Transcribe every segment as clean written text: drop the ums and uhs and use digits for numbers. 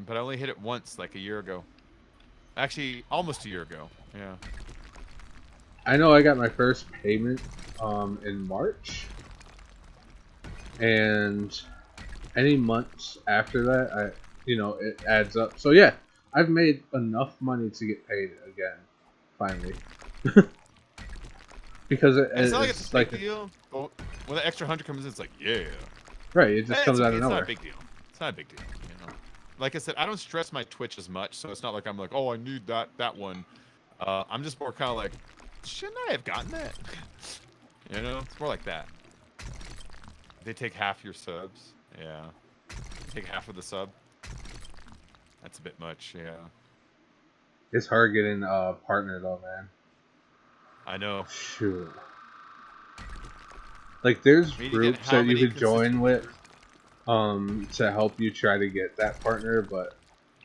but I only hit it once, like a year ago. Actually, almost a year ago. Yeah. I know I got my first payment in March, and any months after that, it adds up. So yeah, I've made enough money to get paid again, finally, because And it's not like it's a it's big like deal. But when the extra 100 comes in, it's like, yeah. right, it just It's comes out okay. of It's not a nowhere. big deal. It's not a big deal. You know. Like I said, I don't stress my Twitch as much, so it's not like I'm like, oh, I need that one. I'm just more kind of like, shouldn't I have gotten that? You know, it's more like that. They take half your subs. Yeah. They take half of the sub. That's a bit much. Yeah. It's hard getting a partner though, man. I know. Shoot, like there's We need to get groups how that you many could join consistent with viewers? to help you try to get that partner, but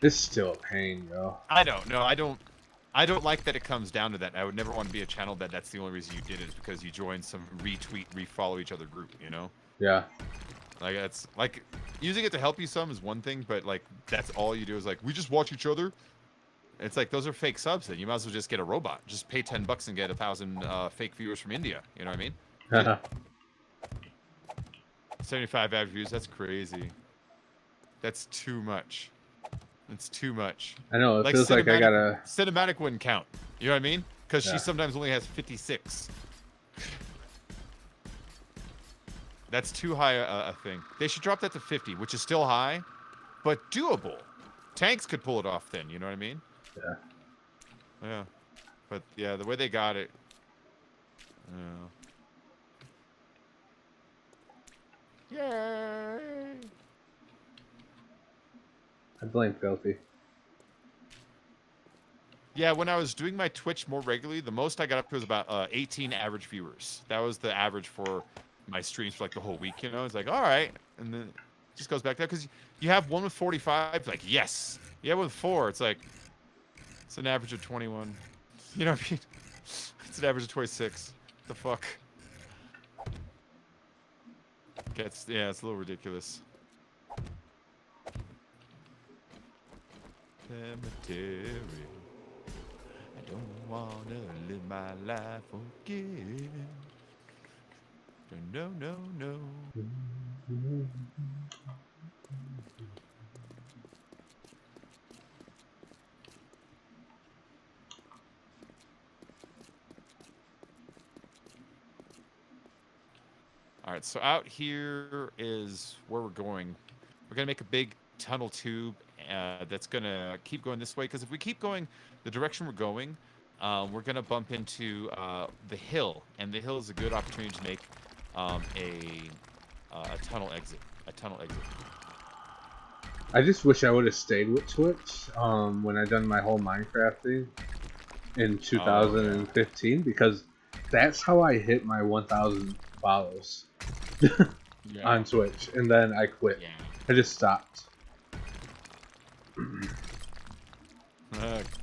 it's still a pain, yo. I don't. No, I don't. I don't like that it comes down to that. I would never want to be a channel that's the only reason you did it is because you joined some retweet, refollow each other group. You know. Yeah. Like that's like using it to help you some is one thing, but like that's all you do is like we just watch each other. It's like those are fake subs. Then you might as well just get a robot. Just pay $10 and get 1,000 fake viewers from India. You know what I mean? Shit. 75 average views. That's crazy. That's too much. It's too much. I know, it Like feels like I gotta. cinematic wouldn't count. You know what I mean? Because she Yeah. sometimes only has 56. That's too high a thing. They should drop that to 50, which is still high, but doable. Tanks could pull it off then, you know what I mean? Yeah. Yeah. But yeah, the way they got it. Yeah. Yay! I blame Filthy. Yeah, when I was doing my Twitch more regularly, the most I got up to was about 18 average viewers. That was the average for my streams for like the whole week, you know? It's like, all right. And then it just goes back there because you have one with 45, like, yes. You have one with 4, it's like, it's an average of 21. You know what I mean? It's an average of 26. The fuck? Yeah, it's a little ridiculous. Cemetery. I don't wanna live my life again. No, no, no. All right, so out here is where we're going. We're gonna make a big tunnel tube that's gonna keep going this way. Because if we keep going the direction we're going, we're gonna bump into the hill, and the hill is a good opportunity to make a tunnel exit. A tunnel exit. I just wish I would have stayed with Twitch when I done my whole Minecraft thing in 2015 because that's how I hit my 1,000 follows on Twitch, and then I quit. Yeah. I just stopped.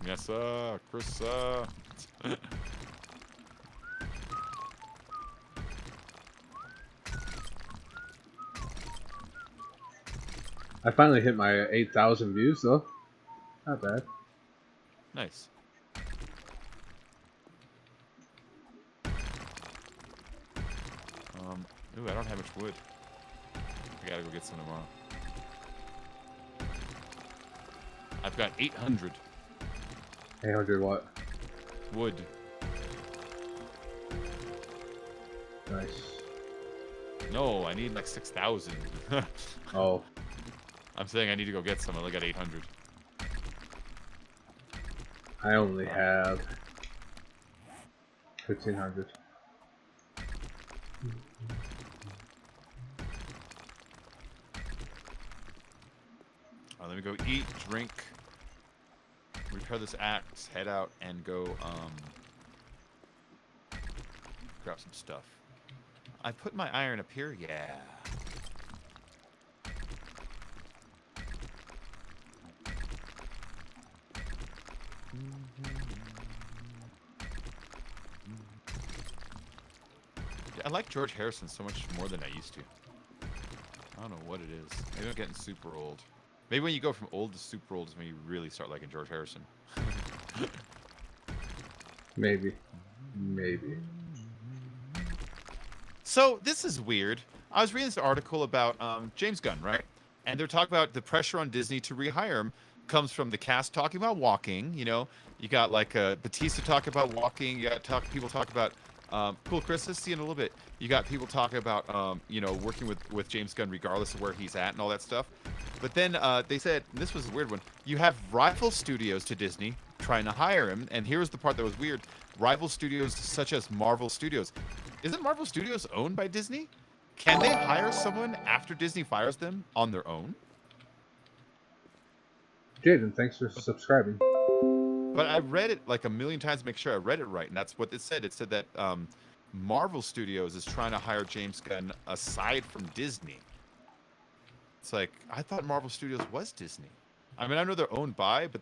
Yes, Chris. I finally hit my 8,000 views though. Not bad. Nice. Ooh, I don't have much wood. I gotta go get some tomorrow. I've got 800 800 what? wood. Nice. No, I need like 6,000. Oh. I'm saying I need to go get some. I only got 800. I only have 1,500. Let me go eat, drink, repair this axe, head out, and go grab some stuff. I put my iron up here? Yeah. I like George Harrison so much more than I used to. I don't know what it is. Maybe I'm getting super old. Maybe when you go from old to super old is when you really start liking George Harrison. Maybe. Maybe. So this is weird. I was reading this article about James Gunn, right? And they're talking about the pressure on Disney to rehire him comes from the cast talking about walking. You know, you got like Batista talking about walking. You got people talk about cool, Chris. Let's see in a little bit. You got people talking about working with James Gunn regardless of where he's at and all that stuff. But then they said, and this was a weird one. You have rival studios to Disney trying to hire him, and here's the part that was weird. Rival studios such as Marvel Studios. Isn't Marvel Studios owned by Disney? Can they hire someone after Disney fires them on their own? Jaden, thanks for subscribing. But I read it like a million times to make sure I read it right, and that's what it said. It said that Marvel Studios is trying to hire James Gunn aside from Disney. It's like, I thought Marvel Studios was Disney. I mean, I know they're owned by, but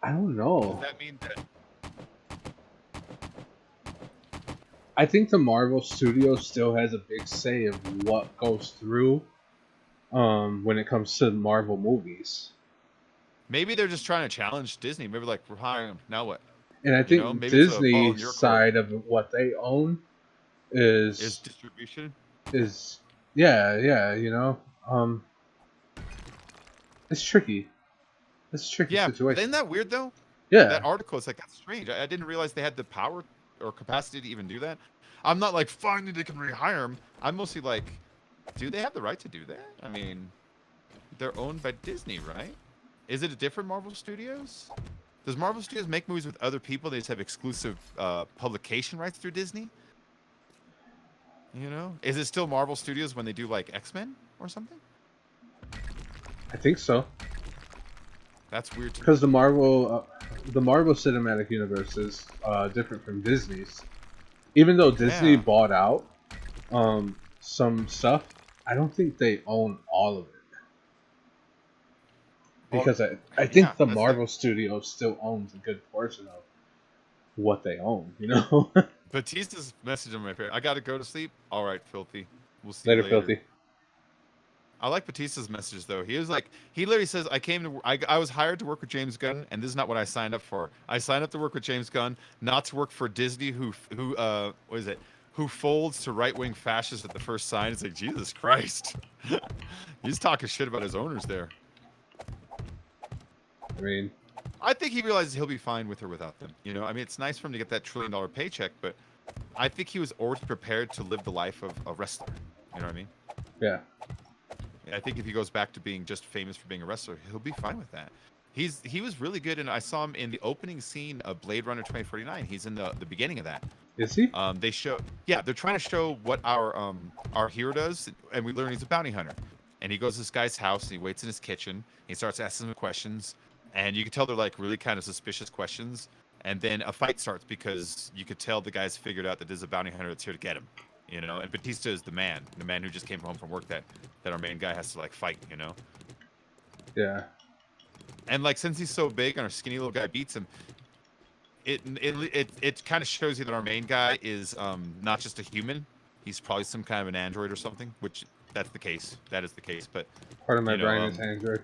I don't know. does that mean that... I think the Marvel Studio still has a big say of what goes through when it comes to Marvel movies. Maybe they're just trying to challenge Disney. Maybe like, we're hiring them. Now what? And I think maybe it's a ball in Disney's your court. side of what they own Is distribution? Yeah, it's tricky. It's a tricky Yeah, situation. isn't that weird though? Yeah. That article is like, that's strange. I didn't realize they had the power or capacity to even do that. I'm not like, finally they can rehire him. I'm mostly like, do they have the right to do that? I mean, they're owned by Disney, right? Is it a different Marvel Studios? Does Marvel Studios make movies with other people? They just have exclusive publication rights through Disney? You know? Is it still Marvel Studios when they do like X-Men or something? I think so. That's weird too. Because the Marvel Cinematic Universe is different from Disney's. Even though Disney Yeah. bought out some stuff, I don't think they own all of it. Because I think yeah, the that's Marvel Studio still owns a good portion of what they own, you know? Batista's message on my favorite. I gotta go to sleep. All right, filthy. We'll see Later, you later. filthy. I like Batista's message though. He was like, he literally says, I was hired to work with James Gunn, and this is not what I signed up for. I signed up to work with James Gunn, not to work for Disney, who what is it? Who folds to right-wing fascists at the first sign. It's like, Jesus Christ. He's talking shit about his owners there. I mean, I think he realizes he'll be fine with or without them. You know, I mean, it's nice for him to get that $1 trillion paycheck, but I think he was already prepared to live the life of a wrestler. You know what I mean? yeah. I think if he goes back to being just famous for being a wrestler, he'll be fine with that. He was really good, and I saw him in the opening scene of Blade Runner 2049. He's in the beginning of that. Is he? They're trying to show what our hero does, and we learn he's a bounty hunter. And he goes to this guy's house, and he waits in his kitchen. He starts asking him questions, and you can tell they're like really kind of suspicious questions. And then a fight starts because you could tell the guy's figured out that there's a bounty hunter that's here to get him. You know, and Batista is the man who just came home from work that our main guy has to like fight. You know. Yeah. And like, since he's so big and our skinny little guy beats him, it kind of shows you that our main guy is not just a human. He's probably some kind of an android or something, which that's the case. That is the case. But Part of my brain is Android.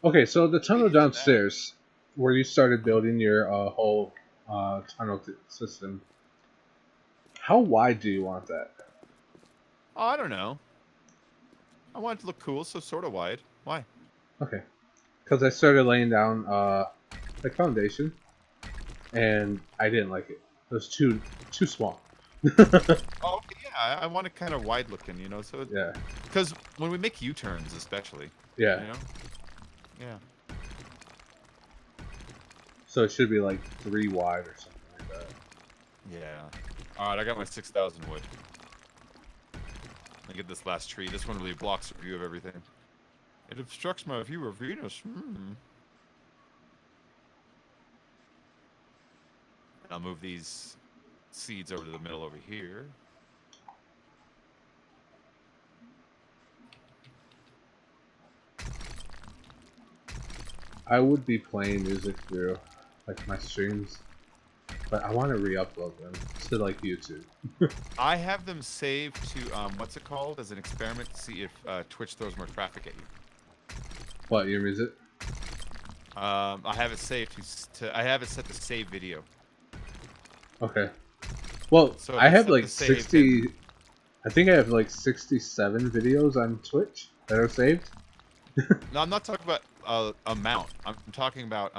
Okay, so the tunnel downstairs, where you started building your whole tunnel system, how wide do you want that? Oh, I don't know. I want it to look cool, so sort of wide. Why? Okay, because I started laying down like foundation, and I didn't like it. It was too small. Oh, okay, yeah. I want it kind of wide looking, you know. So Yeah. Because when we make U-turns, especially. Yeah. You know. Yeah. So it should be like 3 wide or something like that. Yeah. All right, I got my 6,000 wood. I get this last tree. This one really blocks the view of everything. It obstructs my view of Venus. I'll move these seeds over to the middle over here. I would be playing music through like my streams. but I want to re-upload them to like YouTube. I have them saved to what's it called as an experiment to see if Twitch throws more traffic at you. What year is it? I have it saved to I have it set to save video. Okay. Well, So if I it's have set like to save, 60. I think I have like 67 videos on Twitch that are saved. No, I'm not talking about amount. I'm talking about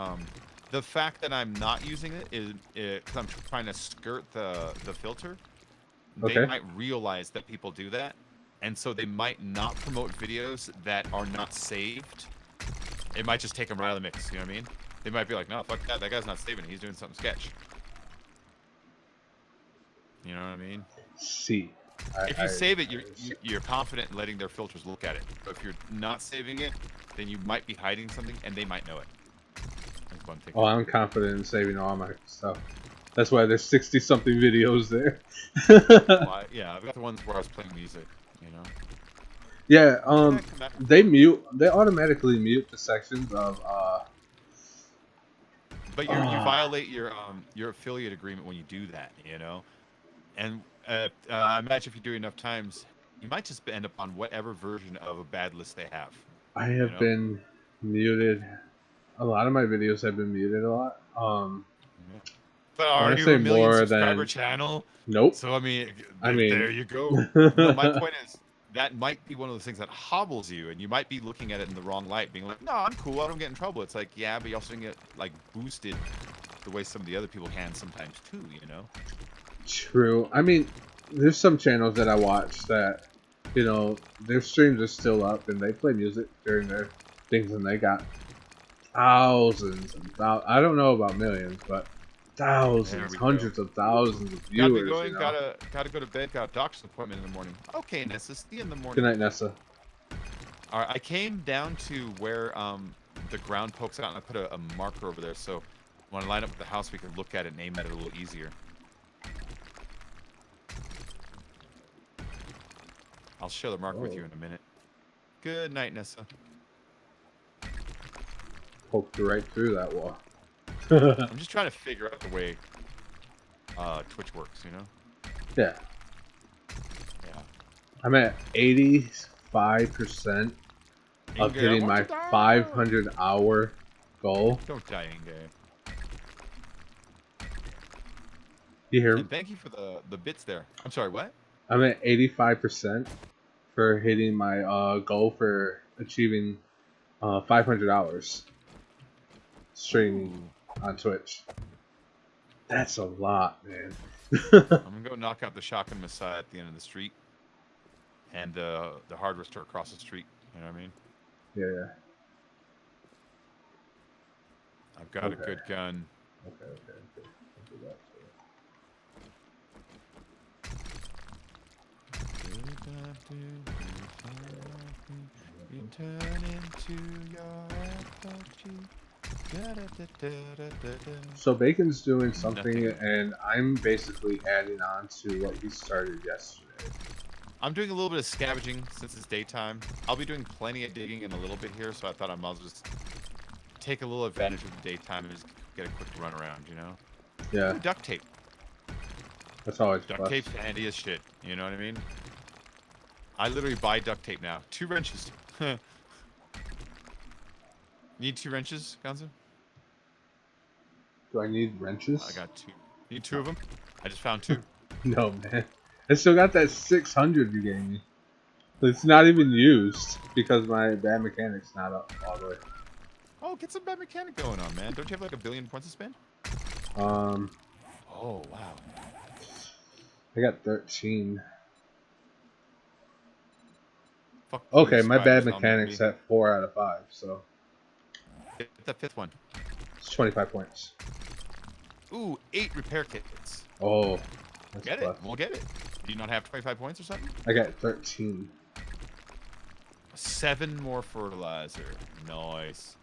the fact that I'm not using it is because I'm trying to skirt the filter. They Okay. might realize that people do that, and so they might not promote videos that are not saved. It might just take them right out of the mix. You know what I mean? They might be like, no, fuck that. That guy's not saving it. He's doing something sketch. You know what I mean? See. If you save it, you're confident in letting their filters look at it. But if you're not saving it, then you might be hiding something, and they might know it. That's what I'm thinking. Oh, I'm confident in saving all my stuff. That's why there's 60-something videos there. Well, yeah, I've got the ones where I was playing music, you know. Yeah, they automatically mute the sections of But you violate your affiliate agreement when you do that, you know. And I imagine if you do it enough times, you might just end up on whatever version of a bad list they have. I have been muted. A lot of my videos have been muted a lot. But I are wanna you say a million more subscriber than- channel? Nope. So I mean, I mean- there you go. No, my point is that might be one of those things that hobbles you, and you might be looking at it in the wrong light, being like, "No, I'm cool. I don't get in trouble." It's like, yeah, but you also can get like boosted the way some of the other people can sometimes too. You know. True. I mean, there's some channels that I watch that, you know, their streams are still up and they play music during their things, and they got thousands and thousands. I don't know about millions, but thousands, hundreds of thousands of Gotta be viewers. going. You know? Gotta go to bed. Got a doctor's appointment in the morning. Okay, Nessa. See you in the morning. Good night, Nessa. All right, I came down to where the ground pokes out, and I put a marker over there, so when I line up with the house, we can look at it and aim at it a little easier. I'll share the marker with you in a minute. Good night, Nessa. Poked right through that wall. I'm just trying to figure out the way Twitch works, you know? Yeah. Yeah. I'm at 85% of Inge, hitting I my want to die. 500-hour goal. Don't die, Inge. You hear? And thank you for the bits there. I'm sorry, what? I'm at 85% for hitting my goal for achieving 500 hours streaming on Twitch. That's a lot, man. I'm gonna go knock out the shotgun messiah at the end of the street, and the hardware store across the street. You know what I mean? Yeah. I've got a good gun. Okay. I'll do that So Bacon's doing something, and I'm basically adding on to what he started yesterday. I'm doing a little bit of scavenging since it's daytime. I'll be doing plenty of digging in a little bit here, so I thought I might as well just take a little advantage of the daytime and just get a quick run around, you know? Yeah. Ooh, duct tape. That's always Duct plus. tape's handy as shit, you know what I mean? I literally buy duct tape now. 2 wrenches. Need 2 wrenches, Gonzo? Do I need wrenches? I got 2. Need 2 of them? I just found 2. No, man. I still got that 600 you gave me. It's not even used because my bad mechanic's not up all the way. Oh, get some bad mechanic going on, man. Don't you have like 1 billion points to spend? Oh, wow. I got 13. Fuck Okay, you, my bad spiders on mechanic's me. at 4 out of 5, so Get the 5th one. it's 25 points. Ooh, 8 repair kits. Oh, that's Get plus. it. We'll get it. Do you not have 25 points or something? I got 13. 7 more fertilizer. Nice.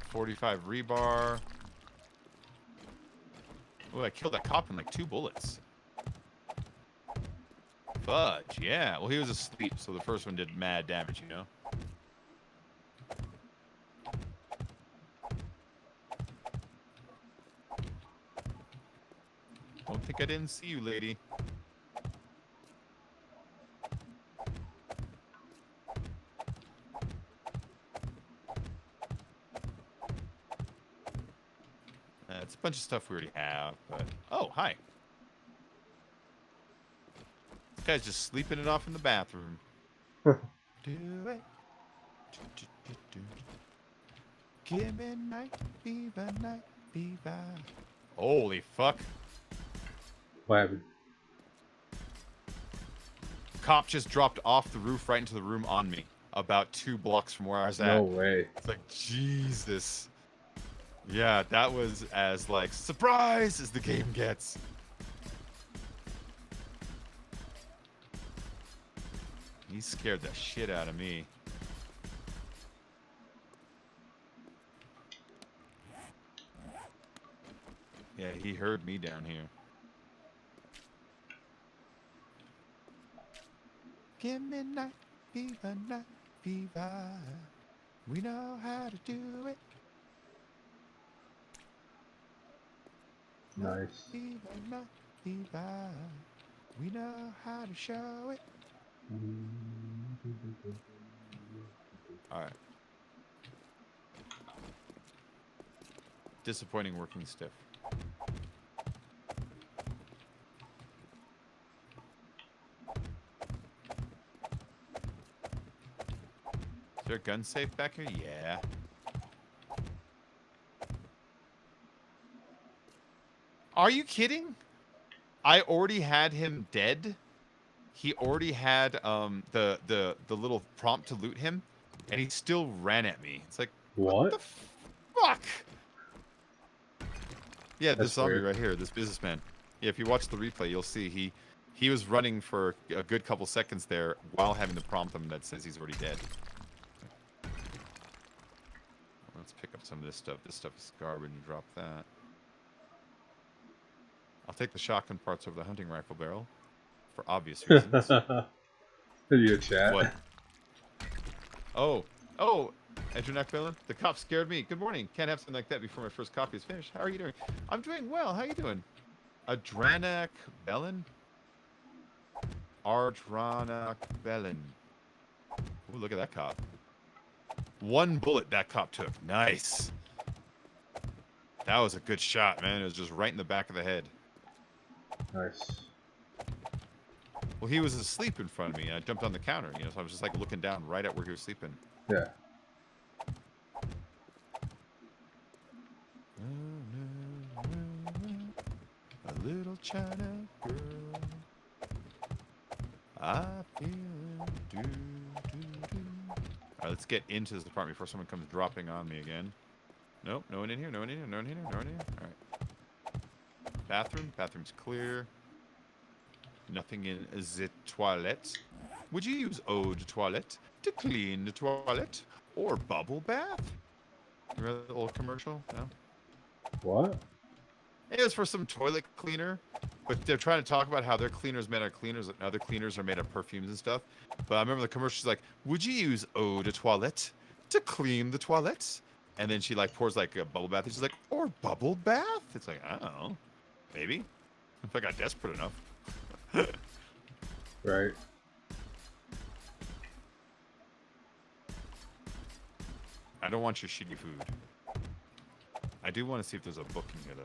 45 rebar. Oh, I killed that cop in like 2 bullets. Fudge, yeah. Well, he was asleep, so the first one did mad damage, you know? Like I didn't see you, lady. It's a bunch of stuff we already have, but... Oh, hi. This guy's just sleeping it off in the bathroom. Do it. Do. Give me night, fever, night, fever. Holy fuck. What happened? Cop just dropped off the roof right into the room on me. About 2 blocks from where I was at. No way. It's like, Jesus. Yeah, that was as, like, surprise as the game gets. He scared the shit out of me. Yeah, he heard me down here. Give me night, fever, night, fever. We know how to do it. Nice. Fever, night, fever. We know how to show it. Alright. Disappointing working stiff. Is there a gun safe back here? Yeah. Are you kidding? I already had him dead. He already had the little prompt to loot him, and he still ran at me. It's like, what the fuck? Yeah, That's this zombie weird. right here, this businessman. Yeah, if you watch the replay, you'll see he was running for a good couple seconds there while having the prompt on him that says he's already dead. Let's pick up some of this stuff. This stuff is garbage. Drop that. I'll take the shotgun parts over the hunting rifle barrel, for obvious reasons. Your chat. What? Oh, Edgernack Villain. The cop scared me. Good morning. Can't have something like that before my first copy is finished. How are you doing? I'm doing well. How are you doing? Adranak Bellin? Adranak Bellin. Ooh, look at that cop. 1 bullet that cop took. Nice. That was a good shot, man. It was just right in the back of the head. Nice. Well, he was asleep in front of me, and I jumped on the counter, you know, so I was just like looking down right at where he was sleeping. Yeah. A little China girl, I feel do. Alright, let's get into this apartment before someone comes dropping on me again. Nope, no one in here, no one in here, no one in here, no one in here. Alright. Bathroom, bathroom's clear. Nothing in the toilet. Would you use eau de toilette to clean the toilet? Or bubble bath? Remember the old commercial? No? What? It was for some toilet cleaner, but they're trying to talk about how their cleaners made out of cleaners and other cleaners are made of perfumes and stuff. But I remember the commercial's like, would you use eau de toilette to clean the toilet? And then she like pours like a bubble bath and she's like, or bubble bath? It's like, I don't know. Maybe. If I got desperate enough. Right. I don't want your shitty food. I do want to see if there's a book in here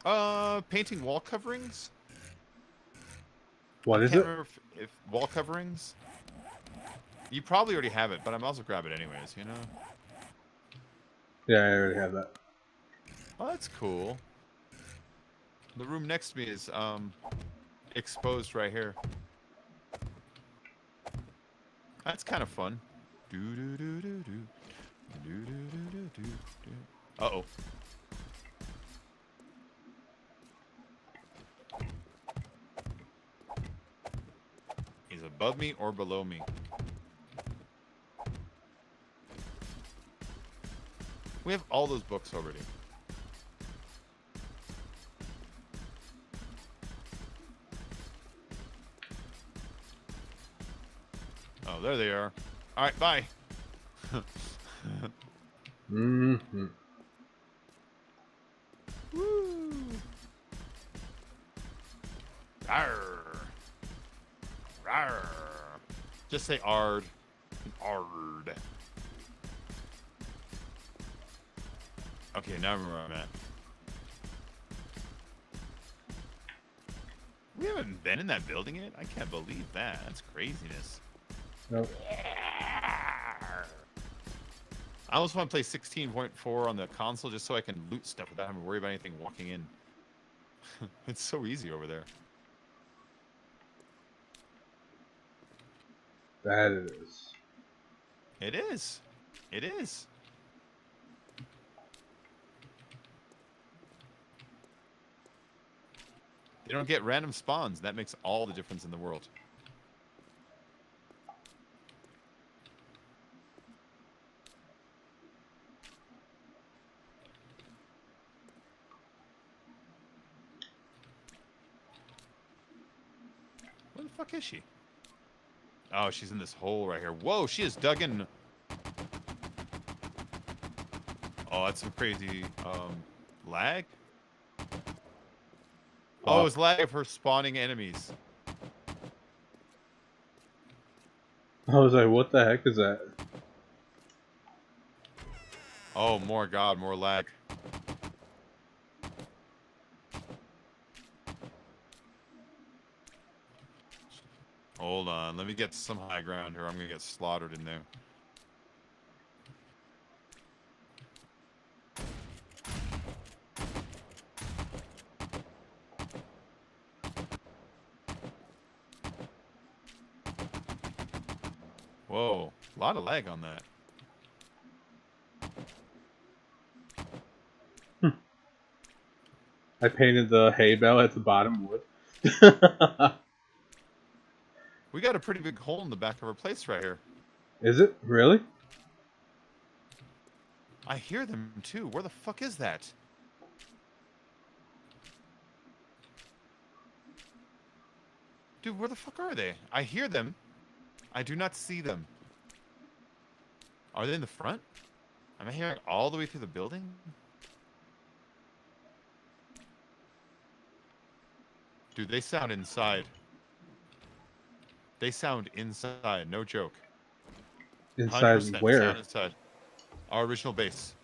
though. Painting wall coverings? What is Can't it? remember if wall coverings? You probably already have it, but I'm also grab it anyways, you know? Yeah, I already have that. Oh, that's cool. The room next to me is exposed right here. That's kind of fun. Do do do do do. Do do do do do do. Uh-oh. He's above me or below me. We have all those books already. Oh, there they are. All right, bye. Mm-hmm. Woo! Arr. Arr. Just say ard. Ard. Okay, now I remember where I'm at. We haven't been in that building yet? I can't believe that. That's craziness. Nope. I almost want to play 16.4 on the console just so I can loot stuff without having to worry about anything walking in. It's so easy over there. That it is. It is. It is. They don't get random spawns. That makes all the difference in the world. Where the fuck is she? Oh, she's in this hole right here. Whoa, she is dug in. Oh, that's some crazy lag. Oh, it's lag of her spawning enemies. I was like, what the heck is that? Oh, more lag. Hold on, let me get some high ground here. I'm gonna get slaughtered in there. Whoa, a lot of lag on that. I painted the hay bale at the bottom wood. We got a pretty big hole in the back of our place right here. Is it? Really? I hear them too. Where the fuck is that? Dude, where the fuck are they? I hear them. I do not see them. Are they in the front? Am I hearing all the way through the building? Dude, they sound inside. They sound inside, no joke. Inside 100% where? sound inside. Our original base.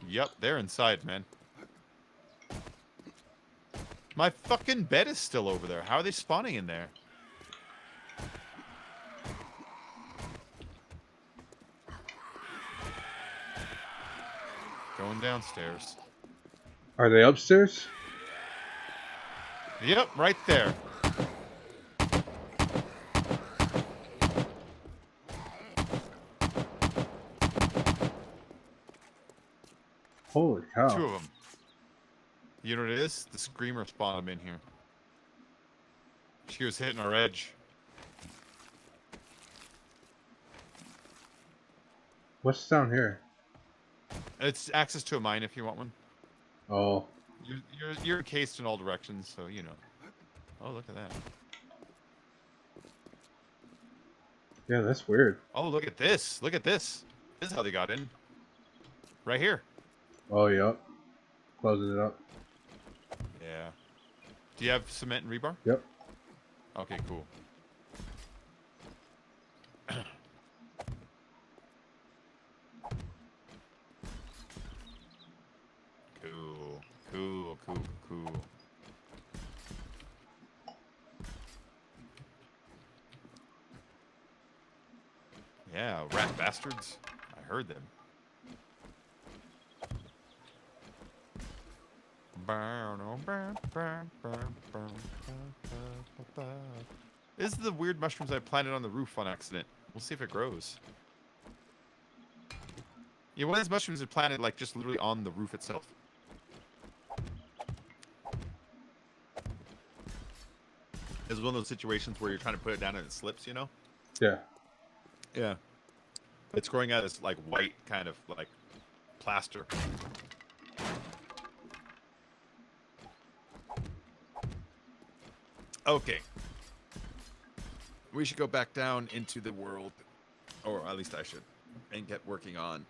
Yep, they're inside, man. My fucking bed is still over there. How are they spawning in there? Going downstairs. Are they upstairs? Yep, right there. Holy cow. 2 of them. You know what it is? The screamer spawned them in here. She was hitting our edge. What's down here? It's access to a mine if you want one. Oh. You're encased in all directions, so you know. Oh, look at that. Yeah, that's weird. Oh, look at this. Look at this. This is how they got in. Right here. Oh, yep. Closing it up. Yeah. Do you have cement and rebar? Yep. Okay, cool. Cool. Yeah, rat bastards. I heard them. This is the weird mushrooms I planted on the roof on accident. We'll see if it grows. Yeah, one of these mushrooms are planted like just literally on the roof itself. It's one of those situations where you're trying to put it down and it slips, you know? Yeah. Yeah. It's growing out as like white kind of like plaster. Okay. We should go back down into the world. Or at least I should. and get working on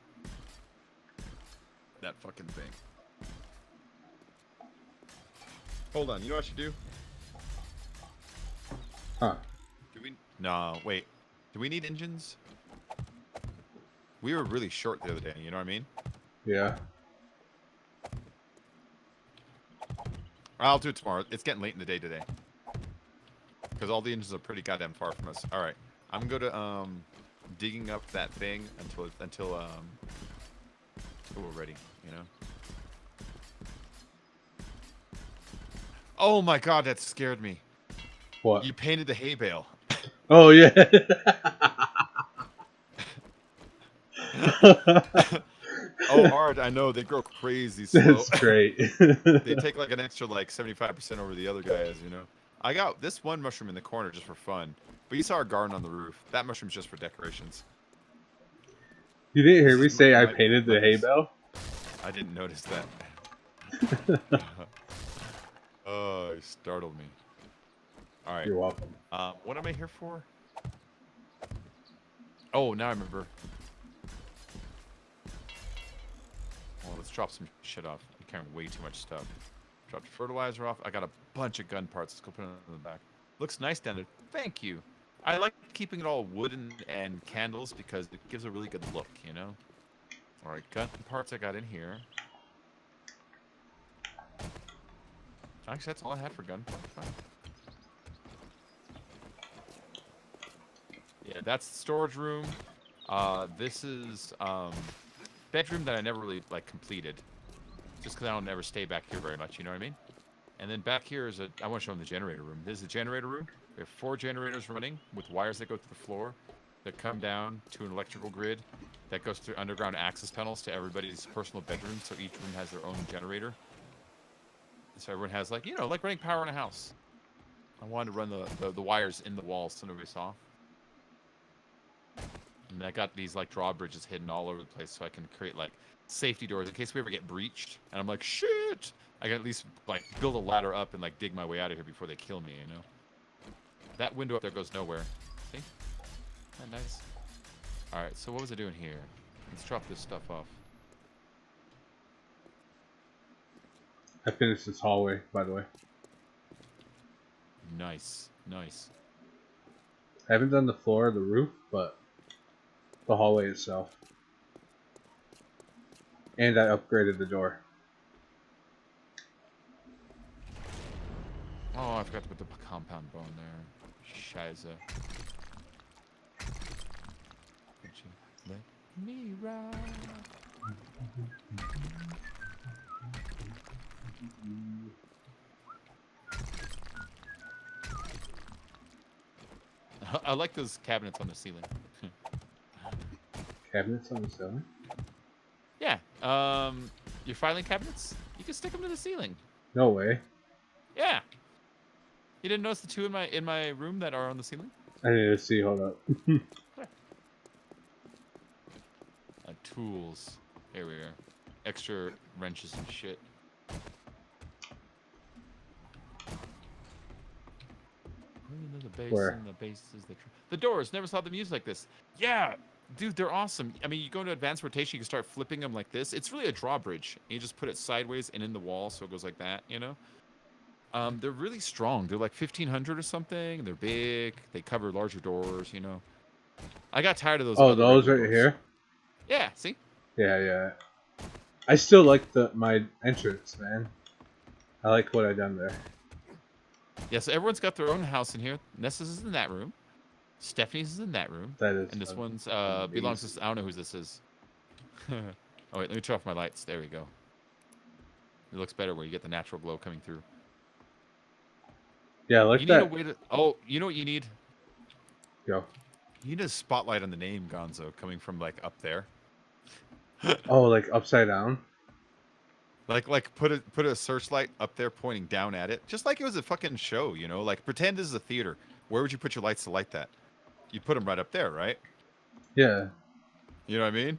that fucking thing. Hold on, you know what I should do? Huh. Do we? No, wait. Do we need engines? We were really short the other day. You know what I mean? Yeah. I'll do it tomorrow. It's getting late in the day today. Because all the engines are pretty goddamn far from us. All right, I'm going to digging up that thing until we're ready. You know. Oh my god, that scared me. What? You painted the hay bale. Oh yeah. Oh, hard. I know they grow crazy slow. That's great. They take like an extra like 75% over the other guys. You know. I got this one mushroom in the corner just for fun. But you saw our garden on the roof. That mushroom's just for decorations. You didn't hear This me is say I my- painted the hay bale? I didn't notice that. Oh, it startled me. All right. You're welcome. What am I here for? Oh, now I remember. Well, let's drop some shit off. I'm carrying way too much stuff. Dropped fertilizer off. I got a bunch of gun parts. Let's go put it in the back. Looks nice down there. Thank you. I like keeping it all wood and candles because it gives a really good look, you know? All right, gun parts I got in here. Actually, that's all I had for gun parts. Fine. Yeah, that's the storage room. This is bedroom that I never really like completed, just because I don't ever stay back here very much. You know what I mean? And then back here is I want to show them the generator room. This is the generator room. We have 4 generators running with wires that go to the floor, that come down to an electrical grid, that goes through underground access tunnels to everybody's personal bedroom. So each room has their own generator. So everyone has like like running power in a house. I wanted to run the wires in the walls so nobody saw. And I got these like drawbridges hidden all over the place so I can create like safety doors in case we ever get breached. And I'm like, shit! I can at least like build a ladder up and like dig my way out of here before they kill me, you know? That window up there goes nowhere. See? Isn't that nice? Alright, so what was I doing here? Let's drop this stuff off. I finished this hallway, by the way. Nice. Nice. I haven't done the floor or the roof, but the hallway itself. And I upgraded the door. Oh, I forgot to put the compound bone there. Shiza. Would you let me ride? I like those cabinets on the ceiling. Cabinets on the ceiling? Yeah. Your filing cabinets? You can stick them to the ceiling. No way. Yeah. You didn't notice the 2 in my room that are on the ceiling? I need to see, hold up. Tools. Here we are. Extra wrenches and shit. The bass Where? and the bass is the doors. Never saw them used like this. Yeah, dude, they're awesome. I mean, you go into advanced rotation, you can start flipping them like this. It's really a drawbridge. You just put it sideways and in the wall, so it goes like that. You know. They're really strong. They're like 1500 or something. They're big. They cover larger doors. You know. I got tired of those. Oh, other those regular right doors. here? Yeah. See. Yeah, yeah. I still like my entrance, man. I like what I done there. Yeah, so everyone's got their own house in here. Nessa's is in that room. Stephanie's is in that room. That is. And this one's belongs to... I don't know who this is. Oh, wait, let me turn off my lights. There we go. It looks better where you get the natural glow coming through. Yeah, I like you that. need a way to... Oh, you know what you need? Go. You need a spotlight on the name, Gonzo, coming from, like, up there. Oh, like upside down? Like put a searchlight up there pointing down at it. Just like it was a fucking show, you know? Like, pretend this is a theater. Where would you put your lights to light that? You put them right up there, right? Yeah. You know what I mean?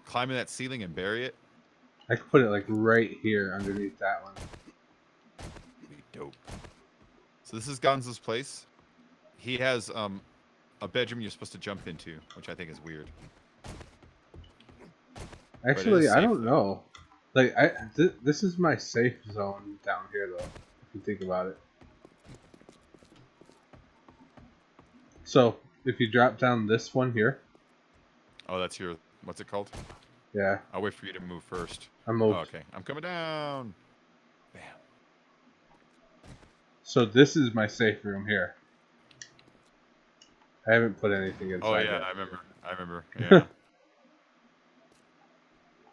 Climb in that ceiling and bury it. I could put it like right here underneath that one. Be dope. So this is Gonzo's place. He has a bedroom you're supposed to jump into, which I think is weird. Actually, I safe, don't though. know. Like, this is my safe zone down here, though. If you think about it. So, if you drop down this one here, Oh, that's your. What's it called? yeah, I'll wait for you to move first. I Oh, moved. okay. I'm coming down. Bam. So this is my safe room here. I haven't put anything Oh inside yeah, yet. I remember. I remember. Yeah.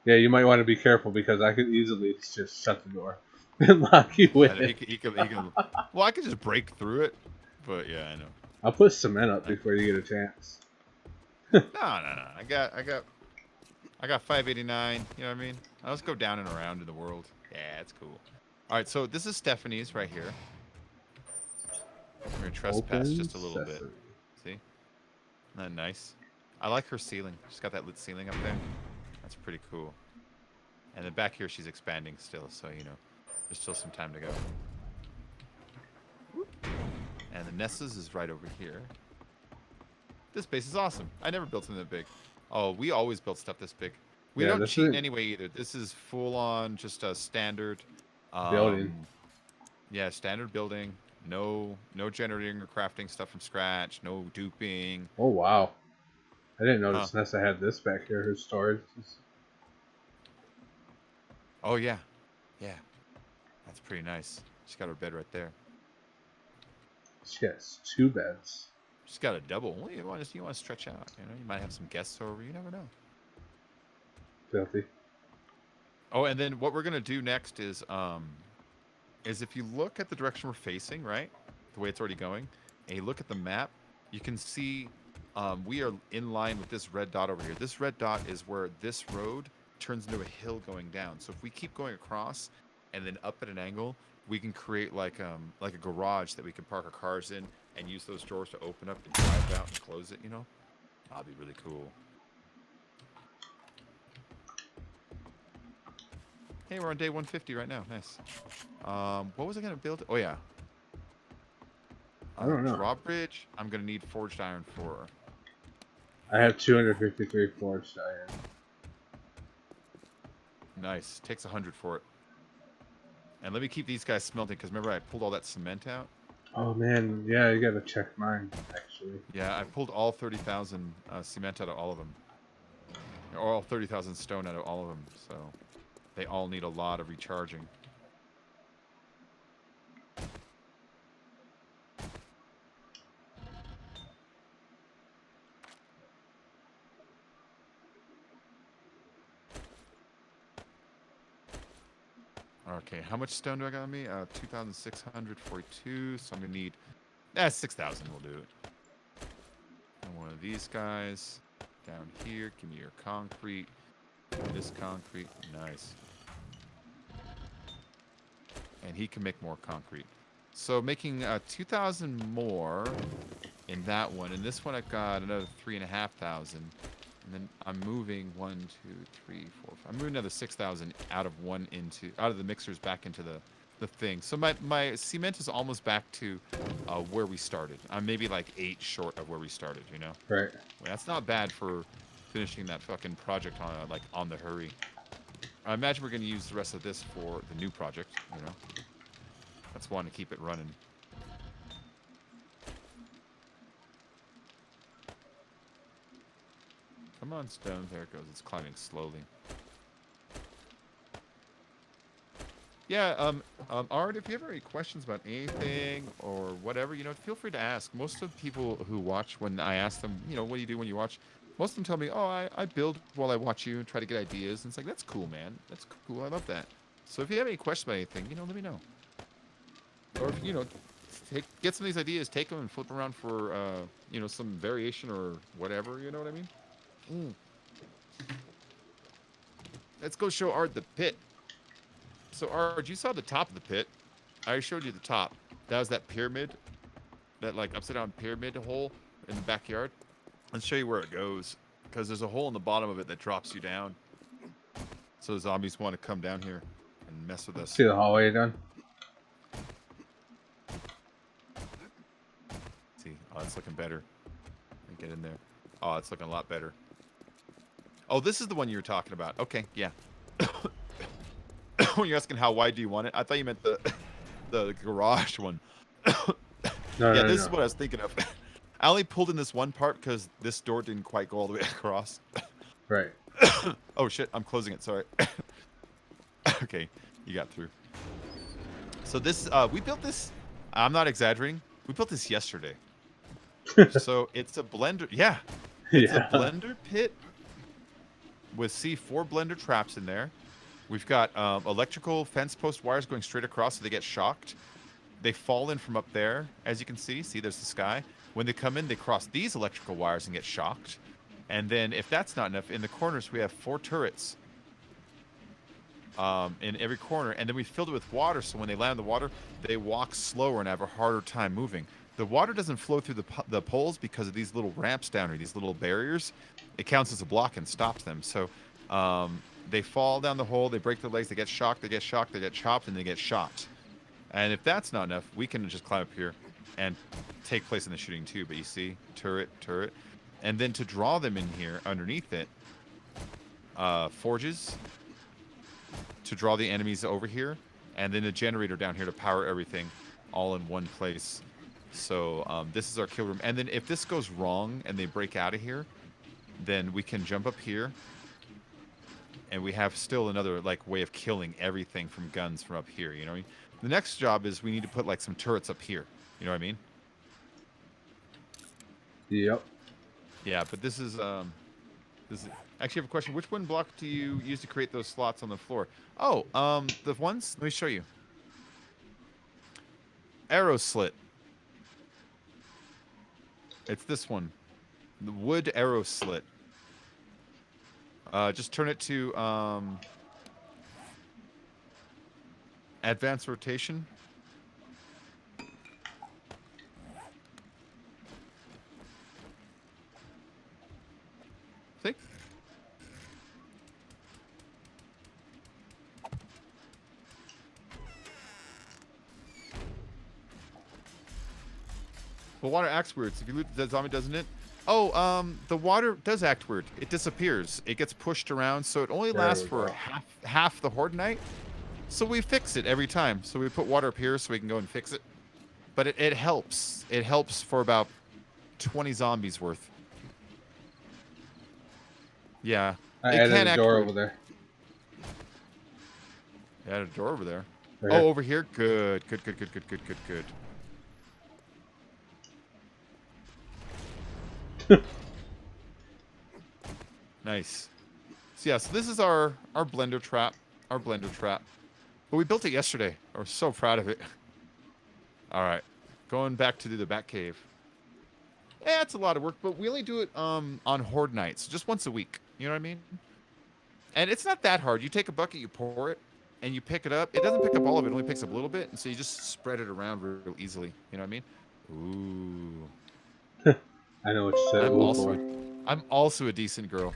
Yeah, you might want to be careful because I could easily just shut the door and lock you I know, in. he can. Well, I could just break through it, but yeah, I know. I'll put cement up I, before you get a chance. no, no, no. I got 589. You know what I mean? Let's go down and around in the world. Yeah, it's cool. All right, so this is Stephanie's right here. We're gonna trespass Open just a little bit. sesame. See? Isn't that nice? I like her ceiling. She's got that lit ceiling up there. That's pretty cool. And then back here, she's expanding still, so you know, there's still some time to go. And the Nessa's is right over here. This base is awesome. I never built something that big. Oh, we always built stuff this big. We Yeah, don't this cheat in is any way either. This is full on just a standard building. Yeah, standard building. No generating or crafting stuff from scratch. No duping. Oh wow! I didn't notice Nessa had this back here. Her storage. Oh yeah, yeah. That's pretty nice. She's got her bed right there. She has 2 beds. She's got a double. Well, you want to stretch out. You know, you might have some guests over. You never know. Filthy. Oh, and then what we're gonna do next is if you look at the direction we're facing, right, the way it's already going, and you look at the map, you can see we are in line with this red dot over here. This red dot is where this road turns into a hill going down. So if we keep going across and then up at an angle, we can create like a garage that we can park our cars in and use those doors to open up and drive out and close it. You know, that'd be really cool. Hey, we're on day 150 right now. Nice. What was I gonna build? Oh yeah. I don't know. Drawbridge. I'm gonna need forged iron for. I have 253 forged iron. Nice. Takes 100 for it. And let me keep these guys smelting because remember I pulled all that cement out. Oh man, yeah, you gotta check mine actually. Yeah, I pulled all 30,000 cement out of all of them, or all 30,000 stone out of all of them. So they all need a lot of recharging. Okay, how much stone do I got on me? 2,642. So I'm gonna need 6,000 will do it. And one of these guys down here. Give me your concrete. This concrete, nice. And he can make more concrete. So making 2,000 more in that one. In this one, I've got another 3,500. And then I'm moving 1, 2, 3, 4, 5. I'm moving another 6,000 out of the mixers back into the thing. So my cement is almost back to where we started. I'm maybe like 8 short of where we started. You know. Right. Well, that's not bad for finishing that fucking project on the hurry. I imagine we're gonna use the rest of this for the new project. You know. That's one to keep it running. Come on, stone. There it goes. It's climbing slowly. Yeah, Art, if you have any questions about anything or whatever, you know, feel free to ask. Most of the people who watch, when I ask them, you know, what do you do when you watch? Most of them tell me, oh, I build while I watch you and try to get ideas. And it's like, that's cool, man. That's cool. I love that. So if you have any questions about anything, you know, let me know. Or, if, you know, get some of these ideas, take them and flip them around for, you know, some variation or whatever, you know what I mean? Let's go show Art the pit. So Art, you saw the top of the pit. I showed you the top. That was that pyramid, that like upside down pyramid hole in the backyard. Let's show you where it goes, because there's a hole in the bottom of it that drops you down. So the zombies want to come down here and mess with us. See the hallway done? See, oh, that's looking better. Get in there. Oh, it's looking a lot better. Oh, this is the one you were talking about. Okay, yeah. When you're asking how wide do you want it, I thought you meant the garage one. No, Yeah, no, this no. is what I was thinking of. I only pulled in this one part because this door didn't quite go all the way across. Right. Oh shit, I'm closing it, sorry. Okay, you got through. So this, we built this, I'm not exaggerating, we built this yesterday. So it's a blender, yeah. It's Yeah. a blender pit with C4 blender traps in there. We've got electrical fence post wires going straight across so they get shocked. They fall in from up there, as you can see. See, there's the sky. When they come in, they cross these electrical wires and get shocked. And then, if that's not enough, in the corners we have 4 turrets in every corner. And then we filled it with water, so when they land in the water, they walk slower and have a harder time moving. The water doesn't flow through the poles because of these little ramps down here, these little barriers. It counts as a block and stops them. So they fall down the hole, they break their legs, they get shocked, they get shocked, they get chopped, and they get shot. And if that's not enough, we can just climb up here and take place in the shooting too. But you see, turret, turret. And then to draw them in here underneath it, forges to draw the enemies over here. And then a generator down here to power everything all in one place. So this is our kill room. And then if this goes wrong and they break out of here, then we can jump up here. And we have still another like way of killing everything from guns from up here, you know what I mean? The next job is we need to put like some turrets up here. You know what I mean? Yep. Yeah, but this is actually I have a question. Which one block do you use to create those slots on the floor? Oh, the ones, let me show you. Arrow slit. It's this one. The wood arrow slit. Just turn it to advanced rotation. See? The water acts weird. So if you loot the zombie, doesn't it? Oh, the water does act weird. It disappears. It gets pushed around, so it only There lasts we for go. half the horde night. So we fix it every time. So we put water up here so we can go and fix it. But it helps. It helps for about 20 zombies worth. Yeah. I It added can a act door weird. over there. You added a door over there. Right Oh, here. over here? Good. Good, good, good, good, good, good, good. Nice. So yeah, so this is our blender trap. Our blender trap. But we built it yesterday. We're so proud of it. Alright. Going back to the Bat Cave. Yeah, it's a lot of work, but we only do it on horde nights, just once a week. You know what I mean? And it's not that hard. You take a bucket, you pour it, and you pick it up. It doesn't pick up all of it, it only picks up a little bit, and so you just spread it around real easily. You know what I mean? Ooh. I know what you said. I'm also a decent girl.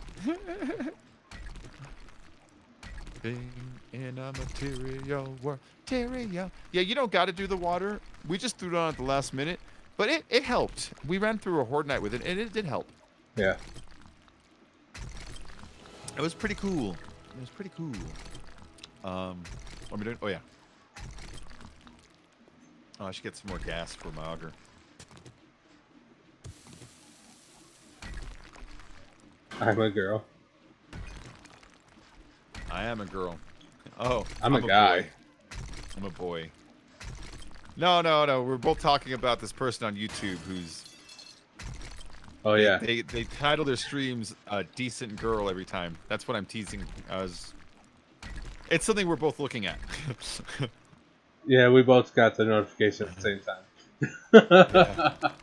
Being in a material world. Material. Yeah, you don't got to do the water. We just threw it on at the last minute. But it helped. We ran through a horde night with it, and it did help. Yeah. It was pretty cool. It was pretty cool. What am I doing? Oh, yeah. Oh, I should get some more gas for my auger. I'm a girl. I am a girl. Oh, I'm a guy. boy. I'm a boy. No. We're both talking about this person on YouTube who's... Oh yeah. They title their streams "Decent Girl" every time. That's what I'm teasing. It's something we're both looking at. Yeah, we both got the notification at the same time.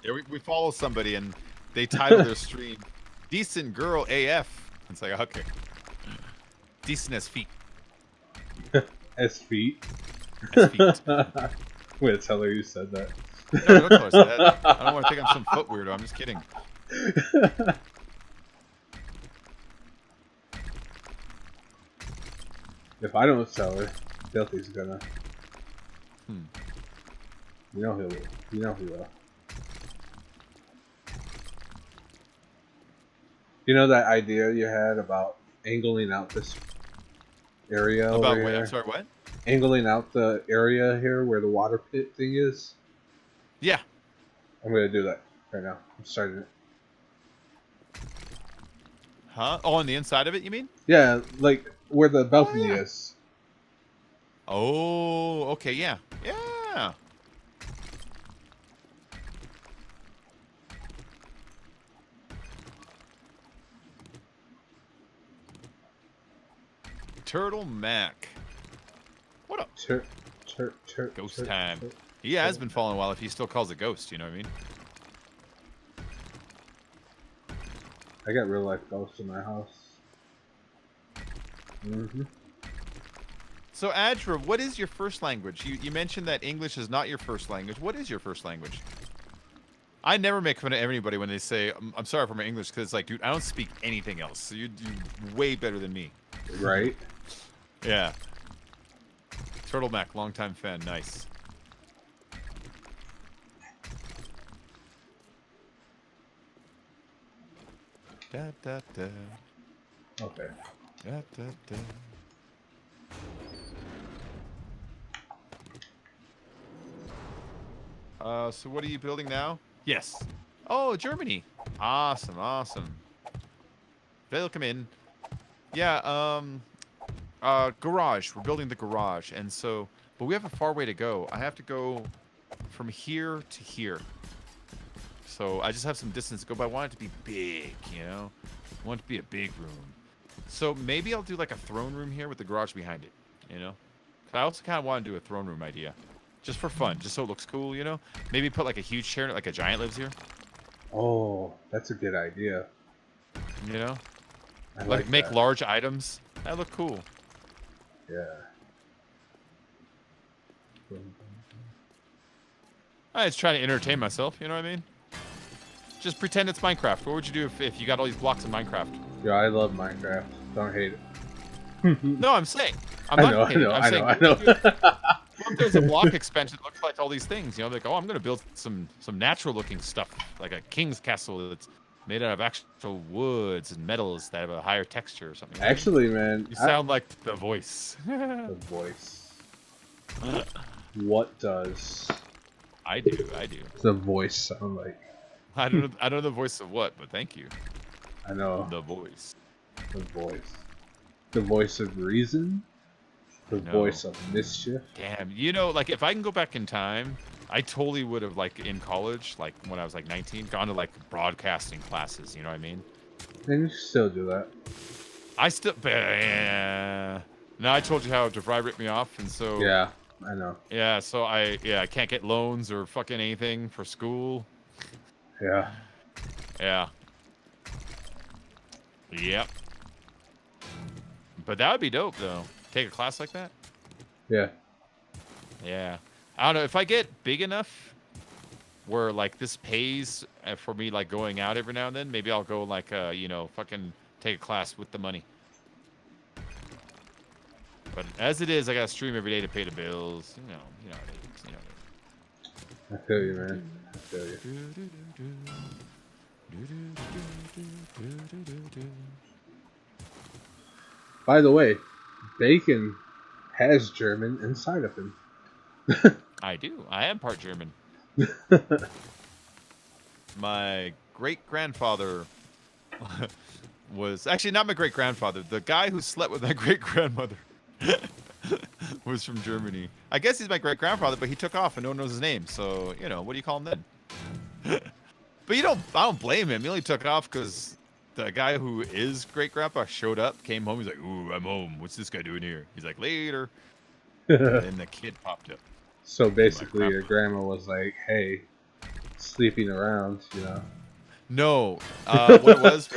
Yeah, we follow somebody and they title their stream "Decent Girl AF." It's like, okay, decent as feet. As feet. As feet. I'm gonna tell her you said that. No, don't tell us that. I don't want to think I'm some foot weirdo. I'm just kidding. If I don't tell her, Filthy's gonna. Hmm. You know he will. You know he will. You know that idea you had about angling out this area over About what? here? I'm sorry, what? Angling out the area here where the water pit thing is? Yeah. I'm gonna do that right now. I'm starting it. Huh? Oh, on the inside of it, you mean? Yeah, like where the balcony yeah. is. Oh, okay, yeah. Yeah. Turtle Mac. What up? Ghost time. He has been falling a while if he still calls it ghost, you know what I mean? I got real life ghosts in my house. So, Adra, what is your first language? You mentioned that English is not your first language. What is your first language? I never make fun of anybody when they say, I'm sorry for my English, because it's like, dude, I don't speak anything else. So you're way better than me. Right? Yeah. Turtle Mac, longtime fan. Nice. Da, da, da. Okay. Da, da, da. So what are you building now? Yes. Oh, Germany. Awesome, awesome. Welcome in. Yeah, garage. We're building the garage, and so, but we have a far way to go. I have to go from here to here. So I just have some distance to go, but I want it to be big, you know? I want it to be a big room. So maybe I'll do like a throne room here with the garage behind it, you know? 'Cause I also kind of want to do a throne room idea. Just for fun, just so it looks cool, you know? Maybe put like a huge chair in it, like a giant lives here. Oh, that's a good idea. You know? I Like make that. large items. That look cool. Yeah. I just try to entertain myself, you know what I mean? Just pretend it's Minecraft. What would you do if you got all these blocks in Minecraft? Yeah, I love Minecraft. Don't hate it. No, I'm saying. I'm I not know, hating. I know, I'm I saying, know, I know. what if there's a block expansion that looks like all these things? You know, like, oh, I'm going to build some natural looking stuff, like a king's castle that's made out of actual woods and metals that have a higher texture or something. Actually, man, You sound like the voice. the voice. What does I do. the voice sound like? I don't know the voice of what, but thank you. I know. The voice. The voice. The voice of reason? The No. voice of mischief? Damn, you know, like if I can go back in time, I totally would have, like in college, like when I was like 19, gone to like broadcasting classes. You know what I mean? And you still do that. I still. Now I told you how DeVry ripped me off, and so Yeah, I know. yeah, so I can't get loans or fucking anything for school. Yeah. Yeah. Yep. But that would be dope though. Take a class like that. Yeah. Yeah. I don't know if I get big enough where like this pays for me like going out every now and then. Maybe I'll go like you know, fucking take a class with the money. But as it is, I gotta stream every day to pay the bills. You know how it is. You know. I feel you, man. I feel you. By the way, Bacon has German inside of him. I do. I am part German. My great-grandfather was actually not my great-grandfather. The guy who slept with my great-grandmother was from Germany. I guess he's my great-grandfather, but he took off and no one knows his name. So, you know, what do you call him then? But I don't blame him. He only took off because the guy who is great-grandpa showed up, came home. He's like, ooh, I'm home. What's this guy doing here? He's like, later. And then the kid popped up. So basically, your grandma was like, "Hey, sleeping around, you know." No, what it was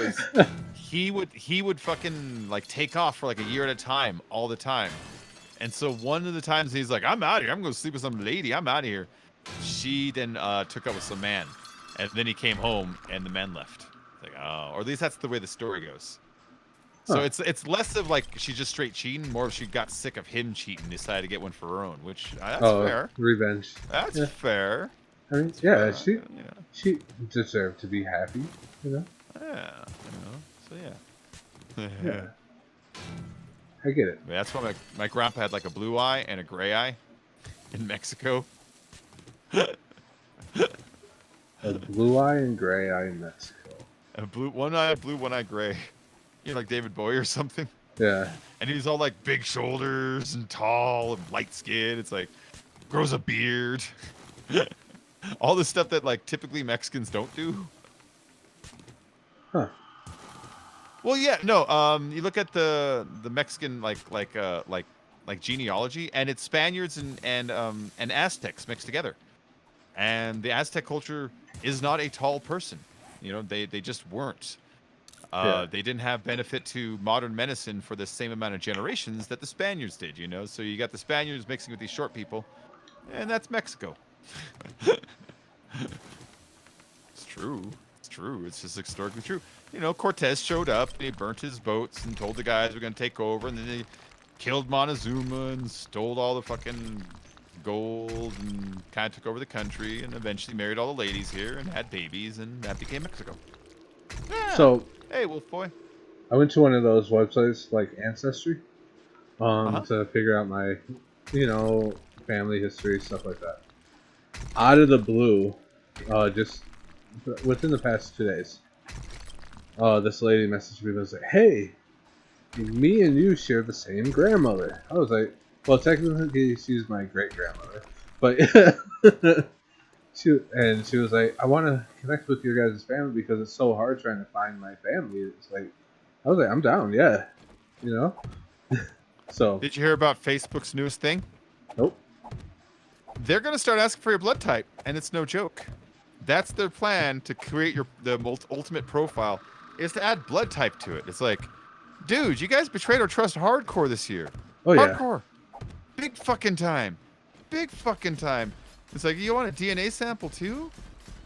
he would fucking like take off for like a year at a time, all the time. And so one of the times he's like, I'm out of here. I'm going to sleep with some lady. I'm out of here. She then took up with some man. And then he came home and the man left. Like, oh, or at least that's the way the story goes. So Huh. it's less of like she's just straight cheating, more of she got sick of him cheating and decided to get one for her own, which that's fair. Revenge. That's Yeah. fair. I mean, yeah, Fair, she yeah. she deserved to be happy, you know. Yeah, you know. So yeah. Yeah, I get it. That's why my grandpa had like a blue eye and a gray eye in Mexico. A blue eye and gray eye in Mexico. A one eye blue, one eye gray. You know, like David Bowie or something. Yeah. And he's all like big shoulders and tall and light skin. It's like grows a beard. All the stuff that like typically Mexicans don't do. Huh. Well, yeah, no. You look at the Mexican like genealogy, and it's Spaniards and Aztecs mixed together. And the Aztec culture is not a tall person. You know, they just weren't. They didn't have benefit to modern medicine for the same amount of generations that the Spaniards did. You know, so you got the Spaniards mixing with these short people, and that's Mexico. It's true. It's true. It's just historically true. You know, Cortez showed up and he burnt his boats and told the guys we're gonna take over, and then they killed Montezuma and stole all the fucking gold and kind of took over the country, and eventually married all the ladies here and had babies, and that became Mexico. Yeah. So, hey, Wolf Boy. I went to one of those websites like Ancestry, Uh-huh. to figure out my, family history, stuff like that. Out of the blue, just within the past 2 days, this lady messaged me and was like, "Hey, me and you share the same grandmother." I was like, "Well, technically, she's my great grandmother," but she was like, "I want to connect with your guys' family because it's so hard trying to find my family." It's like, I was like, "I'm down, yeah," you know. So. Did you hear about Facebook's newest thing? Nope. They're gonna start asking for your blood type, and it's no joke. That's their plan to create the ultimate profile, is to add blood type to it. It's like, dude, you guys betrayed our trust hardcore this year. Oh yeah. Hardcore. Big fucking time. Big fucking time. It's like, you want a DNA sample too?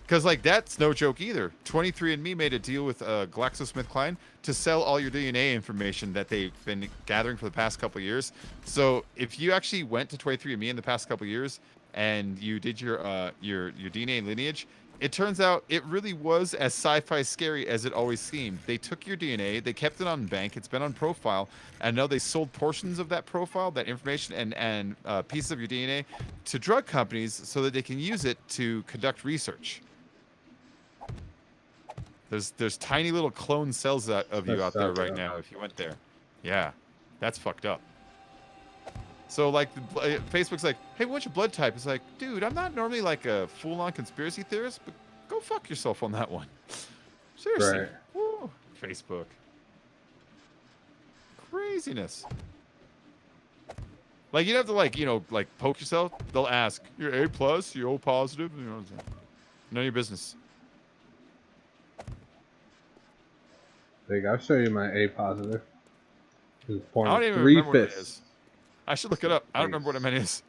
Because like that's no joke either. 23andMe made a deal with GlaxoSmithKline to sell all your DNA information that they've been gathering for the past couple of years. So if you actually went to 23andMe in the past couple of years and you did your DNA lineage, it turns out it really was as sci-fi scary as it always seemed. They took your DNA, they kept it on bank, it's been on profile, and now they sold portions of that profile, that information, and pieces of your DNA to drug companies so that they can use it to conduct research. There's tiny little clone cells of you out there right now if you went there. Yeah, that's fucked up. So like Facebook's like, hey, what's your blood type? It's like, dude, I'm not normally like a full-on conspiracy theorist, but go fuck yourself on that one. Seriously. Right. Woo. Facebook. Craziness. Like you don't have to like poke yourself. They'll ask, you're A+, you're O positive, you know what I'm saying? None of your business. Like, I'll show you my A positive. I don't even remember what it is. I should look it up. I don't remember what it is.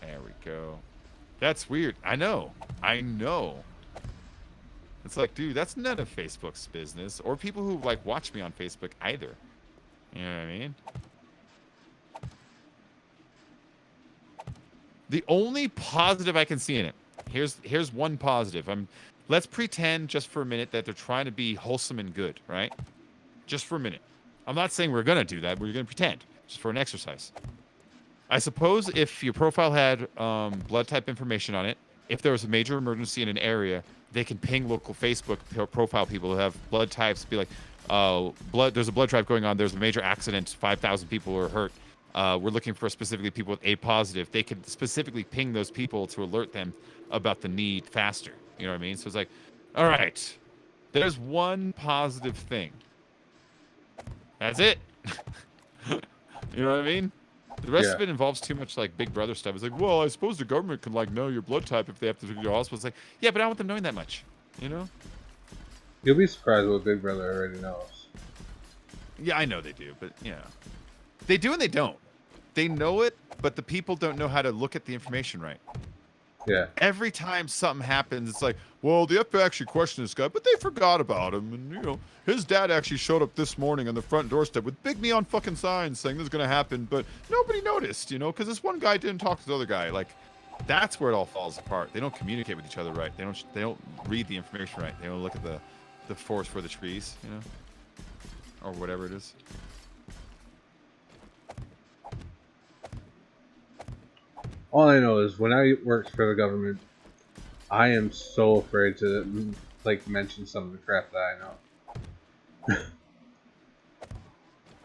There we go. That's weird. I know. It's like, dude, that's none of Facebook's business, or people who like watch me on Facebook either. You know what I mean? The only positive I can see in it, here's one positive. Let's pretend just for a minute that they're trying to be wholesome and good, right? Just for a minute. I'm not saying we're gonna do that. We're gonna pretend, just for an exercise. I suppose if your profile had blood type information on it, if there was a major emergency in an area, they can ping local Facebook profile people who have blood types, be like, there's a blood drive going on, there's a major accident, 5,000 people are hurt. We're looking for specifically people with A positive. They could specifically ping those people to alert them about the need faster. You know what I mean? So it's like, all right, there's one positive thing. That's it. You know what I mean? The rest of it involves too much like Big Brother stuff. It's like, well, I suppose the government can like know your blood type if they have to go to the hospital. It's like, yeah, but I don't want them knowing that much. You know? You'll be surprised what Big Brother already knows. Yeah, I know they do, but yeah, they do and they don't. They know it, but the people don't know how to look at the information right. Yeah. Every time something happens, it's like, well, the FBI actually questioned this guy, but they forgot about him. And, you know, his dad actually showed up this morning on the front doorstep with big neon fucking signs saying this is going to happen, but nobody noticed, you know, because this one guy didn't talk to the other guy. Like, that's where it all falls apart. They don't communicate with each other right. They don't read the information right. They don't look at the forest for the trees, you know, or whatever it is. All I know is when I worked for the government, I am so afraid to like mention some of the crap that I know.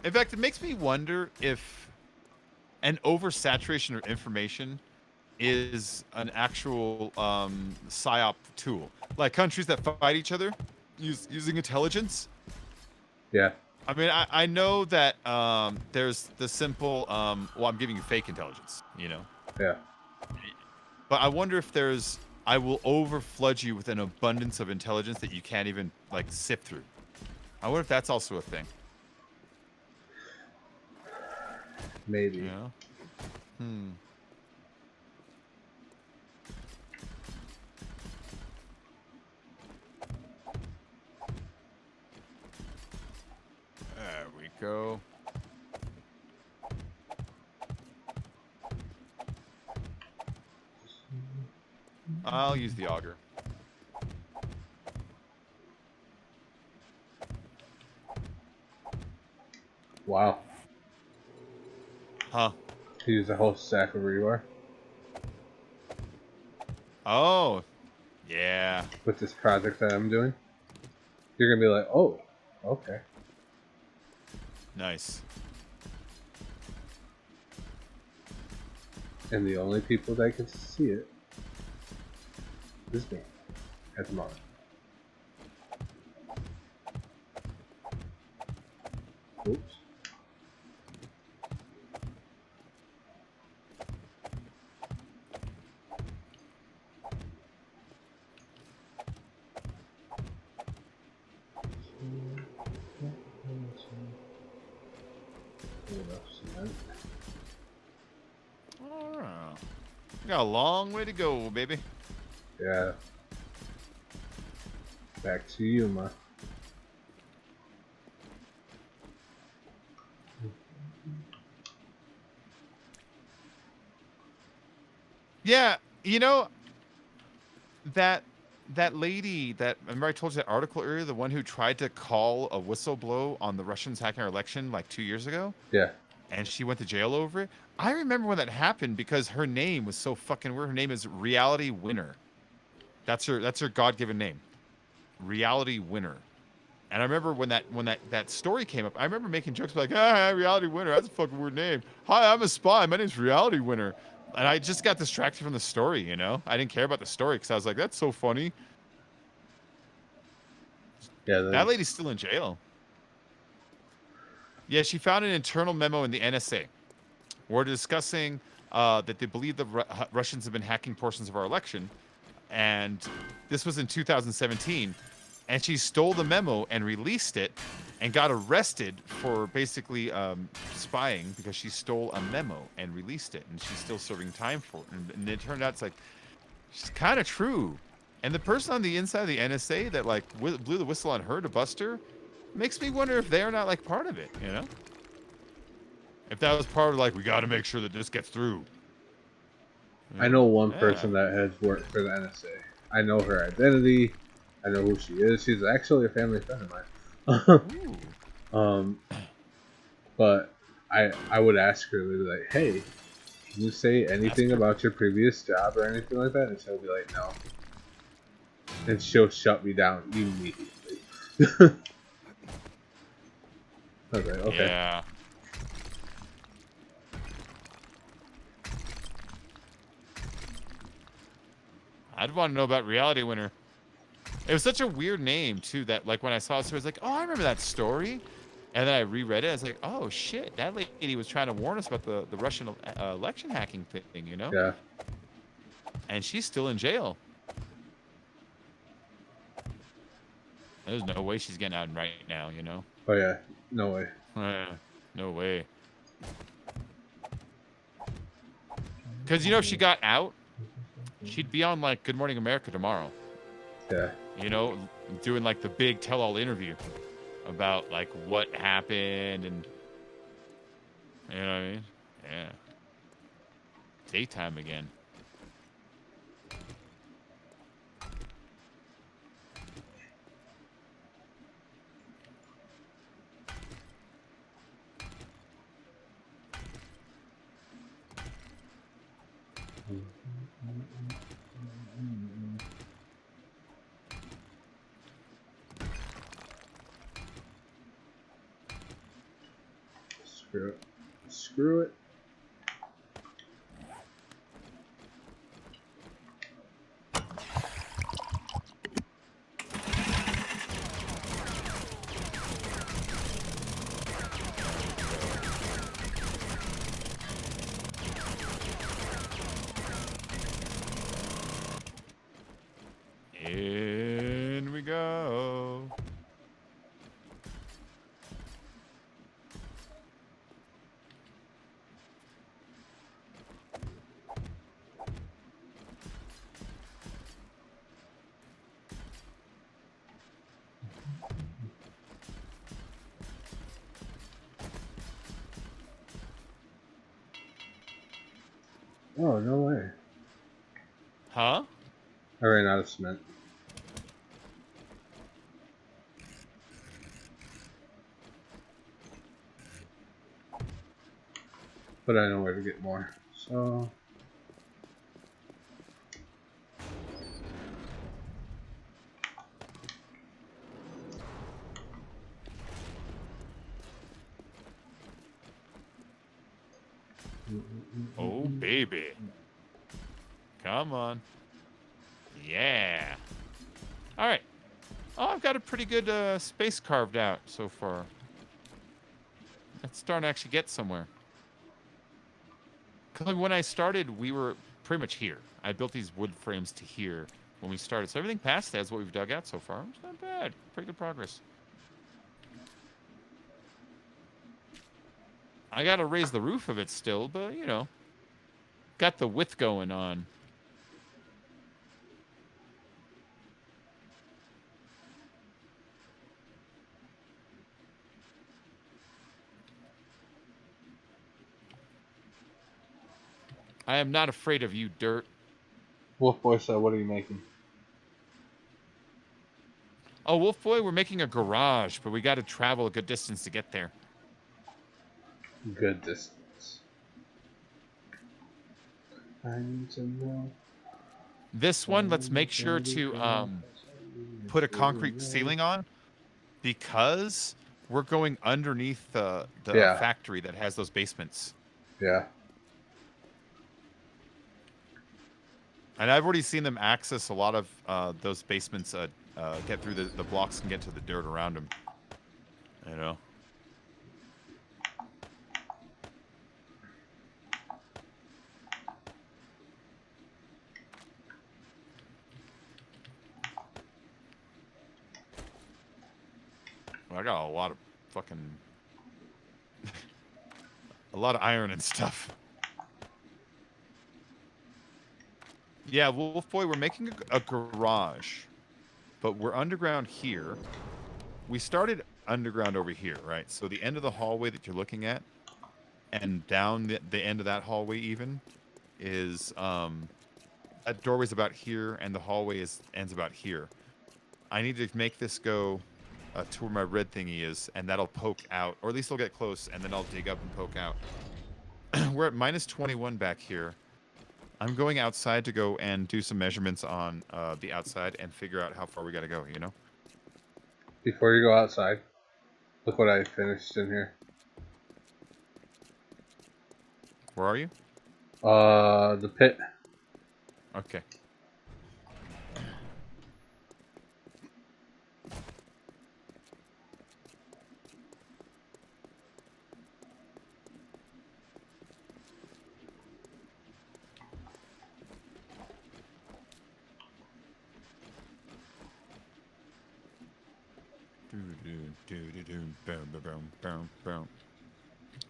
In fact, it makes me wonder if an oversaturation of information is an actual psyop tool. Like countries that fight each other using intelligence. Yeah. I mean, I know that there's the simple, well, I'm giving you fake intelligence, you know? Yeah. But I wonder if there's, I will overflood you with an abundance of intelligence that you can't even, like, sift through. I wonder if that's also a thing. Maybe. You know? There we go. I'll use the auger. Wow. Huh. Use a whole stack of rebar Oh. Yeah. with this project that I'm doing. You're gonna be like, oh, okay. Nice. And the only people that can see it is me at the moment. Oops. Oh. Got a long way to go, baby. Yeah. Back to you, ma. Yeah, you know, that lady that, remember I told you that article earlier, the one who tried to call a whistleblow on the Russians hacking our election like 2 years ago, Yeah. and she went to jail over it. I remember when that happened because her name was so fucking weird. Her name is Reality Winner. That's her God-given name, Reality Winner. And I remember when that story came up, I remember making jokes like, Reality Winner, that's a fucking weird name. Hi, I'm a spy. My name's Reality Winner. And I just got distracted from the story, you know? I didn't care about the story because I was like, that's so funny. Yeah. That lady's still in jail. Yeah, she found an internal memo in the NSA. We're discussing that they believe the Russians have been hacking portions of our election. And this was in 2017. And she stole the memo and released it and got arrested for basically spying because she stole a memo and released it. And she's still serving time for it. And it turned out it's like, she's kind of true. And the person on the inside of the NSA that like blew the whistle on her to bust her makes me wonder if they're not like part of it, you know? If that was part of like, we got to make sure that this gets through. I know one person that has worked for the NSA. I know her identity. I know who she is. She's actually a family friend of mine. But I would ask her, like, hey, can you say anything about your previous job or anything like that? And she'll be like, no. And she'll shut me down immediately. I was like, okay. Yeah. I'd want to know about Reality Winner. It was such a weird name too that like when I saw it, I was like, oh, I remember that story. And then I reread it. I was like, oh shit, that lady was trying to warn us about the Russian election hacking thing, you know? Yeah. And she's still in jail. There's no way she's getting out right now, you know? Oh yeah. No way. No way. Because, you know, if she got out, She'd be on like Good Morning America tomorrow. Yeah. You know, doing like the big tell-all interview about like what happened and you know what I mean? Yeah. Daytime again. Screw it. Screw it. In we go. Oh, no way. Huh? I ran out of cement. But I know where to get more. So... Oh, baby. Come on. Yeah. All right. Oh, I've got a pretty good space carved out so far. It's starting to actually get somewhere. 'Cause when I started, we were pretty much here. I built these wood frames to here when we started. So everything past that is what we've dug out so far. It's not bad. Pretty good progress. I got to raise the roof of it still, but, you know, got the width going on. I am not afraid of you, dirt. Wolf Boy said, what are you making? Oh, Wolf Boy, we're making a garage, but we got to travel a good distance to get there. Good distance. I need to know. This one, let's make sure to put a concrete ceiling on because we're going underneath the Yeah. factory that has those basements. Yeah. And I've already seen them access a lot of those basements, get through the blocks and get to the dirt around them. You know? Well, I got a lot of fucking... a lot of iron and stuff. Yeah, Wolf Boy, we're making a garage, but we're underground here. We started underground over here, right? So the end of the hallway that you're looking at, and down the end of that hallway even, is that doorway's about here, and the hallway ends about here. I need to make this go to where my red thingy is, and that'll poke out, or at least it'll get close, and then I'll dig up and poke out. We're at minus 21 back here. I'm going outside to go and do some measurements on the outside and figure out how far we got to go, you know? Before you go outside, look what I finished in here. Where are you? The pit. Okay.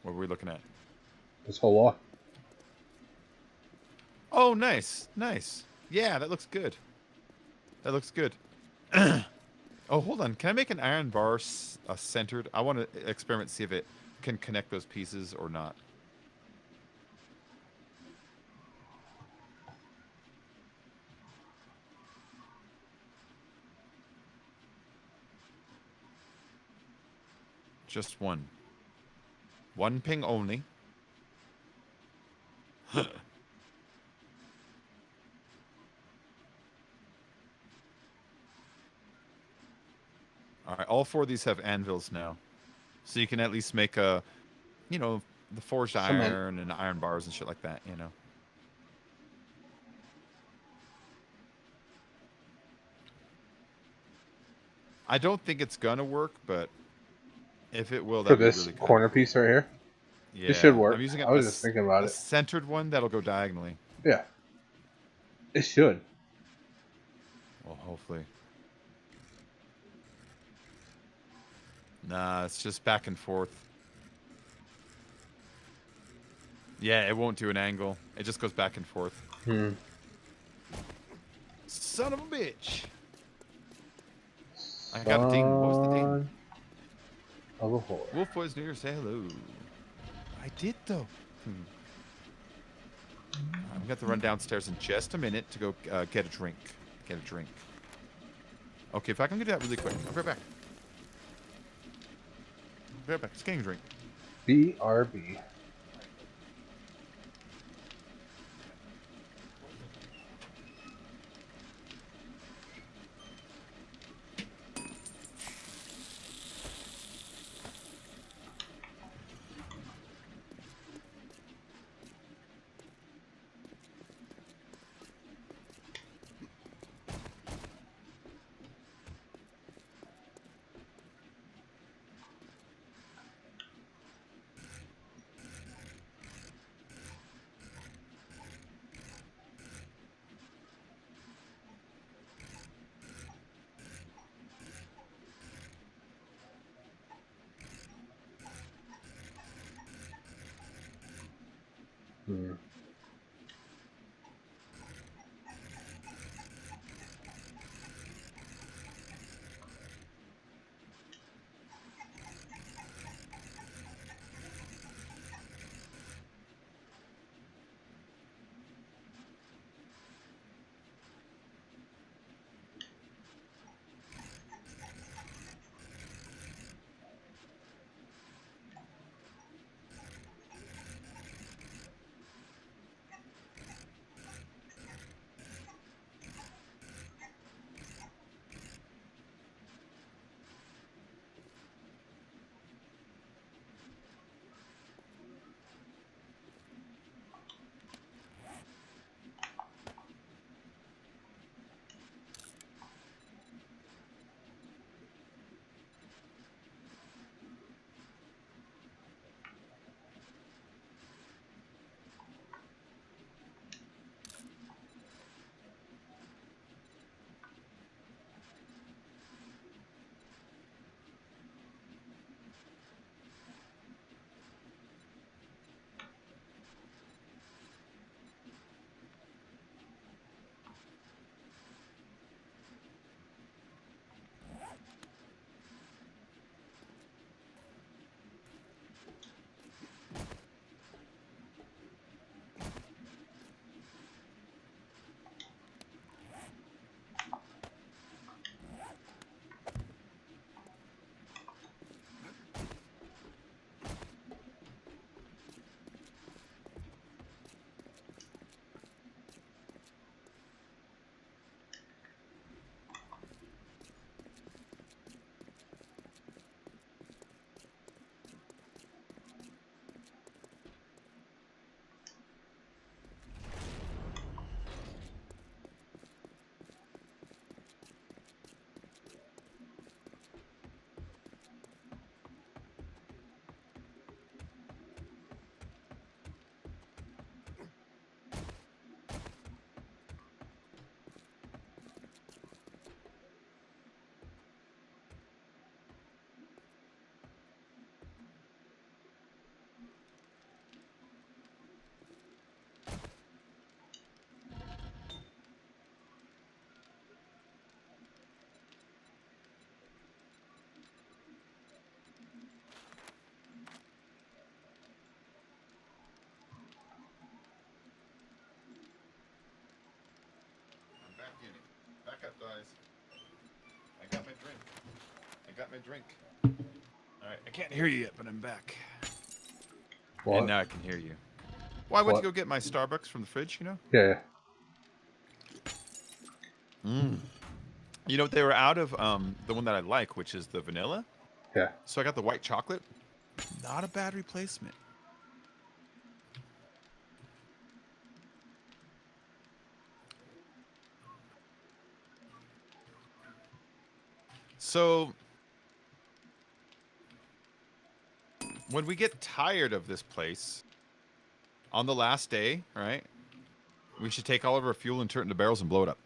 What were we looking at? This whole wall. Oh, nice, nice. Yeah, that looks good. That looks good. Oh, hold on. Can I make an iron bar centered? I want to experiment, see if it can connect those pieces or not. Just one. One ping only. All right, all four of these have anvils now. So you can at least make a, the forged Cement. iron and iron bars and shit like that, I don't think it's gonna work, but if it will, For that'd be this really good. corner piece right here. It should Yeah, work. I'm using I was just thinking about a it. centered one that'll go diagonally. Yeah. It should. Well, hopefully. Nah, it's just back and forth. Yeah, it won't do an angle. It just goes back and forth. Son of a bitch. I got a ding. What was the ding? Son of a whore. Wolf Boy's New Year, say hello. I did, though. I'm going to run downstairs in just a minute to go get a drink. Okay, if I can get that really quick. I'll be right back. Be right back. Just getting a drink. BRB. guys. I got my drink. I got my drink. All right, I can't hear you yet, but I'm back. What? And now I can hear you. Well, I went What? to go get my Starbucks from the fridge, you know? Yeah. You know, they were out of the one that I like, which is the vanilla. Yeah. So I got the white chocolate. Not a bad replacement. So when we get tired of this place on the last day, right? We should take all of our fuel and turn it into barrels and blow it up.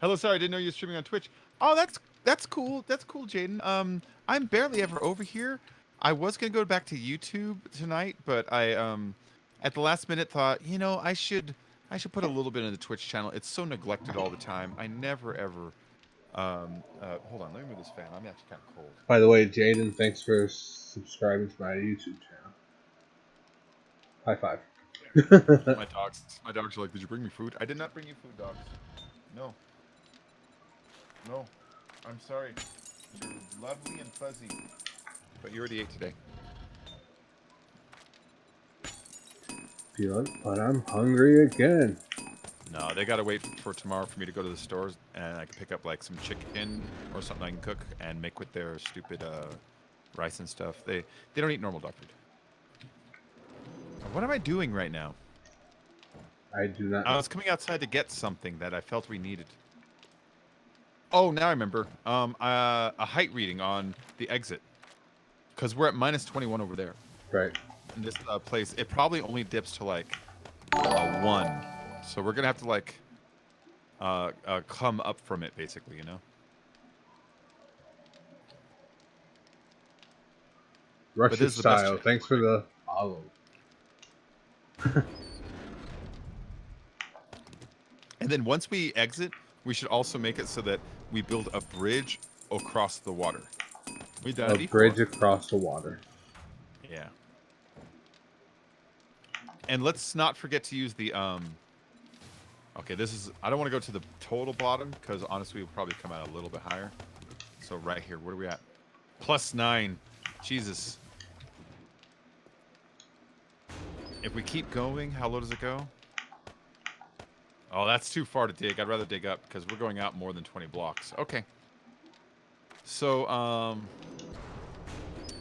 Hello, sorry, I didn't know you were streaming on Twitch. Oh, that's cool. That's cool, Jaden. I'm barely ever over here. I was gonna go back to YouTube tonight, but I at the last minute thought, you know, I should put a little bit in the Twitch channel. It's so neglected all the time. I never ever hold on, let me move this fan. I'm actually kind of cold. By the way, Jaden, thanks for subscribing to my YouTube channel. High five. My dogs are like, did you bring me food? I did not bring you food, dogs. No. No. I'm sorry. You're lovely and fuzzy. But you already ate today. But I'm hungry again. No, they gotta wait for tomorrow for me to go to the stores and I can pick up like some chicken or something I can cook and make with their stupid rice and stuff. They don't eat normal dog food. What am I doing right now? I do not. I was coming outside to get something that I felt we needed. Oh, now I remember. A height reading on the exit, because we're at -21 over there. Right. In this place, it probably only dips to like a 1, so we're gonna have to like come up from it, basically, you know. Russia this is the best style. chance. Thanks for the follow. And then once we exit, we should also make it so that we build a bridge across the water. We done it A before. bridge across the water. Yeah. And let's not forget to use the okay, this is I don't want to go to the total bottom because honestly we'll probably come out a little bit higher. So right here, what are we at? +9. Jesus. If we keep going, how low does it go? Oh, that's too far to dig. I'd rather dig up because we're going out more than 20 blocks. Okay. So,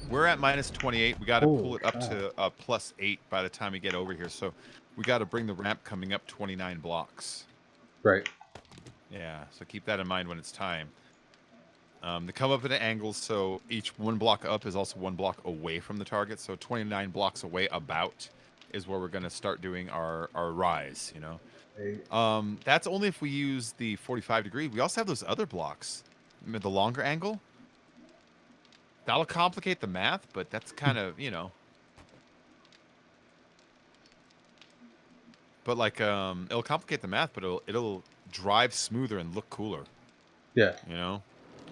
we're at -28. We got to pull it up to +8 by the time we get over here. So, we got to bring the ramp coming up 29 blocks. Right. Yeah. So keep that in mind when it's time. They come up at an angle, so each 1 block up is also 1 block away from the target. So 29 blocks away about is where we're going to start doing our rise, you know. That's only if we use the 45 degree. We also have those other blocks, the longer angle. That'll complicate the math, but that's kind of, you know. But like, it'll complicate the math, but it'll drive smoother and look cooler. Yeah. You know.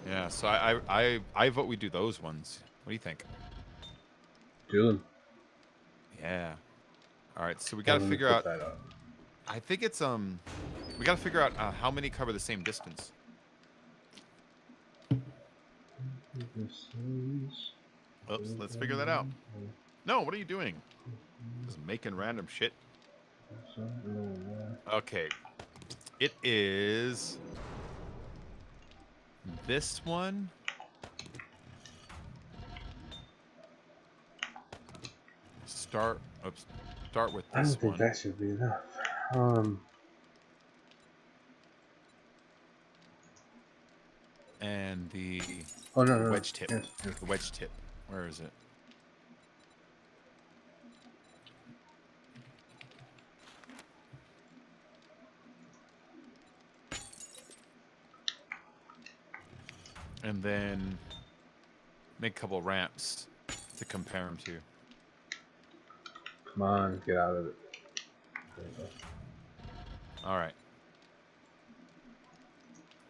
Yeah. So I vote we do those ones. What do you think? Do them. Yeah. All right. So we got to figure out. That up. I think it's we got to figure out how many cover the same distance. Oops, let's figure that out. No, what are you doing? Just making random shit. Okay. It is this one. Start with I this don't think one. that should be enough. And the no. wedge tip. Yes. The wedge tip. Where is it? And then make a couple ramps to compare them to. Come on, get out of it. All right.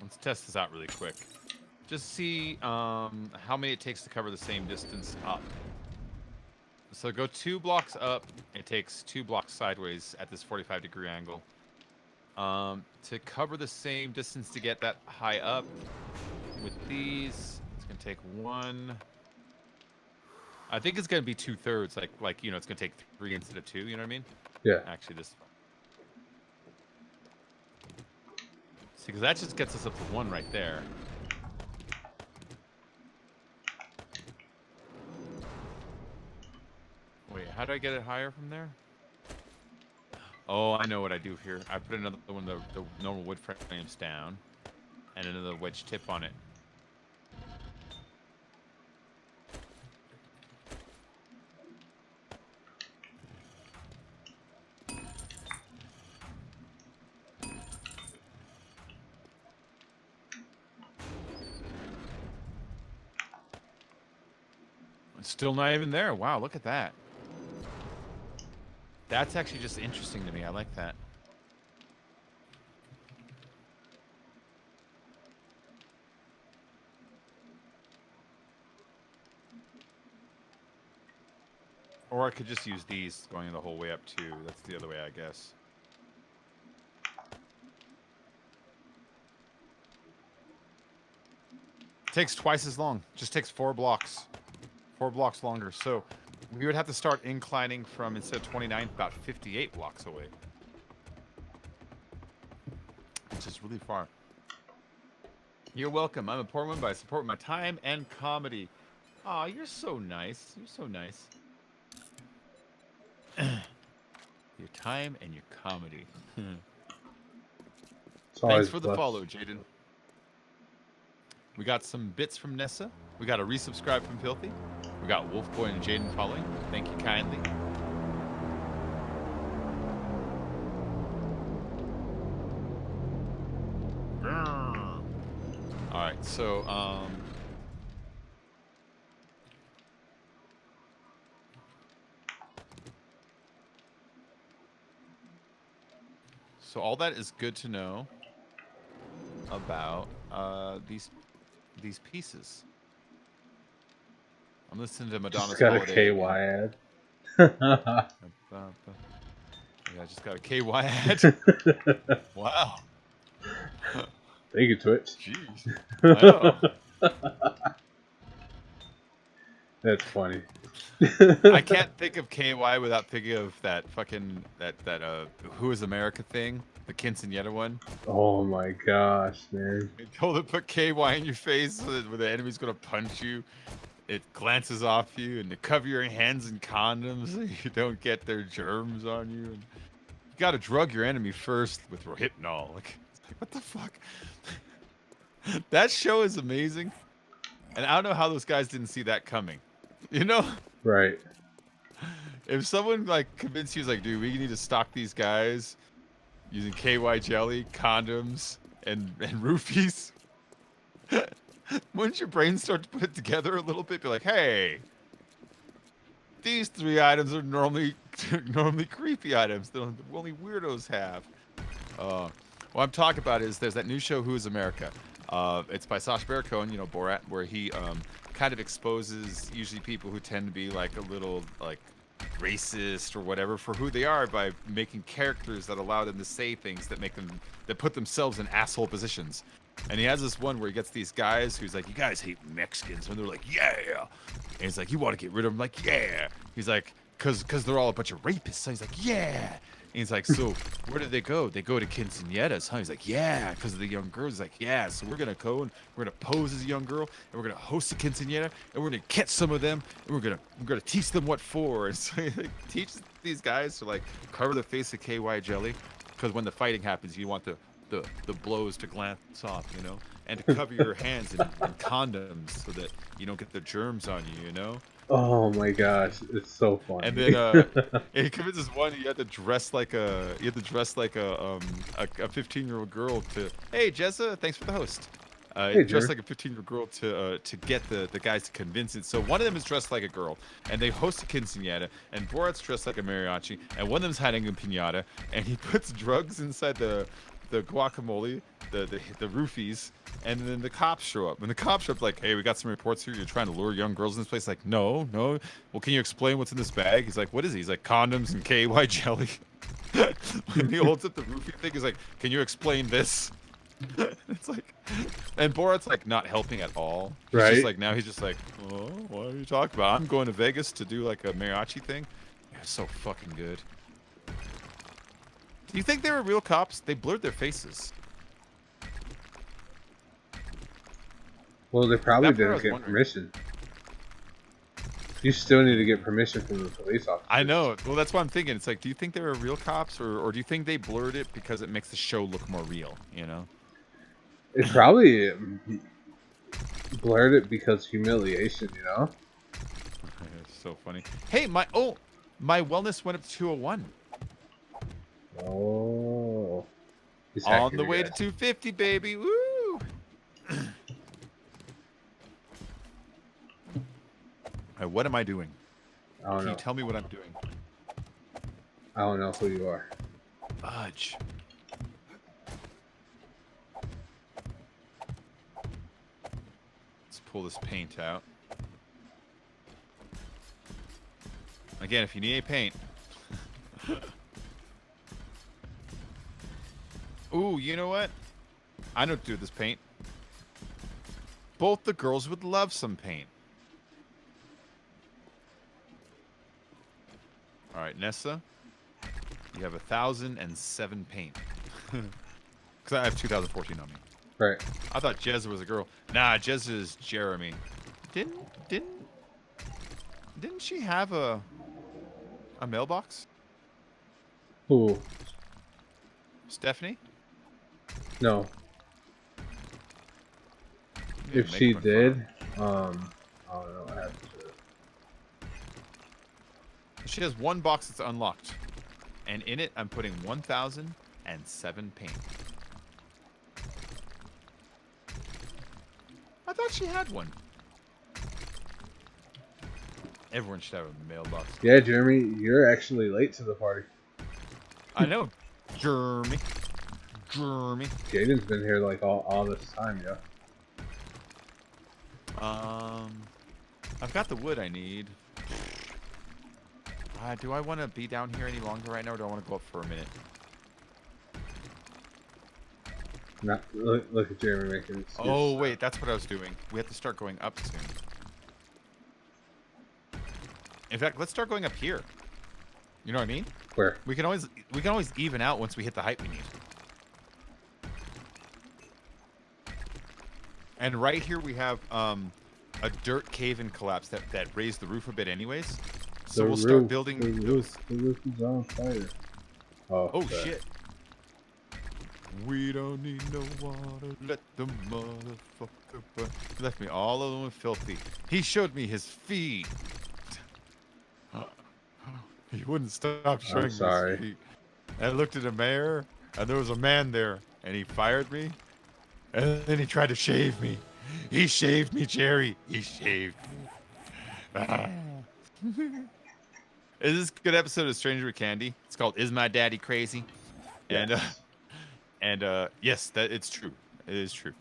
Let's test this out really quick. Just see how many it takes to cover the same distance up. So go 2 blocks up. It takes 2 blocks sideways at this 45 degree angle. To cover the same distance to get that high up with these, it's gonna take 1. I think it's gonna be 2/3. Like it's gonna take 3 instead of 2. You know what I mean? Yeah. Actually, this. See, because that just gets us up to 1 right there. Wait, how do I get it higher from there? Oh, I know what I do here. I put another one of the normal wood frames down, and another wedge tip on it. It's still not even there. Wow, look at that. That's actually just interesting to me. I like that. Or I could just use these going the whole way up too. That's the other way, I guess. Takes twice as long. Just takes 4 blocks. 4 blocks longer. So we would have to start inclining from, instead of 29, about 58 blocks away. Which is really far. You're welcome. I'm a poor one, but I support my time and comedy. Aw, you're so nice. You're so nice. Your time and your comedy. Thanks for the follow, Jaden. We got some bits from Nessa. We got a resubscribe from Filthy. We got Wolfboy and Jaden following. Thank you kindly. All right, so so all that is good to know about these pieces. I'm listening to Madonna's Just got Holiday. a KY ad. Yeah, I just got a KY ad. Wow. Thank you, Twitch. Jeez. I know. That's funny. I can't think of KY without thinking of that fucking that Who Is America thing, the quinceañera one. Oh my gosh, man. They told it put KY in your face so that when the enemy's gonna punch you, it glances off you, and to cover your hands in condoms so you don't get their germs on you. And you gotta drug your enemy first with Rohypnol. Like what the fuck? That show is amazing, and I don't know how those guys didn't see that coming. You know? Right. If someone like convinced you, like, dude, we need to stock these guys using KY jelly, condoms, and roofies, wouldn't your brain start to put it together a little bit? Be like, hey, these 3 items are normally creepy items that only weirdos have. What I'm talking about is there's that new show, Who Is America? It's by Sacha Baron Cohen, you know, Borat, where he kind of exposes usually people who tend to be like a little like racist or whatever for who they are by making characters that allow them to say things that put themselves in asshole positions. And he has this one where he gets these guys who's like, you guys hate Mexicans, and they're like, yeah. And he's like, you want to get rid of them? Like, yeah. He's like, cause they're all a bunch of rapists. So he's like, yeah. And he's like, so where did they go? They go to quinceañeras, huh? He's like, yeah, because of the young girls. He's like, yeah, so we're going to go and we're going to pose as a young girl, and we're going to host a quinceañera, and we're going to catch some of them, and we're going to teach them what for. And so he like, teaches these guys to like cover the face of KY jelly, because when the fighting happens, you want the blows to glance off, you know, and to cover your hands in condoms so that you don't get the germs on you, you know. Oh my gosh, it's so funny. And then he convinces one you have to dress like a 15-year-old girl to, hey Jessa, thanks for the host. Hey, dressed like a 15-year-old girl to get the guys to convince it. So one of them is dressed like a girl, and they host a quinceañera, and Borat's dressed like a mariachi, and one of them's hiding a piñata, and he puts drugs inside the guacamole, the roofies, and then the cops show up. And the cops show up like, hey, we got some reports here. You're trying to lure young girls in this place. Like, no. Well, can you explain what's in this bag? He's like, what is he? He's like, condoms and KY jelly. When he holds up the roofie thing, he's like, "Can you explain this?" It's like, and Borat's like not helping at all. He's Right. just like now he's just like, "Oh, what are you talking about? I'm going to Vegas to do like a mariachi thing." Yeah, so fucking good. Do you think they were real cops? They blurred their faces. Well, they probably That part I didn't was get wondering. permission. You still need to get permission from the police officer. I know. Well, that's what I'm thinking. It's like, do you think they were real cops, or do you think they blurred it because it makes the show look more real? You know? It probably blurred it because humiliation, you know? It's so funny. Hey, my wellness went up to 201. Oh. He's On hacking the your way to guys. 250, baby. Woo! What am I doing? I don't Can know. you tell me what I'm doing? I don't know who you are. Fudge. Let's pull this paint out. Again, if you need any paint. Ooh, you know what? I know what to do with this paint. Both the girls would love some paint. All right, Nessa, you have 1,007 paint. Because I have 2014 on me. Right. I thought Jez was a girl. Nah, Jez is Jeremy. Didn't she have a mailbox? Who? Stephanie? No. Yeah, If make she fun for did, her. I don't know. I have to. She has one box that's unlocked. And in it, I'm putting 1,007 paint. I thought she had one. Everyone should have a mailbox. Yeah, Jeremy, you're actually late to the party. I know. Jeremy. Jeremy. Jaden's been here like all this time, yeah. I've got the wood I need. Do I want to be down here any longer right now, or do I want to go up for a minute? Not look at Jeremy making excuses. Oh, wait, that's what I was doing. We have to start going up soon. In fact, let's start going up here. You know what I mean? Where? We can always even out once we hit the height we need. And right here we have a dirt cave-in collapse that raised the roof a bit anyways. So we'll start building those. The roof is on fire. Oh, Oh sorry. shit. We don't need no water. Let the motherfucker burn. He left me all alone and filthy. He showed me his feet. He wouldn't stop showing me sorry. his feet. And I looked at a mirror, and there was a man there, and he fired me. And then he tried to shave me. He shaved me, Jerry. He shaved me. Is this a good episode of Stranger with Candy? It's called "Is My Daddy Crazy?" Yes. And yes, that it's true. It is true.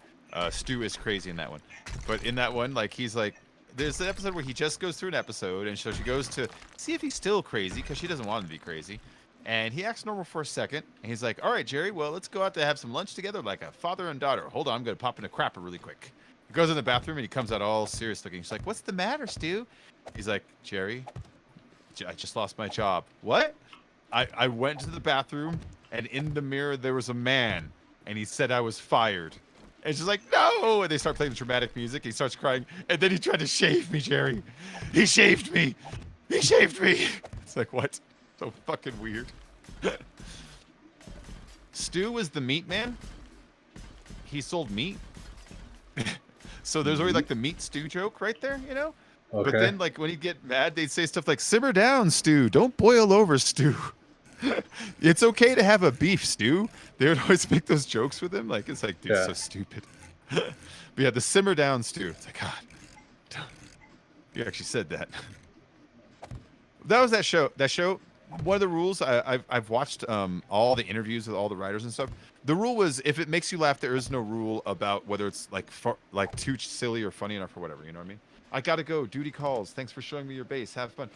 Stu is crazy in that one. But in that one, like he's like, there's an episode where he just goes through an episode, and so she goes to see if he's still crazy because she doesn't want him to be crazy. And he acts normal for a second, and he's like, "All right, Jerry, well, let's go out to have some lunch together, like a father and daughter. Hold on, I'm gonna pop in a crapper really quick." He goes in the bathroom and he comes out all serious looking. She's like, "What's the matter, Stu?" He's like, "Jerry, I just lost my job." What? I went to the bathroom, and in the mirror there was a man, and he said I was fired. And she's like, "No!" And they start playing the dramatic music. He starts crying, and then he tried to shave me, Jerry. He shaved me. He shaved me. It's like, what? So fucking weird. Stu was the meat man. He sold meat. So there's always like the meat stew joke right there, you know? Okay. But then, like, when he'd get mad, they'd say stuff like, "Simmer down, Stu. Don't boil over, Stu." It's okay to have a beef stew. They would always make those jokes with him. Like, it's like, dude, Yeah. so stupid. But yeah, the simmer down stew. It's like, God, you actually said that. That was that show. That show. One of the rules I've watched all the interviews with all the writers and stuff. The rule was if it makes you laugh, there is no rule about whether it's like too silly or funny enough or whatever. You know what I mean? I gotta go. Duty calls. Thanks for showing me your base. Have fun.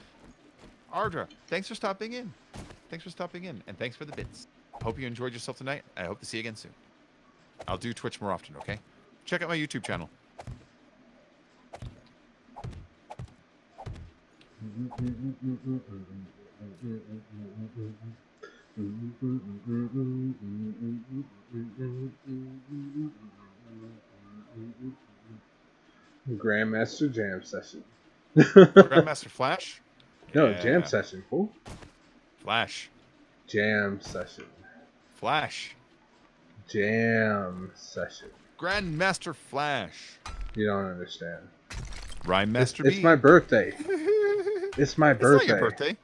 Ardra, thanks for stopping in. thanks for stopping in, and thanks for the bits. Hope you enjoyed yourself tonight. I hope to see you again soon. I'll do Twitch more often, okay? Check out my YouTube channel. Grandmaster Jam Session. Grandmaster Flash? No, Jam Yeah. Session, fool. Flash. Jam Session. Flash. Jam Session. Grandmaster Flash. You don't understand. Rhyme Master It's B. my birthday. It's my It's birthday. not your birthday.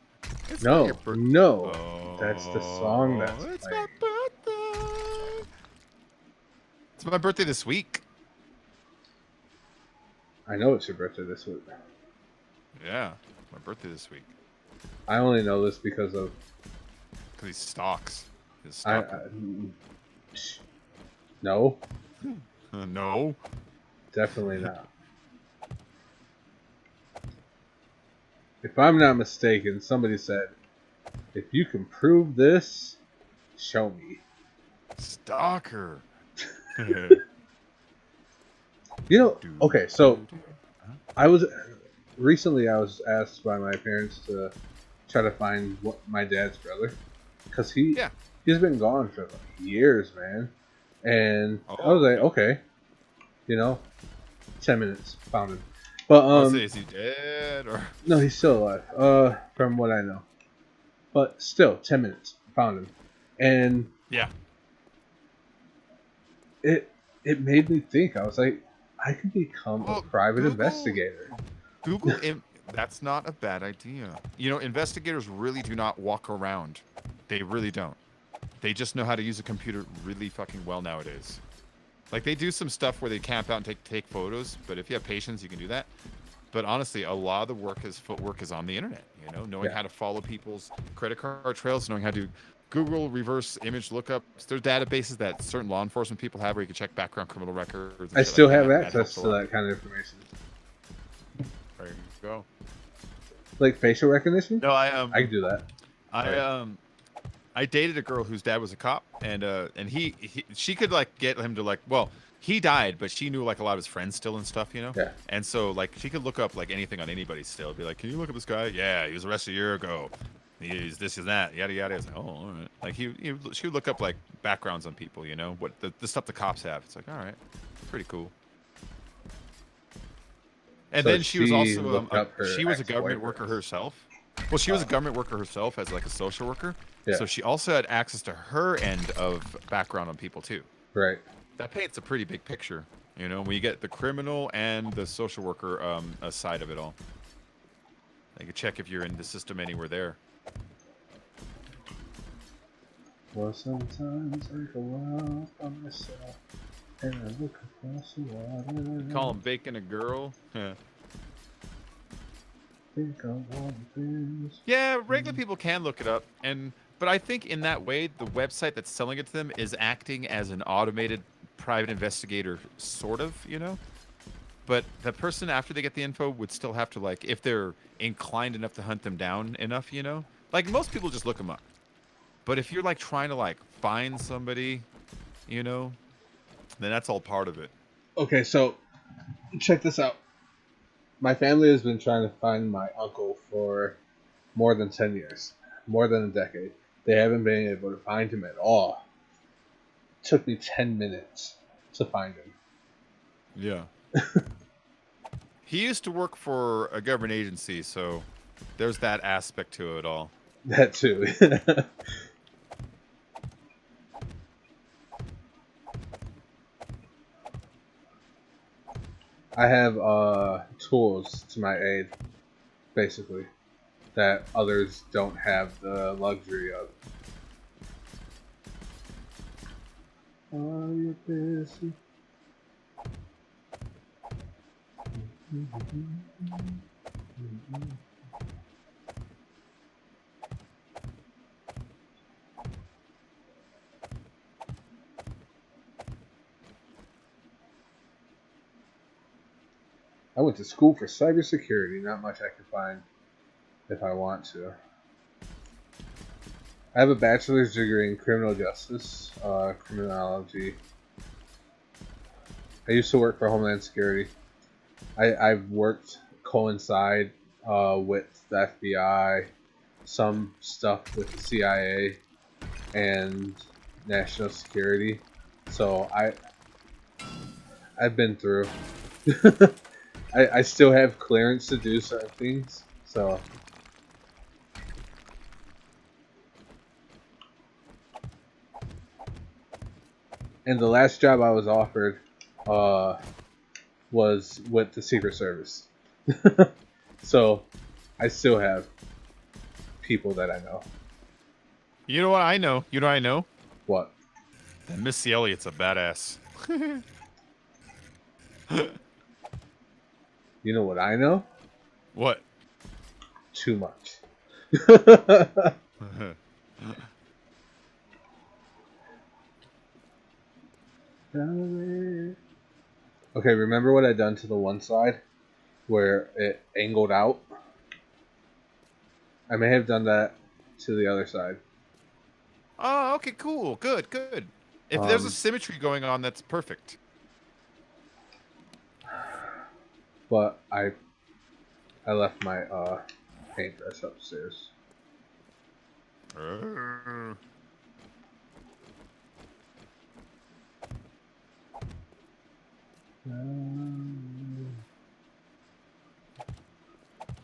It's not your No, birthday. no. Oh, That's the song that's it's playing. my birthday. It's my birthday this week. I know it's your birthday this week. Yeah, my birthday this week. I only know this because of Because he stalks. His I stalker. no, No. definitely not. If I'm not mistaken, somebody said, if you can prove this, show me. Stalker. You know, okay, so I was recently asked by my parents to try to find my dad's brother, because he's been gone for like years, man. And I was like, okay, 10 minutes, found him. But is he dead or? no, he's still alive. From what I know. But still, 10 minutes, found him, and Yeah. it made me think. I was like, I could become a private investigator. Google that's not a bad idea. You know, investigators really do not walk around. They really don't. They just know how to use a computer really fucking well nowadays. Like, they do some stuff where they camp out and take photos, but if you have patience, you can do that. But honestly, a lot of the footwork is on the internet, knowing how to follow people's credit card trails, knowing how to Google reverse image lookups. There's databases that certain law enforcement people have where you can check background criminal records. And I shit still like have that. access to that kind of information. There you go. Like facial recognition? No, I can do that. I dated a girl whose dad was a cop, and she could get him to he died, but she knew a lot of his friends still and stuff, Yeah. And so she could look up anything on anybody still. Be like, can you look up this guy? Yeah, he was arrested a year ago. He's this, he's that, yada yada. I was like, oh, all right. She would look up backgrounds on people, what the stuff the cops have. It's like, all right, pretty cool. And So then she was also she was a government worker herself. Well, she was a government worker herself as a social worker. Yeah. So she also had access to her end of background on people too. Right. That paints a pretty big picture, when you get the criminal and the social worker side of it all. You can check if you're in the system anywhere there. Well, sometimes I go out by myself and I look across the water. Call him bacon a girl. Think I want things. Yeah, regular people can look it up, but I think in that way, the website that's selling it to them is acting as an automated private investigator, sort of, But the person, after they get the info, would still have to, if they're inclined enough to hunt them down enough, most people just look them up. But if you're, trying to, find somebody, then that's all part of it. Okay, so check this out. My family has been trying to find my uncle for more than 10 years, more than a decade. They haven't been able to find him at all. It took me 10 minutes to find him. Yeah. He used to work for a government agency, so there's that aspect to it all. That too. I have tools to my aid, basically, that others don't have the luxury of. Are you busy? I went to school for cybersecurity. Not much I can find if I want to. I have a bachelor's degree in criminal justice, criminology. I used to work for Homeland Security. I've worked coincide with the FBI, some stuff with the CIA, and national security. So I've been through. I still have clearance to do certain things. So and the last job I was offered was with the Secret Service. So I still have people that I know. You know what I know? You know what I know? What? That Missy Elliott's a badass. You know what I know? What? Too much. Okay, remember what I done to the one side where it angled out? I may have done that to the other side. Oh, okay, cool. Good, good. If there's a symmetry going on, that's perfect. But I left my paintbrush upstairs.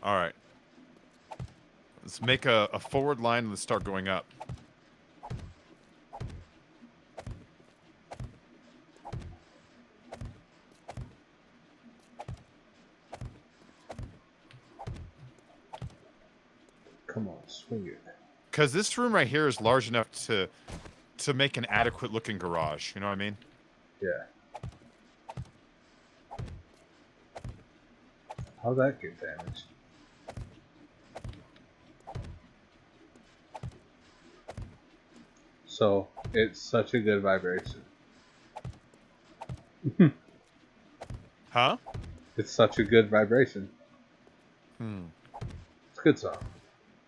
All right. Let's make a forward line and let's start going up. Come on, swing it. Because this room right here is large enough to make an adequate looking garage. You know what I mean? Yeah. How'd that get damaged? So, it's such a good vibration. Huh? It's such a good vibration. It's a good song.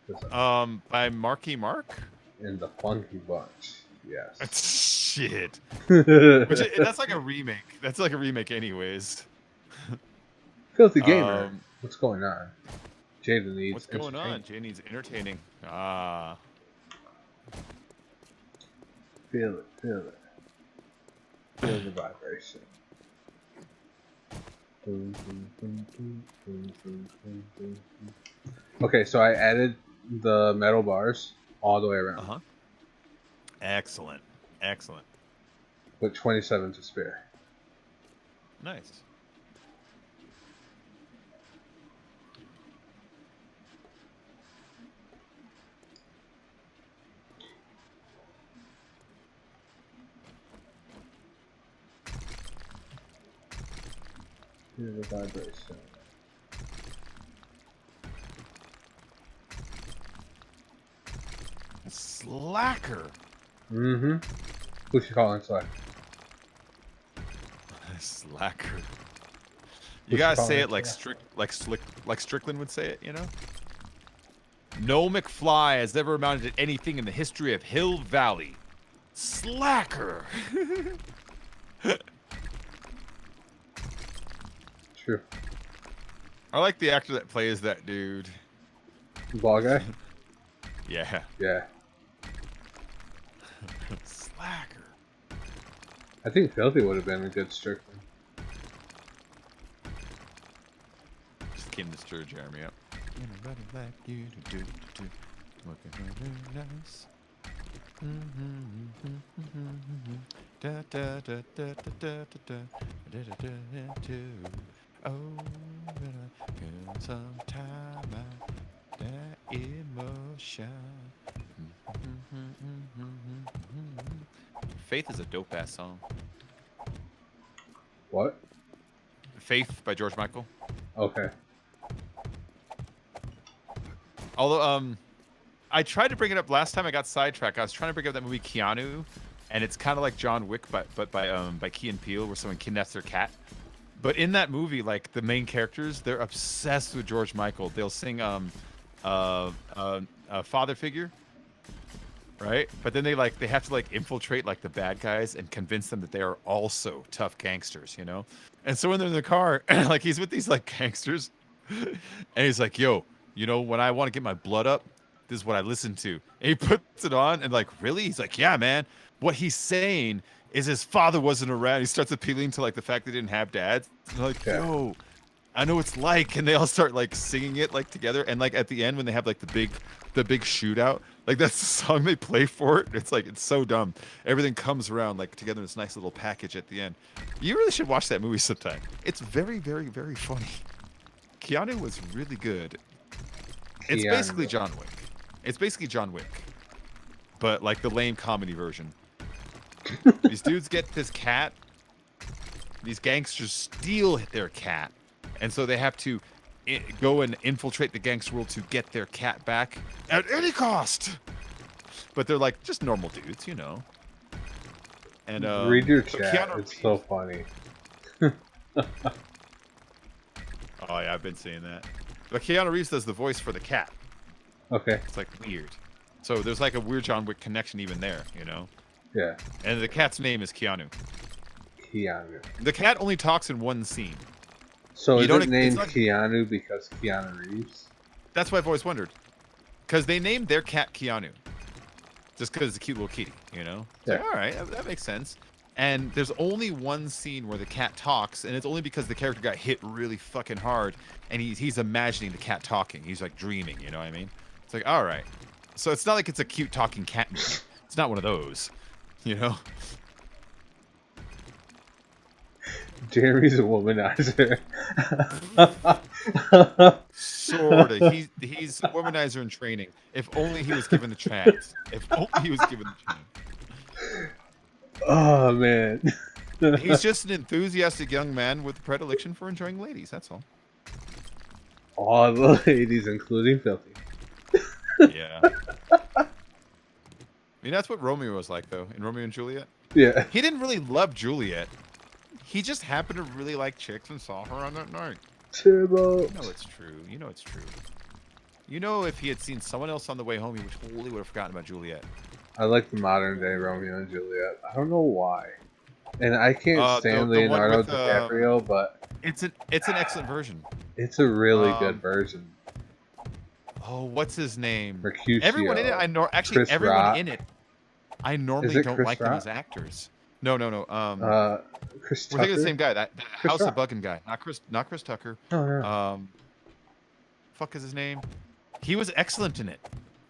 Good song. By Marky Mark? And the Funky Bunch. Yes. Shit. That's like a remake. That's like a remake anyways. Filthy Gamer. What's going on? Jada needs What's going on? Jada needs entertaining. Ah. Feel it, feel it. Feel the vibration. Okay, so I added the metal bars all the way around. Uh-huh. Excellent. Excellent. With 27 to spare. Nice. Feel the vibration. Slacker. Mm-hmm. Who's you calling slacker? Slacker. You gotta say it like Strickland would say it, you know? No McFly has ever amounted to anything in the history of Hill Valley. Slacker. True. I like the actor that plays that dude. The ball guy? Yeah. Yeah. Slacker. I think Filthy would have been a good Strickland. Just came to stir Jeremy up. Anybody like you to do looking really nice. Da da da da da da da da da da. Oh, but sometime that emotion. Faith is a dope ass song. What? Faith by George Michael. Okay. Although, I tried to bring it up last time. I got sidetracked. I was trying to bring up that movie Keanu, and it's kind of like John Wick, but by Key and Peele, where someone kidnaps their cat. But in that movie, like the main characters, they're obsessed with George Michael. They'll sing Father Figure. right? But then they have to like infiltrate like the bad guys and convince them that they are also tough gangsters, you know? And so when they're in the car, like he's with these like gangsters, and he's like, "Yo, you know, when I want to get my blood up, this is what I listen to." And he puts it on, and like, really? He's like, "Yeah, man." What he's saying is his father wasn't around. He starts appealing to like the fact they didn't have dads. And they're like, Yeah. "Yo, I know it's like," and they all start like singing it like together. And like at the end when they have like the big shootout, like that's the song they play for it. It's like it's so dumb. Everything comes around like together in this nice little package at the end. You really should watch that movie sometime. It's very, very, very funny. Keanu was really good. It's basically Keanu. John Wick. It's basically John Wick, but like the lame comedy version. These dudes get this cat. These gangsters steal their cat, and so they have to go and infiltrate the gangster world to get their cat back at any cost. But they're like just normal dudes, you know. And Read your but chat. Keanu It's Reeves- so funny. Oh yeah, I've been seeing that. But Keanu Reeves does the voice for the cat. Okay. It's like weird. So there's like a weird John Wick connection even there, you know. Yeah. And the cat's name is Keanu. Keanu. The cat only talks in one scene. So You is don't- it named it's not- Keanu because Keanu Reeves? That's what I've always wondered. Because they named their cat Keanu. Just because it's a cute little kitty, you know? It's like, Yeah. all right, that makes sense. And there's only one scene where the cat talks, and it's only because the character got hit really fucking hard, and he's imagining the cat talking. He's like dreaming, you know what I mean? It's like, all right. So it's not like it's a cute talking cat movie. It's not one of those, you know? Jeremy's a womanizer. Sorta. He's a womanizer in training. If only he was given the chance. If only he was given the chance. Oh man. He's just an enthusiastic young man with a predilection for enjoying ladies. That's all. All the ladies, including Filthy. Yeah. I mean, that's what Romeo was like, though, in Romeo and Juliet. Yeah. He didn't really love Juliet. He just happened to really like chicks and saw her on that night. Turbo. You know it's true. You know it's true. You know if he had seen someone else on the way home, he would have forgotten about Juliet. I like the modern day Romeo and Juliet. I don't know why. And I can't stand the one Leonardo with, DiCaprio, but It's an excellent version. it's a really good Um, version. Oh, what's his name? Mercutio. Everyone in it. Actually, Chris everyone Rock. in it. I normally it don't Chris like them Rock? as actors. No. Chris We're Tucker. thinking of the same guy. That Chris House Rock. of Buggin' guy. Not Chris Tucker. Oh, yeah. Fuck is his name? He was excellent in it.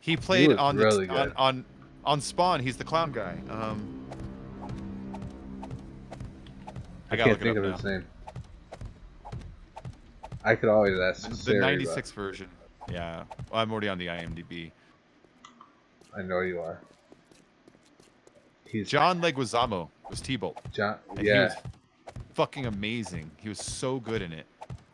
He played was on really the good. on Spawn. He's the clown guy. I gotta can't look it think of up his now. name. I could always ask The Siri, but 96 version. Yeah. Well, I'm already on the IMDb. I know you are. He's John Leguizamo was T-Bolt. John. And he Yeah. was fucking amazing. He was so good in it.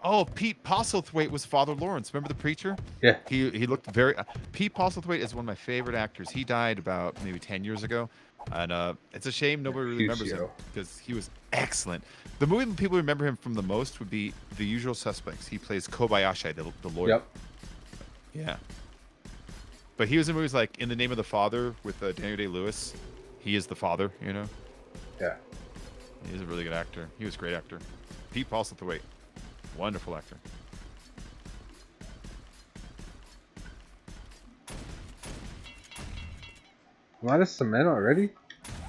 Oh, Pete Postlethwaite was Father Lawrence. Remember the preacher? Yeah. He looked very. Pete Postlethwaite is one of my favorite actors. He died about maybe 10 years ago, and it's a shame nobody really remembers him Mercutio. because he was excellent. The movie that people remember him from the most would be The Usual Suspects. He plays Kobayashi, the lawyer. Yep. Yeah. But he was in movies like In the Name of the Father with Daniel Day-Lewis. He is the father, you know. Yeah. He's a really good actor. He was a great actor. Pete Postlethwaite, wonderful actor. I'm out of cement already?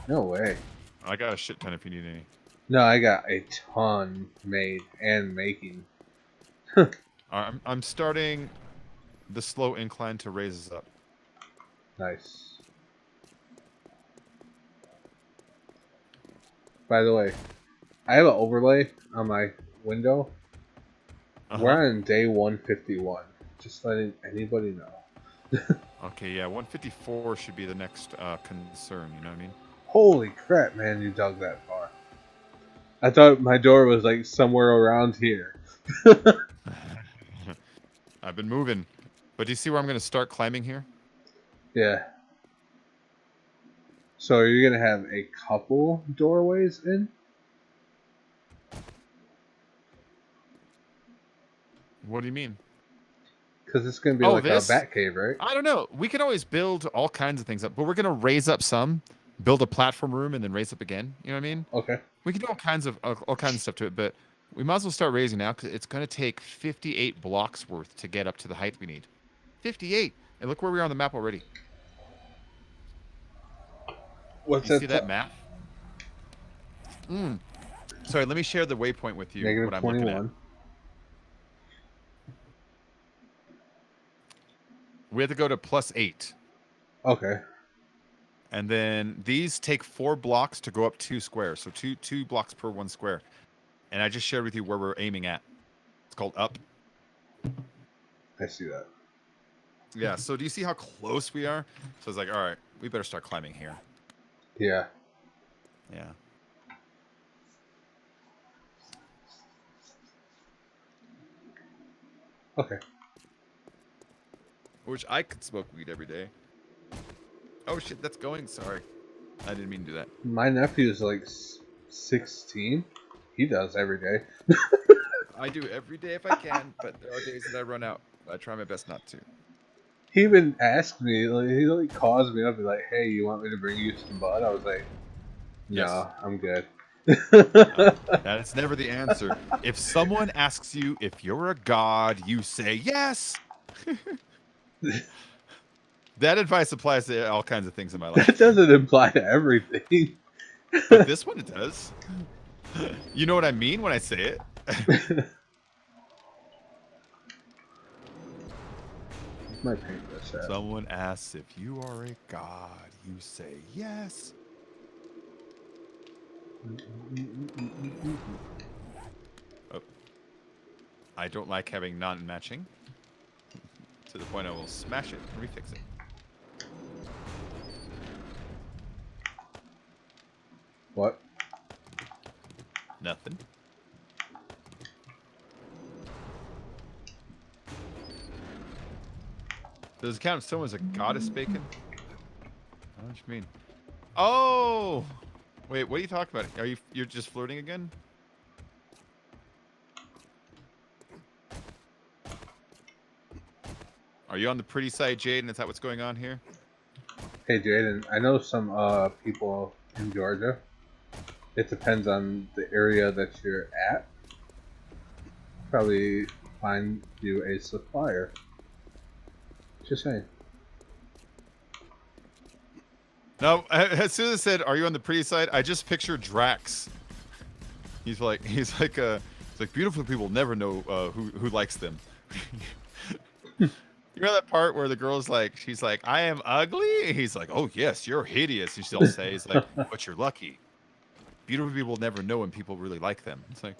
No way. I got a shit ton if you need any. No, I got a ton made and making. I'm starting the slow incline to raise us up. Nice. By the way, I have an overlay on my window. Uh-huh. We're on day 151. Just letting anybody know. Okay, yeah, 154 should be the next concern. You know what I mean? Holy crap, man, you dug that far. I thought my door was like somewhere around here. I've been moving, but do you see where I'm going to start climbing here? Yeah. So are you going to have a couple doorways in? What do you mean? Because it's gonna be Oh, like a this? bat cave, right? I don't know. We can always build all kinds of things up, but we're gonna raise up some, build a platform room, and then raise up again. You know what I mean? Okay. We can do all kinds of stuff to it, but we might as well start raising now because it's gonna take 58 blocks worth to get up to the height we need. 58. And look where we are on the map already. What's You that? see that map? Sorry, let me share the waypoint with you. Negative What I'm looking at. 21. We have to go to +8. Okay. And then these take 4 blocks to go up 2 squares. So two blocks per 1 square. And I just shared with you where we're aiming at. It's called up. I see that. Yeah, so do you see how close we are? So it's like, all right, we better start climbing here. Yeah. Yeah. Okay. Which I could smoke weed every day. Oh shit, that's going. Sorry. I didn't mean to do that. My nephew is like 16. He does every day. I do every day if I can, but there are days that I run out. I try my best not to. He even asked me, like, he like calls me up and like, hey, you want me to bring you some bud? I was like, no, Yes. I'm good. That's never the answer. If someone asks you if you're a god, you say yes. That advice applies to all kinds of things in my life. That doesn't imply to everything. But this one it does. You know what I mean when I say it? My paintbrush hat. Someone asks if you are a god, you say yes. Oh. I don't like having non-matching. To the point I will smash it and refix it. What? Nothing. Does it count if someone's a goddess bacon? What do you mean? Oh! Wait, what are you talking about? You're just flirting again? Are you on the pretty side, Jaden? Is that what's going on here? Hey, Jaden, I know some people in Georgia. It depends on the area that you're at. Probably find you a supplier. Just saying. No, as soon as I said, "Are you on the pretty side?" I just picture Drax. He's like beautiful people never know who likes them. You know that part where the girl's like, she's like, "I am ugly." And he's like, "Oh yes, you're hideous." And she'll say, "He's like, but you're lucky. Beautiful people never know when people really like them." It's like,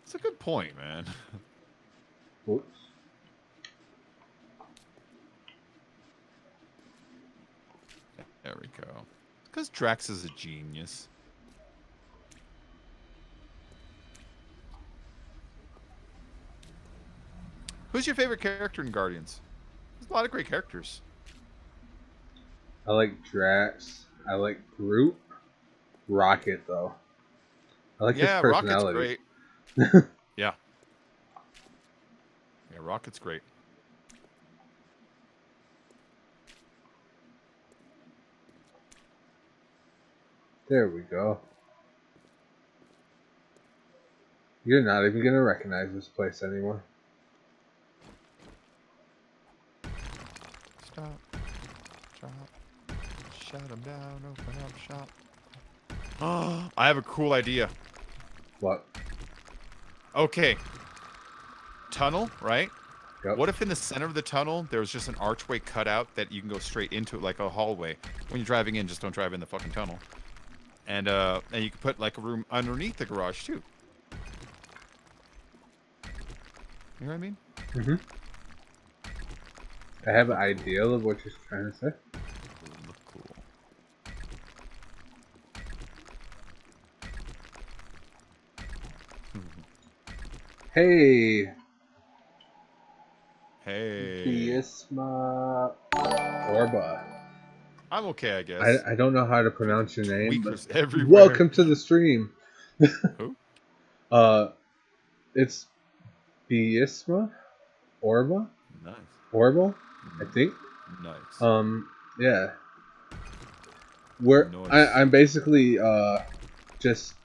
it's a good point, man. Oops. There we go. Because Drax is a genius. Who's your favorite character in Guardians? There's a lot of great characters. I like Drax. I like Groot. Rocket, though. I like his personality. Rocket's great. Yeah. Yeah, Rocket's great. There we go. You're not even gonna recognize this place anymore. Stop. Drop. Shut them down. Open up shop. Oh, I have a cool idea. What? Okay. Tunnel, right? Yep. What if in the center of the tunnel there's just an archway cut out that you can go straight into, like a hallway? When you're driving in, just don't drive in the fucking tunnel. And you can put like a room underneath the garage too. You know what I mean? Mm-hmm. I have an idea of what you're trying to say. Look cool. Hey. Hey. Biesma Orba. I'm okay, I guess. I don't know how to pronounce your name. Squeakers everywhere. Welcome to the stream. Who? It's Biesma Orba. Nice. horrible, I think. Nice. Yeah. Nice. I'm basically just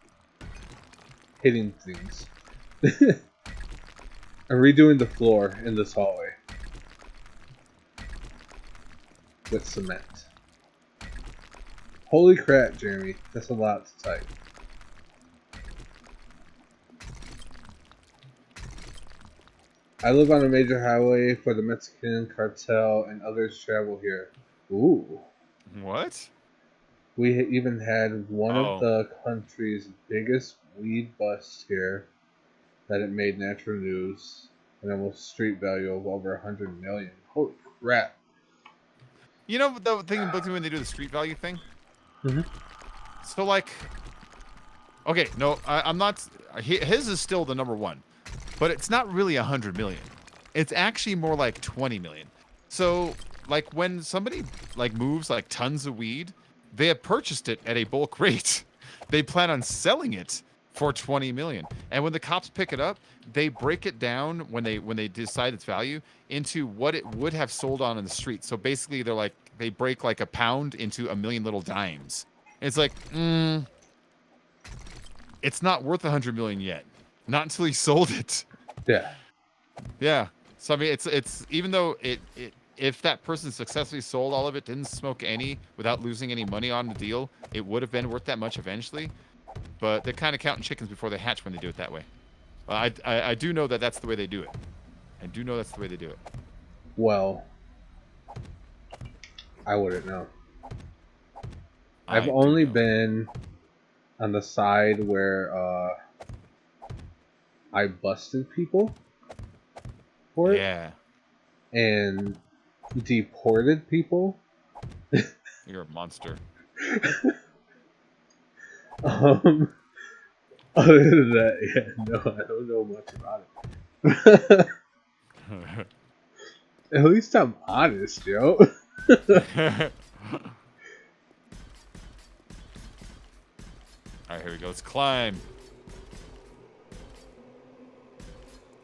hitting things. I'm redoing the floor in this hallway with cement. Holy crap, Jeremy. That's a lot to type. I live on a major highway for the Mexican cartel and others travel here. Ooh. What? We even had one of Oh. the country's biggest weed busts here that it made natural news and almost street value of over 100 million. Holy crap. You know the thing that bugs me when they do the street value thing? Mhm. So, like... Okay, no, I'm not... His is still the number one. But it's not really 100 million. It's actually more like 20 million. So, like, when somebody, like, moves, like, tons of weed, they have purchased it at a bulk rate. They plan on selling it for 20 million. And when the cops pick it up, they break it down when they decide its value into what it would have sold on in the street. So basically, they're like, they break like a pound into a million little dimes. It's like, it's not worth 100 million yet. Not until he sold it. Yeah. Yeah. So I mean, it's even though if that person successfully sold all of it, didn't smoke any without losing any money on the deal, it would have been worth that much eventually. But they're kind of counting chickens before they hatch when they do it that way. I do know that that's the way they do it. I do know that's the way they do it. Well, I wouldn't know. I've I do only know. been on the side where I busted people for it Yeah, and deported people. you're a monster. Other than that, yeah, no, I don't know much about it. At least I'm honest, yo. All right, here we go. Let's climb.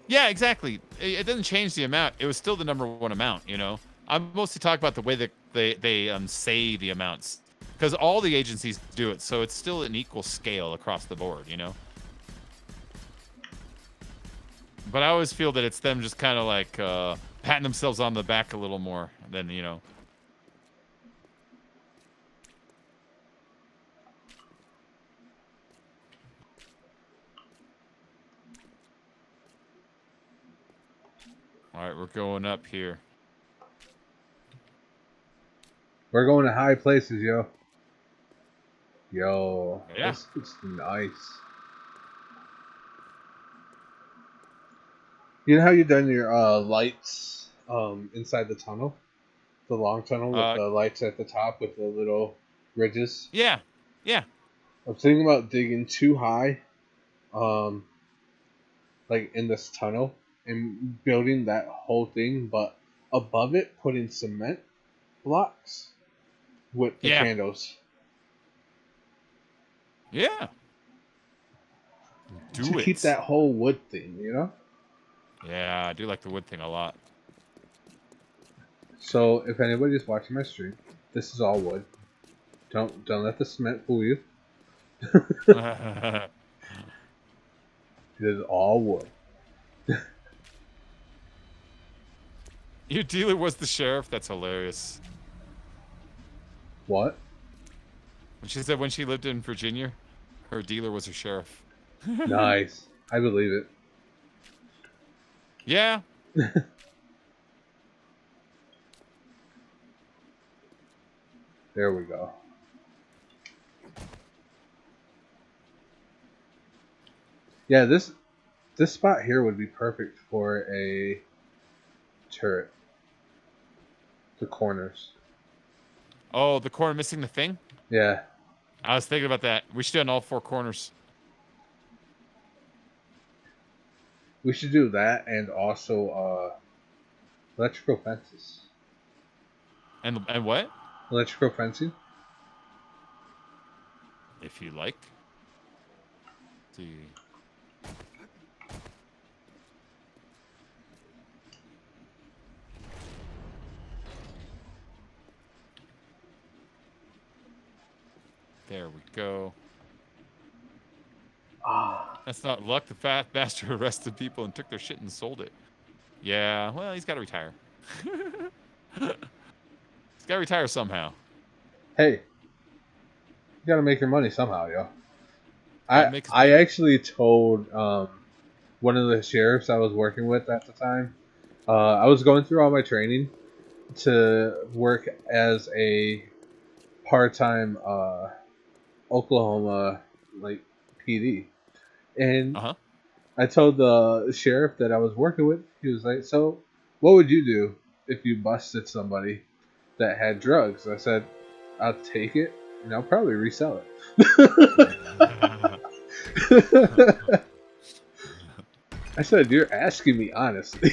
Yeah, exactly. It doesn't change the amount. It was still the number one amount, you know? I'm mostly talking about the way that they say the amounts. Because all the agencies do it, so it's still an equal scale across the board, you know? But I always feel that it's them just kind of like patting themselves on the back a little more than, you know. All right, we're going up here. We're going to high places, yo. Yo, Yeah. this is nice. You know how you done your lights inside the tunnel? The long tunnel with the lights at the top with the little ridges? Yeah. Yeah. I'm thinking about digging too high, like in this tunnel, and building that whole thing, but above it putting cement blocks with the candles. Yeah. To keep that whole wood thing, you know? Yeah, I do like the wood thing a lot. So if anybody's watching my stream, this is all wood. Don't let the cement fool you. It is all wood. Your dealer was the sheriff? That's hilarious. What? When she said when she lived in Virginia, her dealer was her sheriff. Nice. I believe it. Yeah. There we go. Yeah, this spot here would be perfect for a turret. The corners. Oh, the corner missing the thing? Yeah. I was thinking about that. We should do it on all four corners. We should do that and also electrical fences. And what? Electrical fencing? If you like. Let's see. There we go. Ah, That's not luck. The fat bastard arrested people and took their shit and sold it. Yeah, well, he's got to retire. He's got to retire somehow. hey, you gotta make your money somehow, yo. Got to I make his I bank. actually told one of the sheriffs I was working with at the time. I was going through all my training to work as a part-time Oklahoma like PD, and Uh-huh. I told the sheriff that I was working with. He was like, "So, what would you do if you busted somebody that had drugs?" I said, "I'll take it and I'll probably resell it." I said, "You're asking me honestly."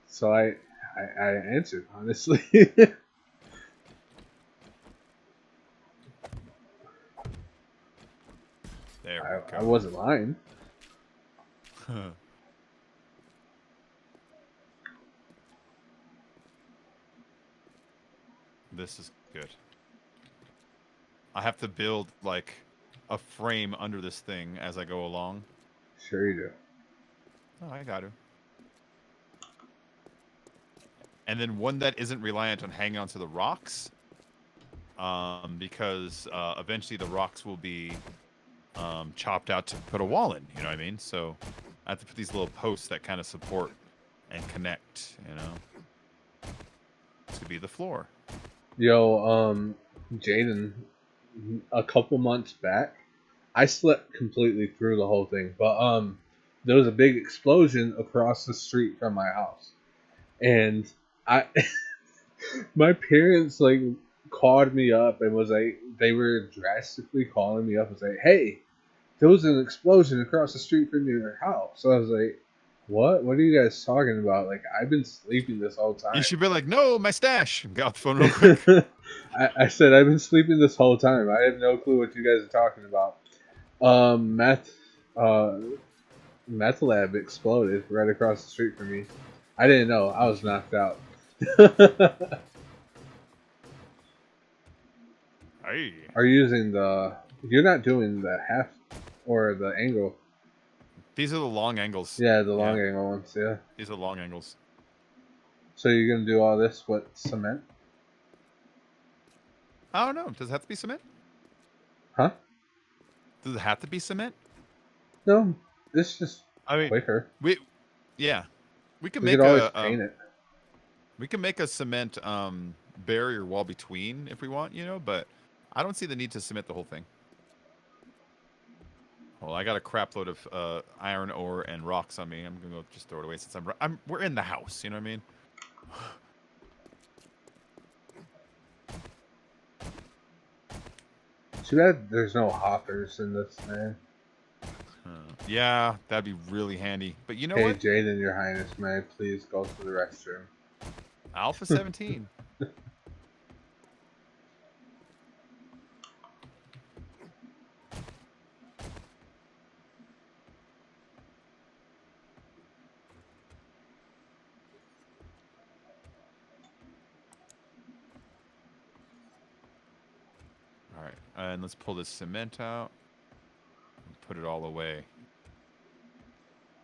So I answered honestly. There we I go. wasn't lying. This is good. I have to build like a frame under this thing as I go along. Sure you do. Oh, I got to. And then one that isn't reliant on hanging onto the rocks, because eventually the rocks will be chopped out to put a wall in. You know what I mean? So I have to put these little posts that kind of support and connect. You know, to be the floor. Yo, Jaden, a couple months back, I slept completely through the whole thing, but there was a big explosion across the street from my house, and I, my parents like called me up and was like, they were drastically calling me up and say, "Hey, there was an explosion across the street from your house." So I was like, "What? What are you guys talking about? Like, I've been sleeping this whole You time." should be like, no, my stash. Get off the phone real quick. I said I've been sleeping this whole time. I have no clue what you guys are talking about. Meth, uh, meth lab exploded right across the street from me. I didn't know. I was knocked out. Hey. Are you using the? You're not doing the half or the angle. These are the long angles. Yeah, the long Yeah, angle ones. Yeah. these are long angles. So you're gonna do all this with cement? I don't know. Does it have to be cement? Huh? Does it have to be cement? No, it's just I mean, quicker. yeah, we can We could make always paint it. a cement barrier wall between if we want, you know, but I don't see the need to cement the whole thing. Well, I got a crap load of iron ore and rocks on me. I'm gonna go just throw it away since we're in the house. You know what I mean? Too bad there's no hoppers in this, man. Yeah, that'd be really handy. But you know Hey, what? Jaden, Your Highness, may I please go to the restroom? Alpha 17. All right, and let's pull this cement out and put it all away.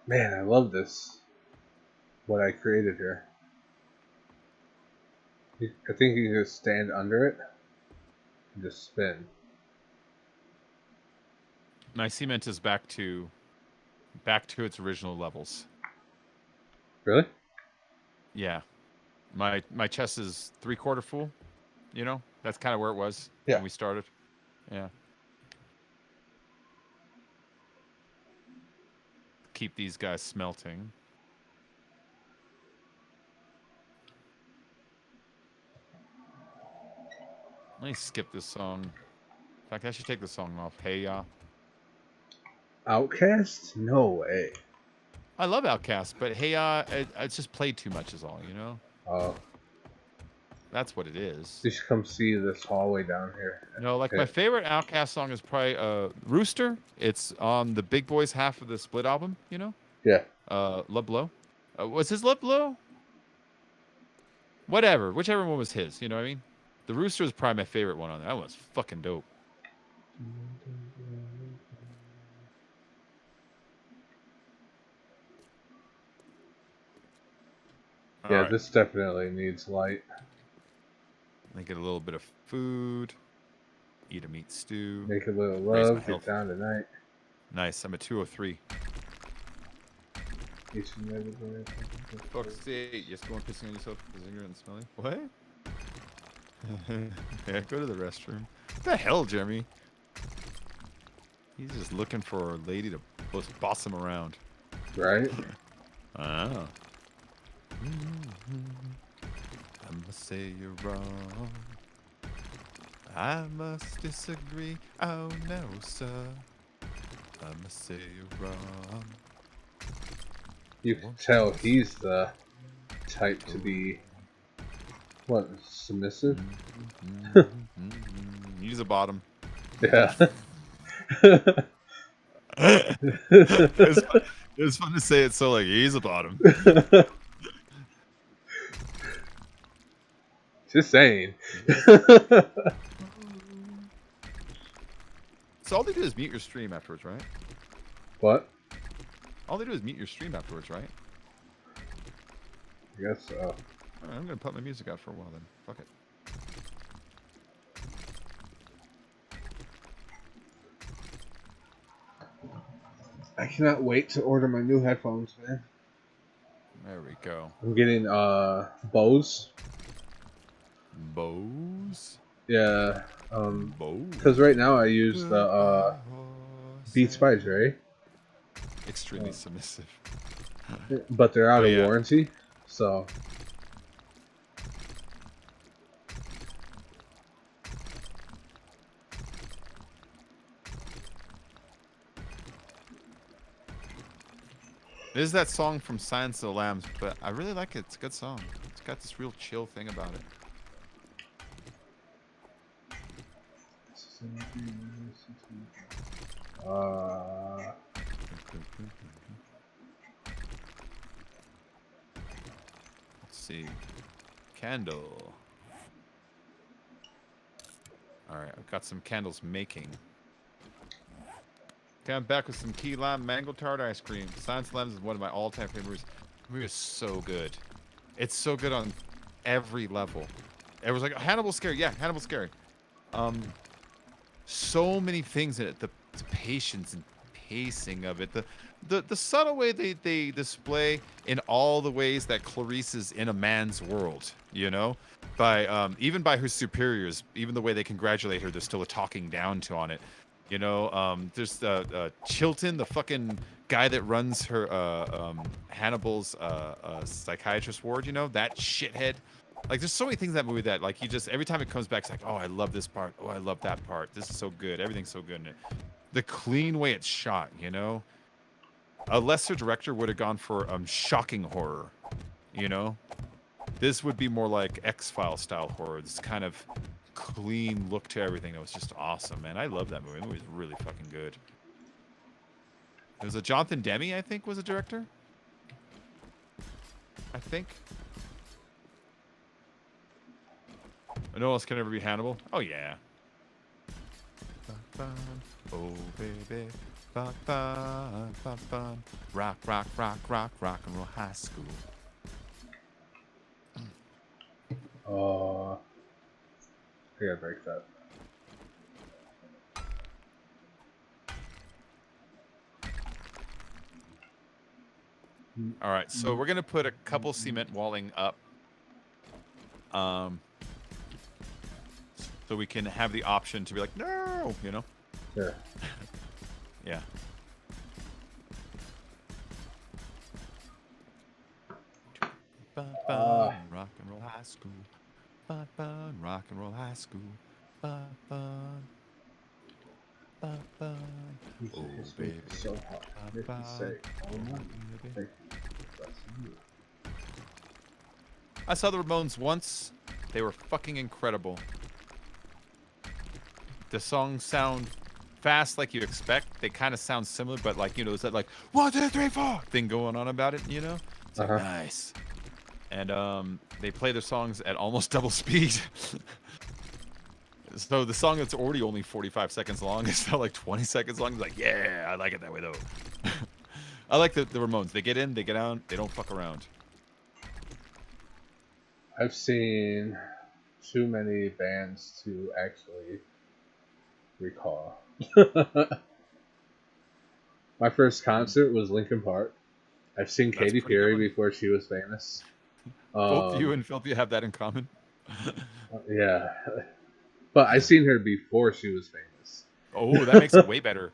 Man, I love this. What I created here. I think you can just stand under it and just spin. My cement is back to its original levels. Really? Yeah, my chest is 3/4 full. You know, that's kind of where it was Yeah. when we started. Yeah. Keep these guys smelting. Let me skip this song. In fact, I should take the song off. Hey ya. Outcast? No way. I love Outkast, but hey ya, it's just played too much is all, you know? Oh, That's what it is. you should come see this hallway down here. No, like my favorite Outkast song is probably Rooster. It's on the Big Boys half of the Split album, you know? Yeah. Love Below. Was his Love Below? Whatever. Whichever one was his, you know what I mean? The rooster is probably my favorite one on there. That one's fucking dope. Yeah, Alright. this definitely needs light. I get a little bit of food. Eat a meat stew. Make a little Raise my love, health. get down tonight. Nice. I'm at 203. Each and every day. Fuck's sake. You're still pissing on yourself because you're ignorant and smelly? What? Yeah, go to the restroom. What the hell, Jeremy? He's just looking for a lady to boss him around. Right? Oh. I must say you're wrong. I must disagree. Oh no, sir. I must say you're wrong. You can tell he's the type to be, what, submissive? He's a bottom. Yeah. It was fun to say it so like he's a bottom. Just saying. So all they do is mute your stream afterwards, right? What? All they do is mute your stream afterwards, right? I guess so. All right, I'm gonna put my music out for a while then. Fuck it. I cannot wait to order my new headphones, man. There we go. I'm getting Bose. Bose. Yeah. Bose. Because right now I use the Beats by Dre, Extremely submissive. but they're out Oh, of yeah. warranty, so. It is that song from Silence of the Lambs, but I really like it. It's a good song. It's got this real chill thing about it. Let's see. Candle. Alright, I've got some candles making. Okay, I'm back with some key lime mango tart ice cream. Silence of the Lambs is one of my all-time favorite movies. The movie is so good. It's so good on every level. Everyone's like, Hannibal's scary. Yeah, Hannibal's scary. So many things in it. The patience and pacing of it. The subtle way they display in all the ways that Clarice is in a man's world, you know? By even by her superiors, even the way they congratulate her, they're still talking down to on it. You know, there's Chilton, the fucking guy that runs her Hannibal's psychiatrist ward, you know, that shithead. Like, there's so many things in that movie that, like, you just, every time it comes back, it's like, oh, I love this part. Oh, I love that part. This is so good. Everything's so good in it. The clean way it's shot, you know? A lesser director would have gone for shocking horror, you know? This would be more like X-Files style horror. This kind of clean look to everything that was just awesome, man. I love that movie. The movie was really fucking good. It was a Jonathan Demme, I think, was a director. I think. No one else can ever be Hannibal. Oh yeah. Oh baby. Rock, rock, rock, rock, rock and roll high school. I gotta break that. All right, so we're gonna put a couple cement walling up, so we can have the option to be like, no, you know. Sure. Yeah. Rock and roll high school. Rock and roll high school. Oh baby. So hot. I have to say, thank you. I saw the Ramones once. They were fucking incredible. The songs sound fast like you expect. They kind of sound similar, but like, you know, it's that like 1, 2, 3, 4 thing going on about it, you know? It's like, nice. And they play their songs at almost double speed. So the song that's already only 45 seconds long is now like 20 seconds long. It's like, yeah, I like it that way though. I like the Ramones. They get in, they get out, they don't fuck around. I've seen too many bands to actually recall. My first concert was Linkin Park. I've seen That's Katy pretty good Perry one. before she was famous. Both you and Philby have that in common. Yeah, but I seen her before she was famous. Oh, that makes it way better.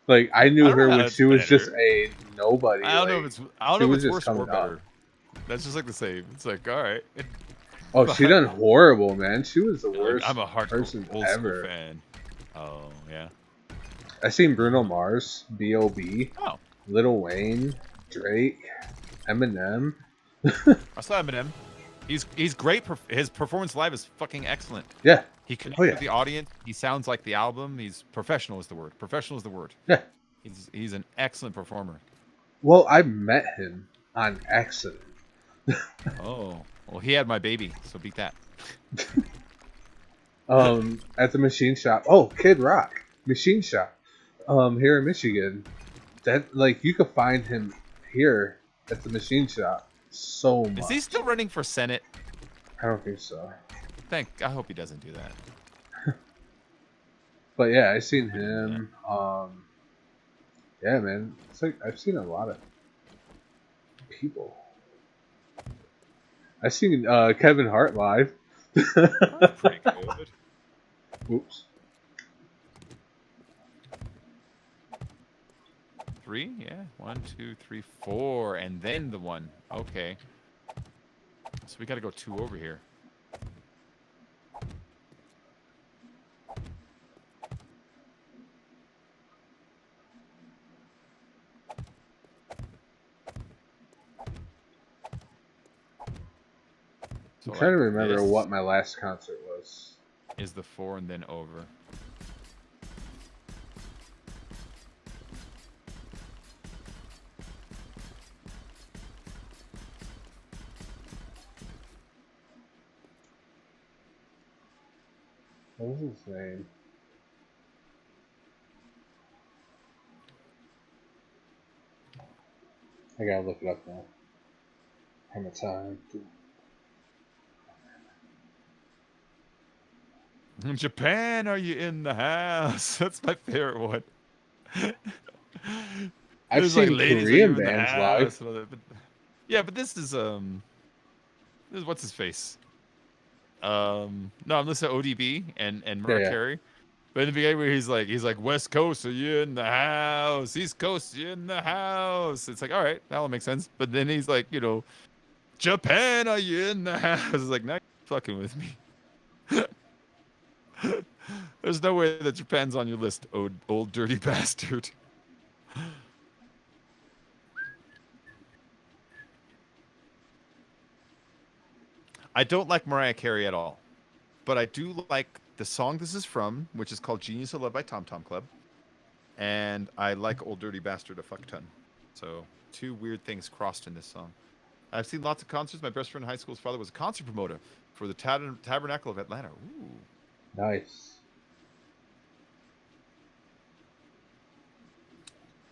Like I I knew don't know her how when it's she was just better. a nobody. I don't know like, if it's I don't she know if was it's just worse or coming up. better. That's just like the same. It's like, all right. Oh, she done horrible, man. She was the Like, worst I'm a hardcore person old school ever. fan. Oh yeah. I seen Bruno Mars, B.O.B., Oh, Lil Wayne, Drake, Eminem. I saw Eminem. He's great. His performance live is fucking excellent. Yeah, He connects Oh, yeah. with the audience. He sounds like the album. He's professional is the word. Professional is the word. yeah. He's an excellent performer. Well, I met him on accident. Oh, well, he had my baby, so beat that. At the machine shop. Oh, Kid Rock, machine shop. Here in Michigan. That like you could find him here at the machine shop so much. Is he still running for Senate? I don't think so. I hope he doesn't do that. But yeah, I seen him. Yeah, man. It's like I've seen a lot of people. I seen Kevin Hart live. That's pretty good. Oops. 3, yeah. 1, 2, 3, 4, and then the 1. Okay. So we got to go 2 over here. I'm So trying to like remember this what my last concert was. is the 4 and then over. What was his name? I gotta look it up now. Hammer time. In Japan, are you in the house? That's my favorite one. I've There's seen ladies, are Korean you in the bands house? live. and all that, but- yeah, but this is what's his face? No, I'm listening to ODB and Mariah Yeah. Carey. But in the beginning, where he's like, West Coast, are you in the house? East Coast, you in the house? It's like, all right, that all makes sense. But then he's like, Japan, are you in the house? It's like, now you're fucking with me. There's no way that Japan's on your list, old dirty bastard. I don't like Mariah Carey at all, but I do like the song this is from, which is called Genius of Love by Tom Tom Club. And I like Old Dirty Bastard a fuck ton. So 2 weird things crossed in this song. I've seen lots of concerts. My best friend in high school's father was a concert promoter for the Tabernacle of Atlanta. Ooh. Nice.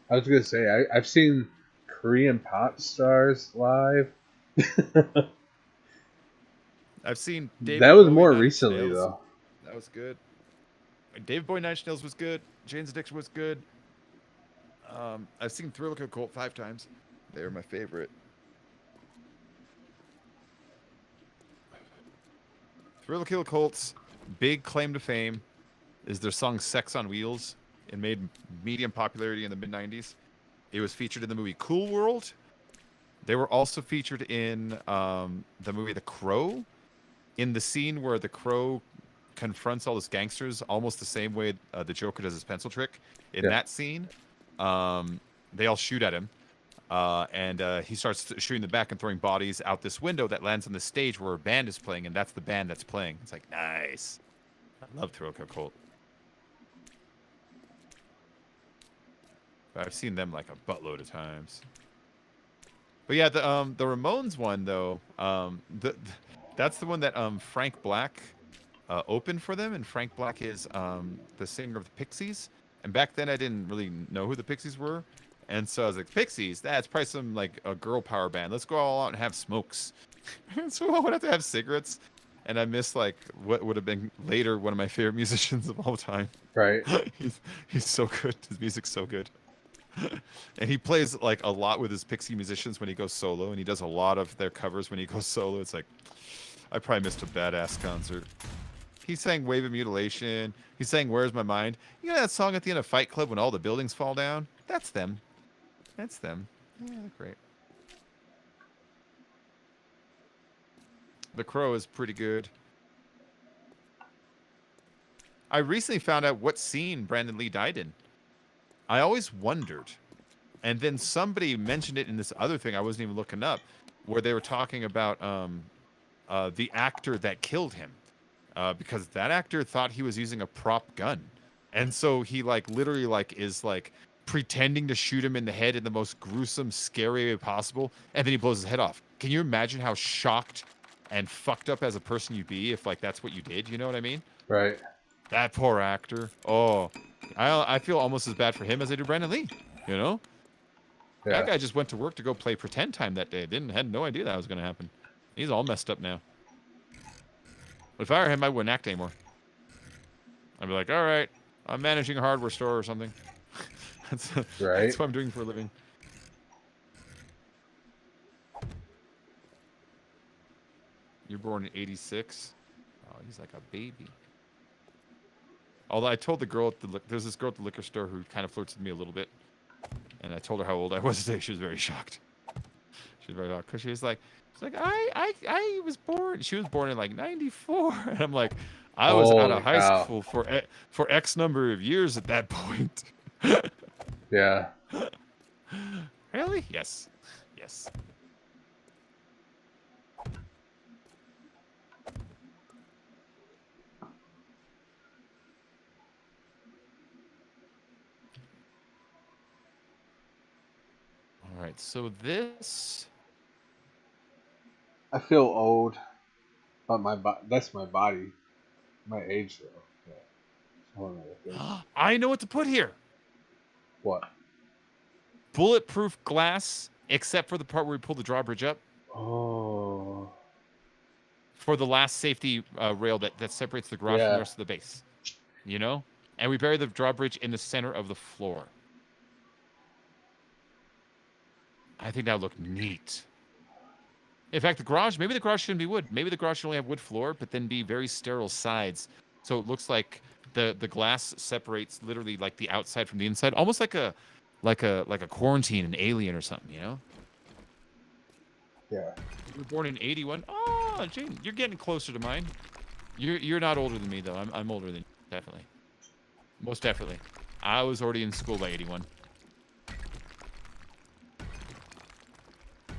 I was gonna say I've seen Korean pop stars live. I've seen David That was Bowie, more Nine Inch recently Nails. though. That was good. David Bowie, Nine Inch Nails was good. Jane's Addiction was good. I've seen Thriller Kill Cult 5 times. They were my favorite. Thriller Kill Cult's big claim to fame is their song Sex on Wheels. It made medium popularity in the mid-90s. It was featured in the movie Cool World. They were also featured in the movie The Crow, in the scene where the Crow confronts all his gangsters, almost the same way the Joker does his pencil trick. In that scene, they all shoot at him, and he starts shooting them back and throwing bodies out this window that lands on the stage where a band is playing, and that's the band that's playing. It's like, nice. I love Thriller Kill Cult. I've seen them like a buttload of times. But yeah, the Ramones one though, that's the one that Frank Black open for them, and Frank Black is the singer of the Pixies. And back then, I didn't really know who the Pixies were, and so I was like, Pixies? That's probably some like a girl power band. Let's go all out and have smokes. So I would have to have cigarettes, and I missed like what would have been later one of my favorite musicians of all time. Right. He's so good. His music's so good. And he plays like a lot with his Pixie musicians when he goes solo, and he does a lot of their covers when he goes solo. It's like I probably missed a badass concert. He sang Wave of Mutilation. He sang Where's My Mind. You know that song at the end of Fight Club when all the buildings fall down? That's them. That's them. Yeah, great. The Crow is pretty good. I recently found out what scene Brandon Lee died in. I always wondered. And then somebody mentioned it in this other thing I wasn't even looking up, where they were talking about the actor that killed him. Because that actor thought he was using a prop gun. And so he like literally like is like pretending to shoot him in the head in the most gruesome, scary way possible, and then he blows his head off. Can you imagine how shocked and fucked up as a person you'd be if like that's what you did? You know what I mean? Right. That poor actor. Oh, I feel almost as bad for him as I do Brandon Lee. You know? Yeah. That guy just went to work to go play pretend time that day. Had no idea that was going to happen. He's all messed up now. If I were him, I wouldn't act anymore. I'd be like, all right, I'm managing a hardware store or something. That's what I'm doing for a living. You're born in 86. Oh, he's like a baby. Although I told the girl at there's this girl at the liquor store who kind of flirts with me a little bit. And I told her how old I was today. She was very shocked. She was very shocked because she was like, I was born. She was born in like 94. And I'm like, I was out of high school for X number of years at that point. Yeah. Really? Yes. Yes. All right. So this. I feel old, but that's my body, my age though. Yeah. I know what to put here. What? Bulletproof glass, except for the part where we pull the drawbridge up. Oh. For the last safety rail that separates the garage from the rest of the base. You know? And we bury the drawbridge in the center of the floor. I think that would look neat. In fact, maybe the garage shouldn't be wood. Maybe the garage should only have wood floor, but then be very sterile sides. So it looks like the glass separates literally like the outside from the inside, almost like a quarantine, an alien or something, you know? Yeah. You were born in 81. Oh, Jane, you're getting closer to mine. You're not older than me though. I'm older than you, definitely. Most definitely. I was already in school by 81.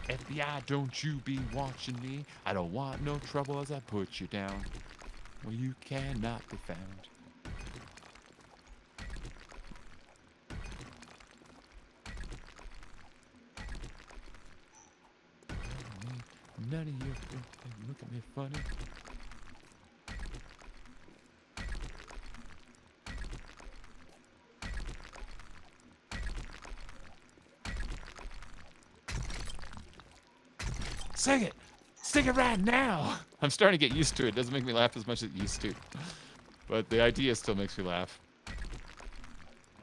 FBI, don't you be watching me. I don't want no trouble as I put you down. Well, you cannot be found. None of you look at me funny. Sing it! Sing it right now! I'm starting to get used to it. It doesn't make me laugh as much as it used to. But the idea still makes me laugh.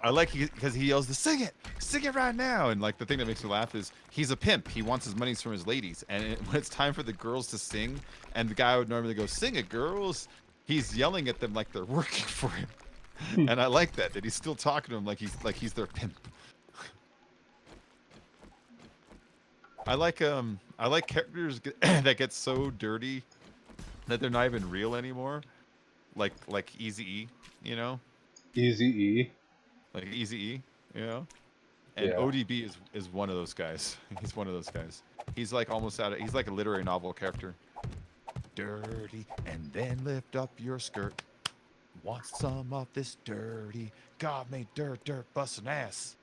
I like because he yells, sing it right now. And like the thing that makes me laugh is he's a pimp. He wants his monies from his ladies. And when it's time for the girls to sing, and the guy would normally go, sing it, girls, he's yelling at them like they're working for him. And I like that he's still talking to them like he's their pimp. I like characters that get so dirty that they're not even real anymore. Like Eazy-E, you know? Eazy-E. Like Eazy-E, you know? And ODB is one of those guys. He's one of those guys. He's like he's like a literary novel character. Dirty, and then lift up your skirt. Want some of this dirty? God made dirt bustin' ass.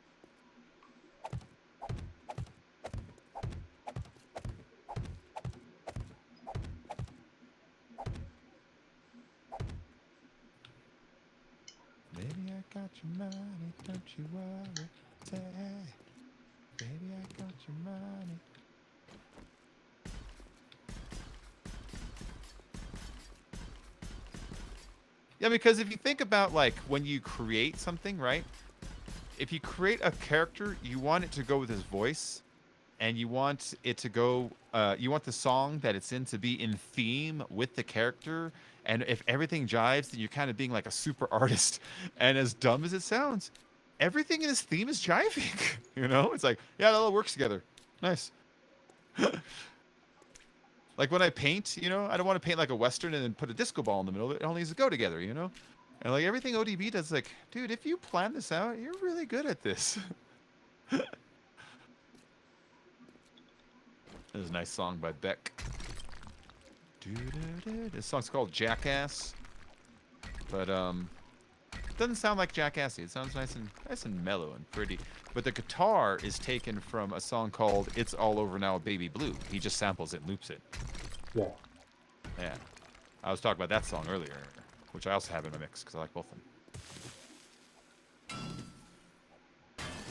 got your money, don't you worry. Say, baby, I got your money. Yeah, because if you think about like when you create something, right? If you create a character, you want it to go with his voice, and you want it to go. You want the song that it's in to be in theme with the character. And if everything jives, then you're kind of being like a super artist. And as dumb as it sounds, everything in his theme is jiving. You know, it's like, yeah, that all works together. Nice. Like when I paint, you know, I don't want to paint like a Western and then put a disco ball in the middle of it. It all needs to go together, you know? And like everything ODB does, like, dude, if you plan this out, you're really good at this. This is a nice song by Beck. This song's called Jackass. But it doesn't sound like jackassy. It sounds nice and mellow and pretty. But the guitar is taken from a song called It's All Over Now, Baby Blue. He just samples it and loops it. Yeah. Yeah. I was talking about that song earlier, which I also have in my mix because I like both of them.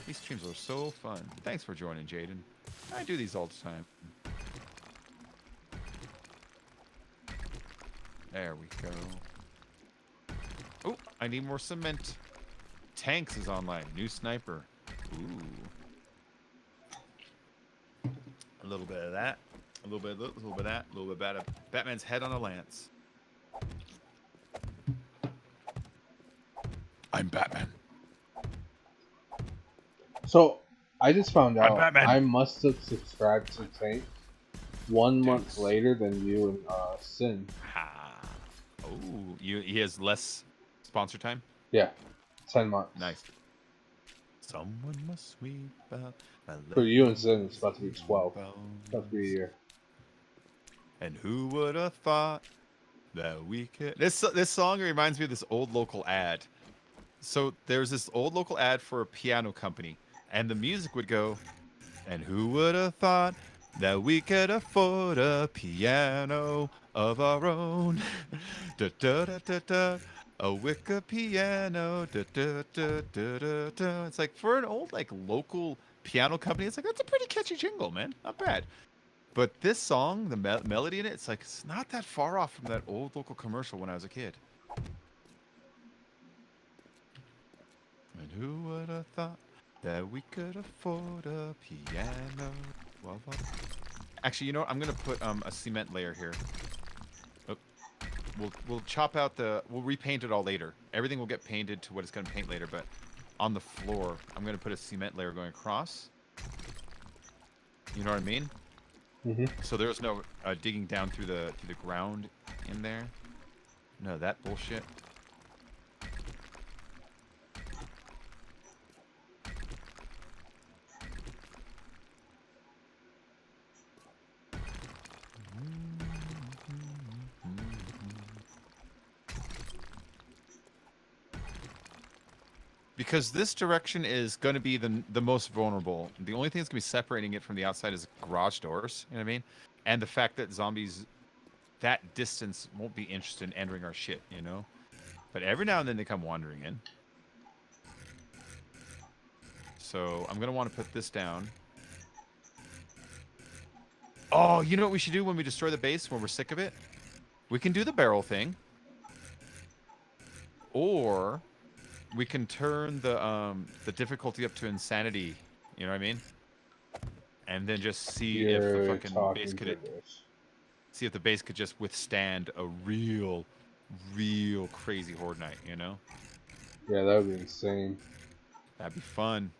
These streams are so fun. Thanks for joining, Jaden. I do these all the time. There we go. Oh, I need more cement. Tanks is online. New sniper. Ooh. A little bit of that. A little bit of that. A little bit of Batman's head on a lance. I'm Batman. So I just found I'm out Batman. I must have subscribed to Tank 1 month later than you and Sin. Ha. Oh, he has less sponsor time? Yeah, 10 months. Nice. Someone must sweep out my For you and Sin, it's about to be 12. It's about to be a year. And who would have thought that we could... This song reminds me of this old local ad. So there's this old local ad for a piano company, and the music would go, and who would have thought that we could afford a piano of our own? Da, da, da, da, da. A wicker piano. Da, da, da, da, da, da. It's like for an old like local piano company, it's like that's a pretty catchy jingle, man. Not bad. But this song, the melody in it, it's like it's not that far off from that old local commercial when I was a kid. And who would have thought that we could afford a piano? Well, actually, you know what? I'm gonna put a cement layer here. Oh, we'll chop out we'll repaint it all later. Everything will get painted to what it's gonna paint later, but on the floor, I'm gonna put a cement layer going across. You know what I mean? Mm-hmm. So there's no digging down through the ground in there. No, that bullshit. Because this direction is going to be the most vulnerable. The only thing that's going to be separating it from the outside is garage doors. You know what I mean? And the fact that zombies that distance won't be interested in entering our shit, you know? But every now and then they come wandering in. So I'm going to want to put this down. Oh, you know what we should do when we destroy the base, when we're sick of it? We can do the barrel thing. Or... we can turn the difficulty up to insanity, you know what I mean? And then just see if the fucking base could see if the base could just withstand a real crazy horde night, you know? Yeah, that would be insane. That'd be fun.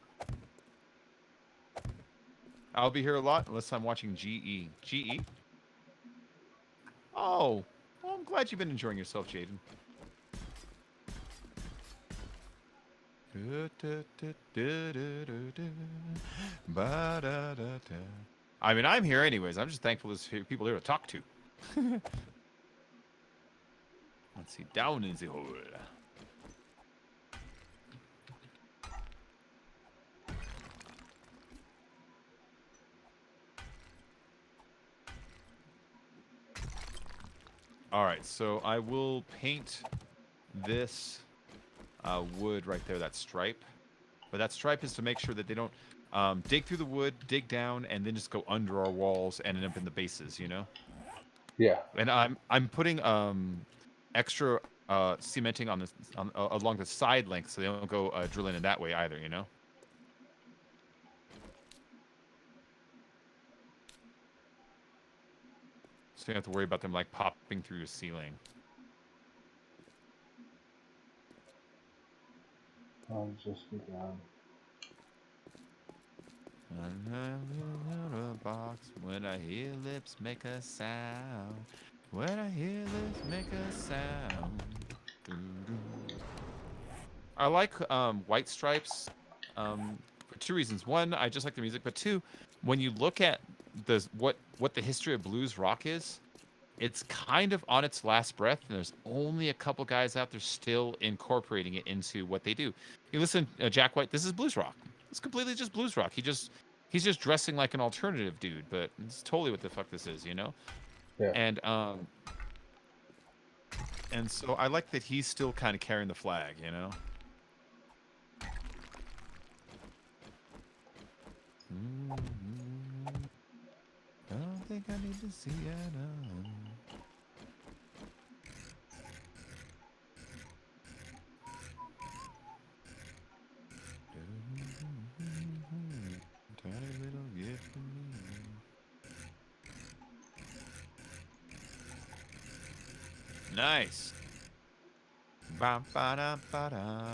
I'll be here a lot unless I'm watching GE. GE? Oh, well, I'm glad you've been enjoying yourself, Jaden. I mean, I'm here anyways. I'm just thankful there's people here to talk to. Let's see. Down in the hole. All right, so I will paint this wood right there, that stripe. But that stripe is to make sure that they don't dig through the wood, dig down, and then just go under our walls and end up in the bases, you know? Yeah. And I'm putting extra cementing on along the side length so they don't go drilling in that way either, you know? So you don't have to worry about them like popping through your ceiling. I'll just be gone. A box when I hear lips make a sound. When I hear lips make a sound. Doo-doo. I like White Stripes for two reasons. One, I just like the music, but two, when you look at what the history of blues rock is, it's kind of on its last breath, and there's only a couple guys out there still incorporating it into what they do. You listen, Jack White, this is blues rock. It's completely just blues rock. He's just dressing like an alternative dude, but it's totally what the fuck this is, you know? Yeah. And so I like that he's still kind of carrying the flag, you know? I don't think I need to see it. Tiny little gift for me. Nice. Ba ba da ba da.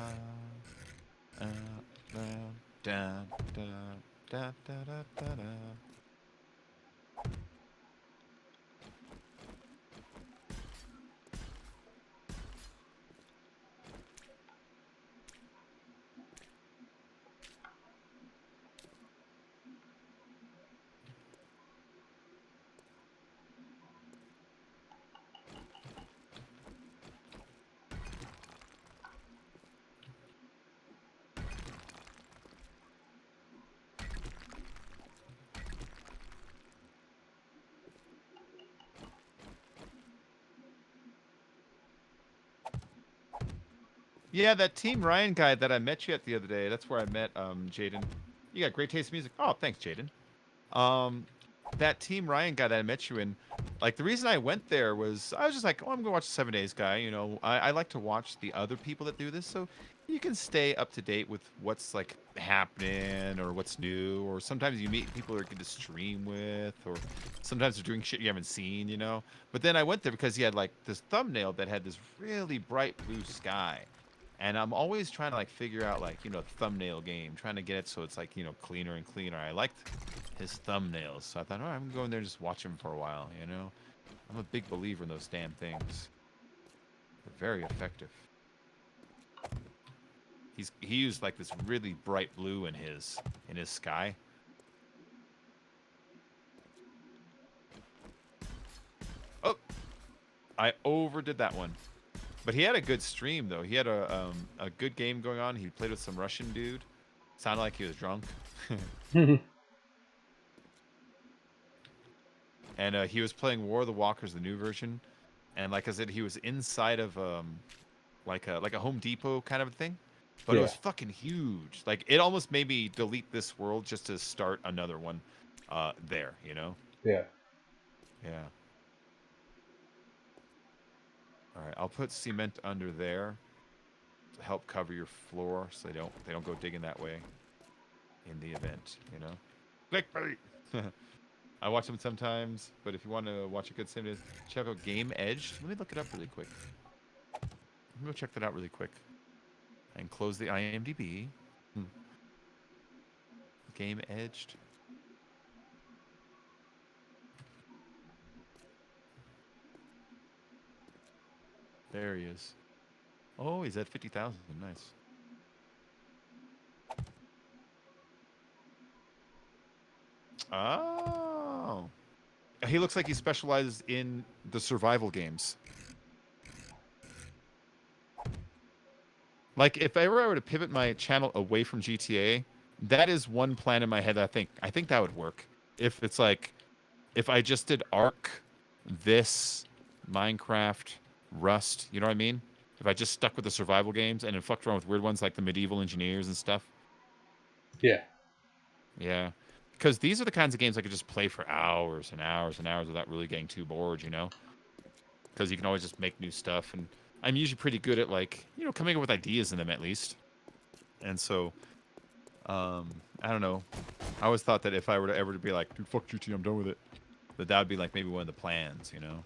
Da da da da da da da. Yeah, that Team Ryan guy that I met you at the other day. That's where I met Jaden. You got great taste in music. Oh, thanks, Jaden. That Team Ryan guy that I met you in, like the reason I went there was I was just like, oh, I'm gonna watch the 7 Days guy. You know, I like to watch the other people that do this, so you can stay up to date with what's like happening or what's new. Or sometimes you meet people you're good to stream with, or sometimes they're doing shit you haven't seen. You know. But then I went there because he had like this thumbnail that had this really bright blue sky. And I'm always trying to like figure out like, you know, thumbnail game, trying to get it so it's like, you know, cleaner and cleaner. I liked his thumbnails. So I thought, all right, I'm gonna go in there and just watch him for a while, you know? I'm a big believer in those damn things. They're very effective. He used like this really bright blue in his sky. Oh, I overdid that one. But he had a good stream though. He had a good game going on. He played with some Russian dude. Sounded like he was drunk. And he was playing War of the Walkers, the new version. And like I said, he was inside of like a Home Depot kind of a thing. But it was fucking huge. Like it almost made me delete this world just to start another one there, you know? Yeah. Yeah. All right, I'll put cement under there to help cover your floor so they don't go digging that way in the event, you know. Clickbait. I watch them sometimes, but if you want to watch a good sim, check out Game Edged. Let me look it up really quick. Let me go check that out really quick. And close the IMDb. Game Edged. There he is. Oh, he's at 50,000. Nice. Oh. He looks like he specializes in the survival games. Like, if I were to pivot my channel away from GTA, that is one plan in my head. I think that would work. If it's like, if I just did Ark, this, Minecraft, Rust, you know what I mean? if I just stuck with the survival games and then fucked around with weird ones like the medieval engineers and stuff. Yeah. Yeah. Because these are the kinds of games I could just play for hours and hours and hours without really getting too bored, you know? Because you can always just make new stuff. And I'm usually pretty good at, like, you know, coming up with ideas in them at least. And so, I don't know. I always thought that if I were to ever to be like, dude, fuck GT, I'm done with it, that would be like maybe one of the plans, you know?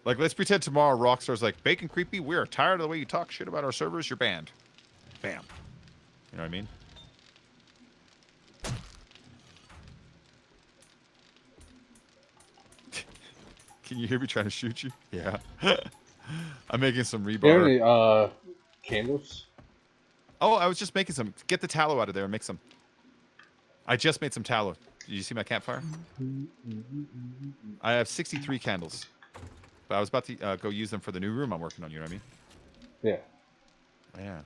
Like, let's pretend tomorrow Rockstar's like, Bacon Creepy, we are tired of the way you talk shit about our servers, you're banned. Bam. You know what I mean? Can you hear me trying to shoot you? Yeah. I'm making some You have rebar. any candles? Oh, I was just making some. Get the tallow out of there and make some. I just made some tallow. Did you see my campfire? I have 63 candles. But I was about to go use them for the new room I'm working on, you know what I mean? Yeah. Yeah.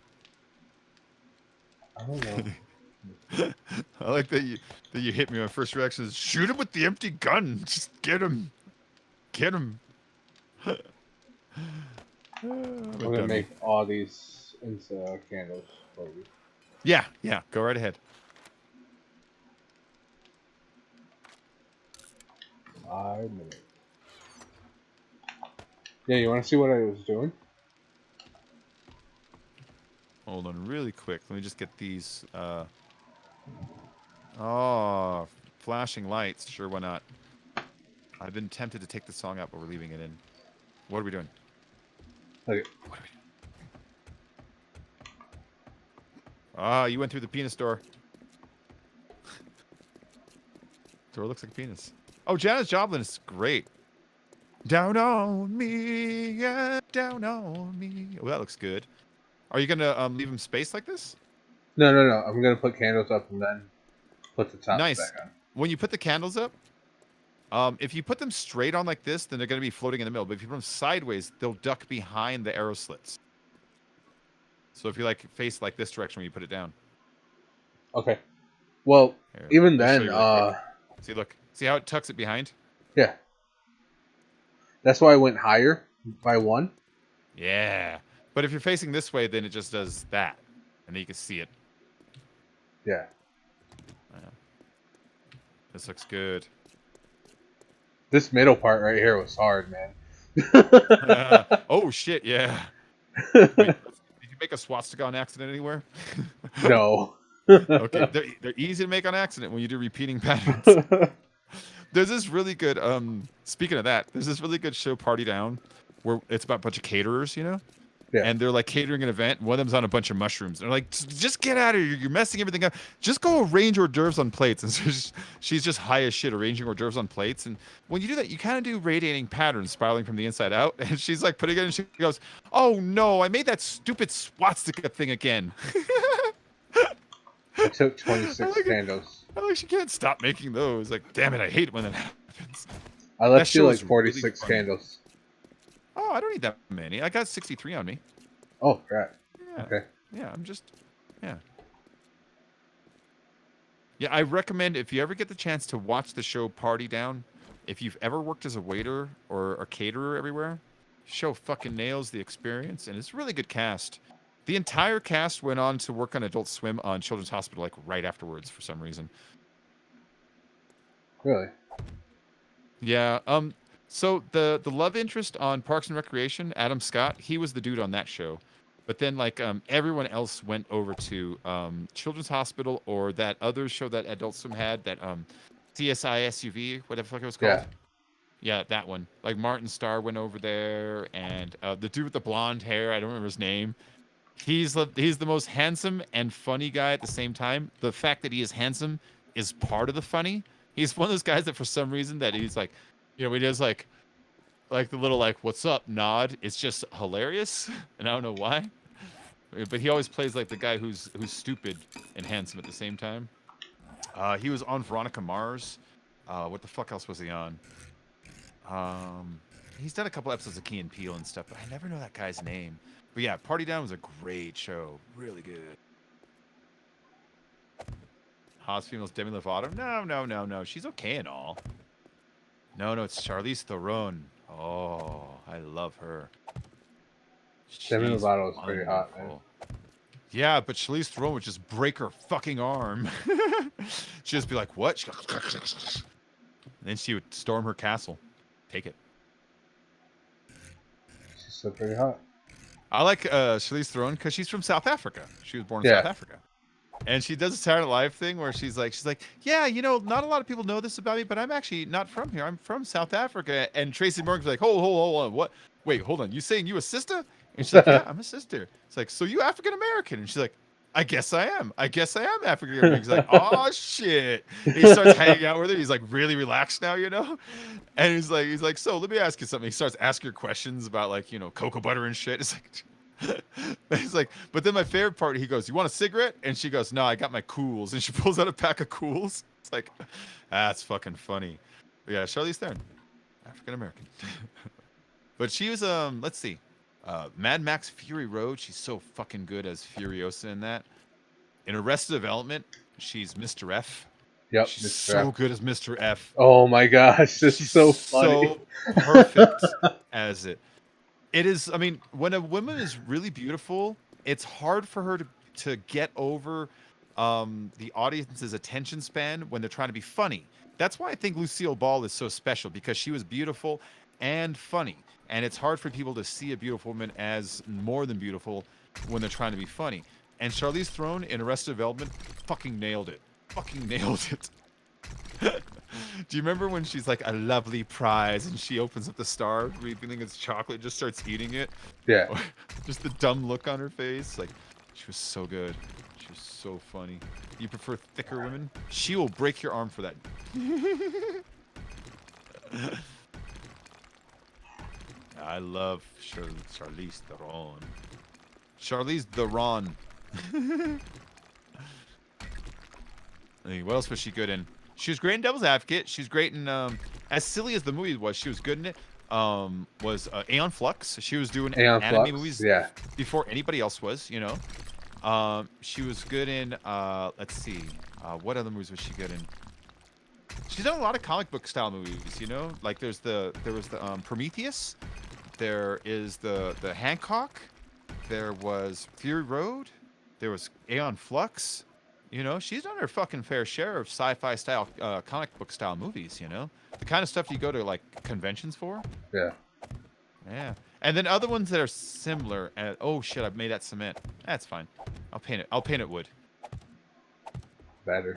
I don't know. I like that you hit me. My first reaction is shoot him with the empty gun. Just get him. Get him. I'm gonna make all these into candles for you. Yeah, yeah. Go right ahead. 5 minutes. Yeah, you want to see what I was doing? Hold on really quick. Let me just get these. Oh, flashing lights. Sure, why not? I've been tempted to take the song out, but we're leaving it in. What are we doing? Okay. What are we doing? Ah, you went through the penis door. Door looks like a penis. Oh, Janis Joplin is great. Down on me, yeah, down on me. Oh, that looks good. Are you gonna leave him space like this? No. I'm gonna put candles up and then put the top Nice. back on. When you put the candles up, if you put them straight on like this, then they're gonna be floating in the middle. But if you put them sideways, they'll duck behind the arrow slits. So if you like face like this direction when you put it down. Okay. Well, Here, even let me show then, you really quick. See, look. See how it tucks it behind? yeah. That's why I went higher by 1. Yeah. But if you're facing this way, then it just does that. And then you can see it. Yeah. This looks good. This middle part right here was hard, man. Oh, shit, yeah. Wait, did you make a swastika on accident anywhere? No. Okay, they're easy to make on accident when you do repeating patterns. There's this really good, speaking of that, there's this really good show, Party Down, where it's about a bunch of caterers, you know? Yeah. And they're like catering an event. One of them's on a bunch of mushrooms. They're like, just get out of here. You're messing everything up. Just go arrange hors d'oeuvres on plates. And so she's just high as shit arranging hors d'oeuvres on plates. And when you do that, you kind of do radiating patterns spiraling from the inside out. And she's like putting it in and she goes, oh no, I made that stupid swastika thing again. I took 26 candles. I'm like, she can't stop making those. Like, damn it, I hate it when that happens. I left That you show like is really 46 funny. candles. Oh, I don't need that many. I got 63 on me. Oh, crap. Yeah. Okay. Yeah, I'm just, yeah. Yeah, I recommend if you ever get the chance to watch the show Party Down, if you've ever worked as a waiter or a caterer everywhere, show fucking nails the experience, and it's a really good cast. The entire cast went on to work on Adult Swim on Children's Hospital like right afterwards for some reason. Really? Yeah. So the love interest on Parks and Recreation, Adam Scott, he was the dude on that show. But then like everyone else went over to Children's Hospital or that other show that Adult Swim had, that CSI SUV, whatever the fuck it was called. Yeah. Yeah, that one. Like Martin Starr went over there, and the dude with the blonde hair, I don't remember his name. He's the most handsome and funny guy at the same time. The fact that he is handsome is part of the funny. He's one of those guys that for some reason that he's like, you know, he does like the little like "what's up" nod. It's just hilarious, and I don't know why. But he always plays like the guy who's stupid and handsome at the same time. He was on Veronica Mars. What the fuck else was he on? He's done a couple episodes of Key and Peele and stuff, but I never know that guy's name. But yeah, Party Down was a great show. Really good. Haas females Demi Lovato? No. She's okay and all. No, it's Charlize Theron. Oh, I love her. Demi She's Lovato is pretty hot, man. wonderful. Yeah, but Charlize Theron would just break her fucking arm. She'd just be like, "What?" And then she would storm her castle. Take it. She's still pretty hot. I like Charlize Theron because she's from South Africa. She was born in Yeah. South Africa. And she does a Saturday Night Live thing where she's like, yeah, you know, not a lot of people know this about me, but I'm actually not from here. I'm from South Africa. And Tracy Morgan's like, hold on, what? Wait, hold on. You saying you a sister? And she's like, yeah, I'm a sister. It's like, so you African American? And she's like, I guess I am. I guess I am African American. He's like, oh shit. And he starts hanging out with her. He's like really relaxed now, you know? And he's like, so let me ask you something. He starts asking her questions about like, you know, cocoa butter and shit. It's like, he's like, but then my favorite part, he goes, you want a cigarette? And she goes, no, I got my Cools. And she pulls out a pack of Cools. It's like, that's fucking funny. But yeah, Charlize Theron, African American. But she was, let's see, Mad Max Fury Road. She's so fucking good as Furiosa in that. In Arrested Development, she's Mr. F. Yep, She's Mr. so F. good as Mr. F. Oh my gosh, it's She's so funny. so perfect as it. It is, I mean, when a woman is really beautiful, it's hard for her to get over the audience's attention span when they're trying to be funny. That's why I think Lucille Ball is so special, because she was beautiful and funny. And it's hard for people to see a beautiful woman as more than beautiful when they're trying to be funny. And Charlize Theron in Arrested Development fucking nailed it. Fucking nailed it. Do you remember when she's like a lovely prize and she opens up the star, revealing it's chocolate, just starts eating it? Yeah. Just the dumb look on her face. Like, she was so good. She was so funny. You prefer thicker women? She will break your arm for that. I love Charlize Theron. Charlize Theron. What else was she good in? She was great in Devil's Advocate. She's great in as silly as the movie was, she was good in it. Was Aeon Flux. She was doing Aeon anime Flux, movies yeah. before anybody else was, you know. She was good in let's see. What other movies was she good in? She's done a lot of comic book style movies, you know? Like there was the Prometheus. There is the Hancock. There was Fury Road. There was Aeon Flux. You know, she's done her fucking fair share of sci-fi style, comic book style movies, you know? The kind of stuff you go to, like, conventions for. Yeah. Yeah. And then other ones that are similar. Oh, shit, I've made that cement. That's fine. I'll paint it. I'll paint it wood. Better.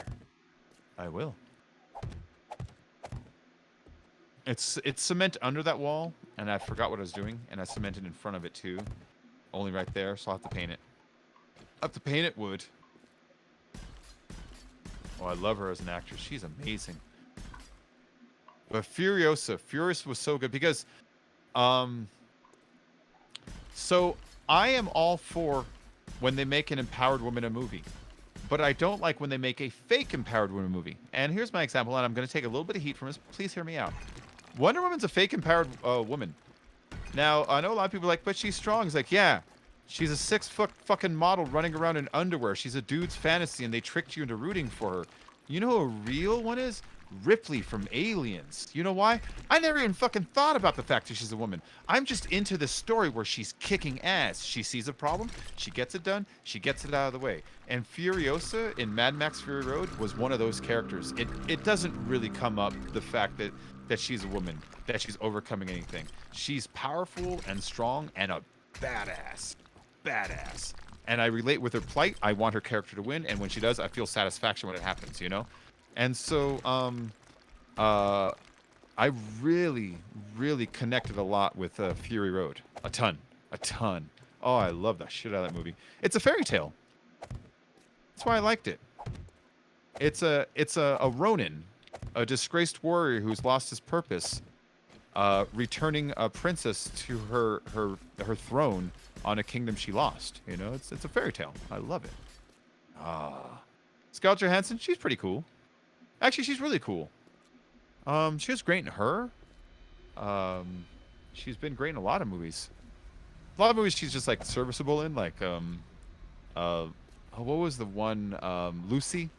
I will. It's cement under that wall, and I forgot what I was doing, and I cemented in front of it, too. Only right there, so I'll have to paint it. I'll have to paint it wood. Oh, I love her as an actress. She's amazing. But Furiosa was so good because, so I am all for when they make an empowered woman a movie, but I don't like when they make a fake empowered woman movie. And here's my example, and I'm going to take a little bit of heat from this. Please hear me out. Wonder Woman's a fake empowered woman. Now, I know a lot of people are like, but she's strong. It's like, yeah. She's a 6-foot fucking model running around in underwear. She's a dude's fantasy, and they tricked you into rooting for her. You know who a real one is? Ripley from Aliens. You know why? I never even fucking thought about the fact that she's a woman. I'm just into this story where she's kicking ass. She sees a problem, she gets it done, she gets it out of the way. And Furiosa in Mad Max Fury Road was one of those characters. It doesn't really come up, the fact that she's a woman, that she's overcoming anything. She's powerful and strong and a badass. Badass. And I relate with her plight. I want her character to win, and when she does, I feel satisfaction when it happens, you know? And so I really, really connected a lot with Fury Road. A ton. Oh, I love that shit out of that movie. It's a fairy tale. That's why I liked it. It's a Ronin, a disgraced warrior who's lost his purpose, returning a princess to her throne on a kingdom she lost. You know, it's a fairy tale. I love it. Scarlett Johansson, she's pretty cool. Actually, she's really cool. She was great in Her. She's been great in a lot of movies. A lot of movies she's just like serviceable in, like what was the one, Lucy?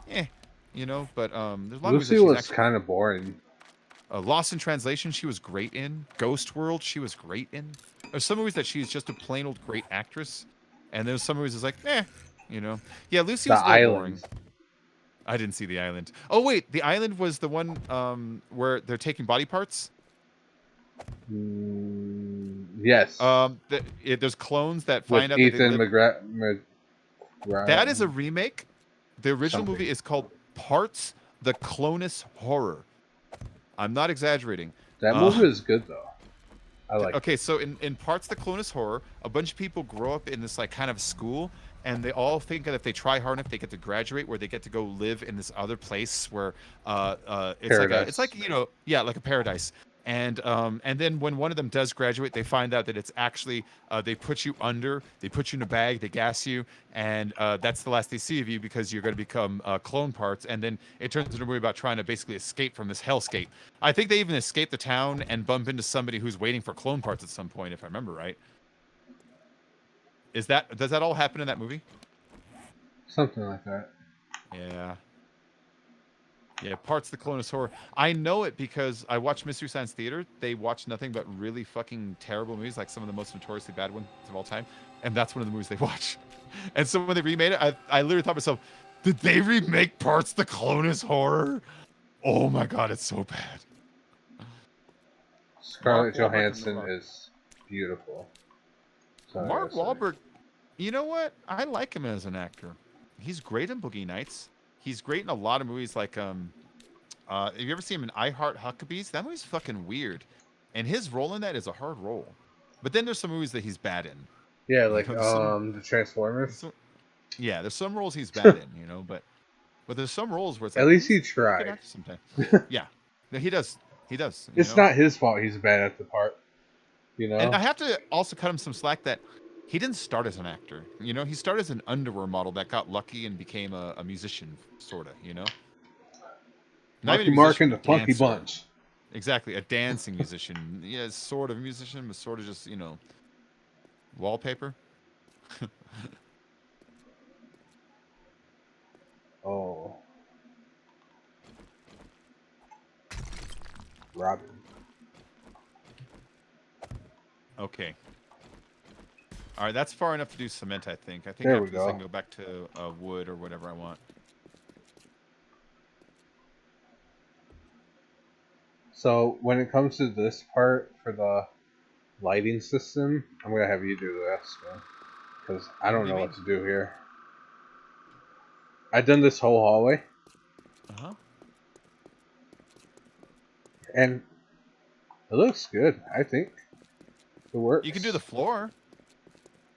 You know, but there's a lot of movies Lucy that was kind of boring. Lost in Translation, she was great in. Ghost World, she was great in. There's some movies that she's just a plain old great actress, and there's some movies that's like, eh, you know. Yeah, Lucy The was a little boring. Island. I didn't see The Island. Oh wait, The Island was the one where they're taking body parts. Yes. There's clones that With find out that they Ethan live. McGrath. That is a remake. The original Something. movie is called Parts: The Clonus Horror. I'm not exaggerating. That movie is good though. I like. Okay, so in Parts: The Clonus Horror, a bunch of people grow up in this like kind of school, and they all think that if they try hard enough, they get to graduate, where they get to go live in this other place where it's like like a paradise. And then when one of them does graduate, they find out that it's actually they put you in a bag, they gas you, and that's the last they see of you because you're going to become clone parts. And then it turns into a movie about trying to basically escape from this hellscape. I think they even escape the town and bump into somebody who's waiting for clone parts at some point, if I remember right. Does that all happen in that movie? Something like that. Yeah. Yeah, Parts: The Clonus Horror. I know it because I watch Mystery Science Theater. They watch nothing but really fucking terrible movies, like some of the most notoriously bad ones of all time. And that's one of the movies they watch. And so when they remade it, I literally thought to myself, did they remake Parts: The Clonus Horror? Oh my god, it's so bad. Scarlett Johansson is beautiful. Mark Wahlberg, you know what? I like him as an actor. He's great in Boogie Nights. He's great in a lot of movies like have you ever seen him in I Heart Huckabees? That movie's fucking weird. And his role in that is a hard role. But then there's some movies that he's bad in. Yeah, like the Transformers. Yeah, there's some roles he's bad in, but there's some roles where it's like, at least he tried. Sometimes. Yeah. No, he does. He does. It's not his fault he's bad at the part. And I have to also cut him some slack that he didn't start as an actor. He started as an underwear model that got lucky and became a musician, sort of, Marky Mark and the Funky Bunch. Exactly, a dancing musician. Yeah, sort of a musician, but sort of just, wallpaper. Oh. Robin. Okay. All right, that's far enough to do cement, I think. I think there after we this go. I can go back to wood or whatever I want. So when it comes to this part for the lighting system, I'm going to have you do this, because I don't know what to do here. I've done this whole hallway. Uh-huh. And it looks good, I think. It works. You can do the floor.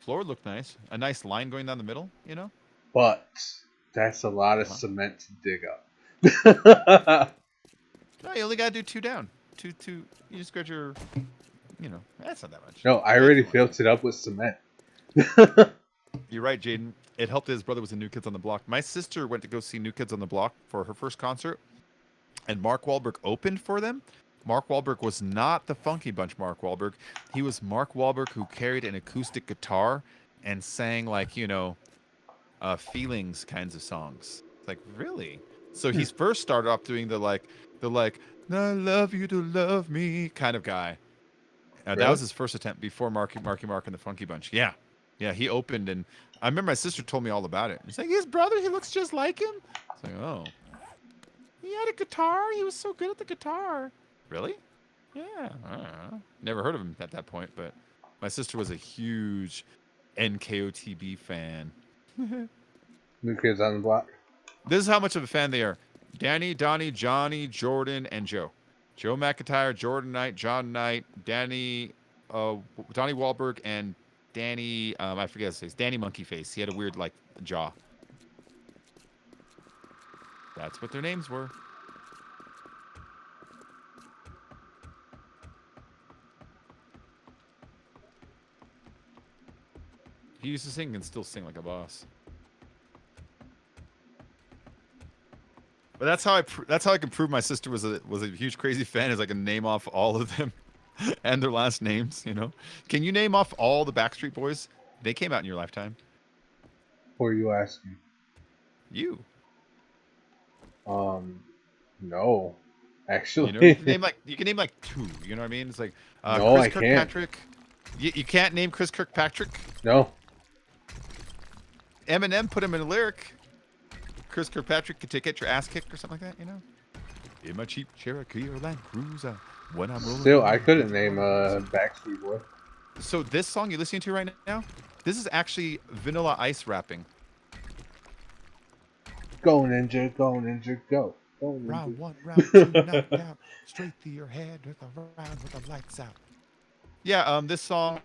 Floor would look nice. A nice line going down the middle, But that's a lot of cement to dig up. No, you only gotta do 2 down. Two. You just got your, that's not that much. No, I already filled it up with cement. You're right, Jaden. It helped that his brother was in New Kids on the Block. My sister went to go see New Kids on the Block for her first concert, and Mark Wahlberg opened for them. Mark Wahlberg was not the Funky Bunch Mark Wahlberg. He was Mark Wahlberg who carried an acoustic guitar and sang like, feelings kinds of songs. It's like, really? So he first started off doing the I love you to love me kind of guy. Really? That was his first attempt before Marky Mark and the Funky Bunch. Yeah. Yeah, he opened, and I remember my sister told me all about it. He's like, his brother, he looks just like him. It's like, oh. He had a guitar. He was so good at the guitar. Really? Yeah. I don't know. Never heard of him at that point, but my sister was a huge NKOTB fan. New Kids on the Block. This is how much of a fan they are. Danny, Donnie, Johnny, Jordan, and Joe. Joe McIntyre, Jordan Knight, John Knight, Donnie Wahlberg, and Danny, I forget his face. Danny Monkey Face. He had a weird, jaw. That's what their names were. He used to sing and still sing like a boss. But that's how I can prove my sister was a huge crazy fan, is I can name off all of them and their last names, Can you name off all the Backstreet Boys? They came out in your lifetime. Who are you asking? You. No. Actually. You can name like 2, you know what I mean? It's like no, Chris I Kirkpatrick, can't. You can't name Chris Kirkpatrick. No. Eminem put him in a lyric. Chris Kirkpatrick could get your ass kicked or something like that, you know? In my cheap Cherokee or Land Cruiser, when I'm rolling. Still, I couldn't name a Backstreet Boy. So this song you're listening to right now, this is actually Vanilla Ice rapping. Go Ninja, go Ninja, go. Go Ninja. Round one, round two, knocked out. Straight through your head with a round with the lights out. Yeah, this song,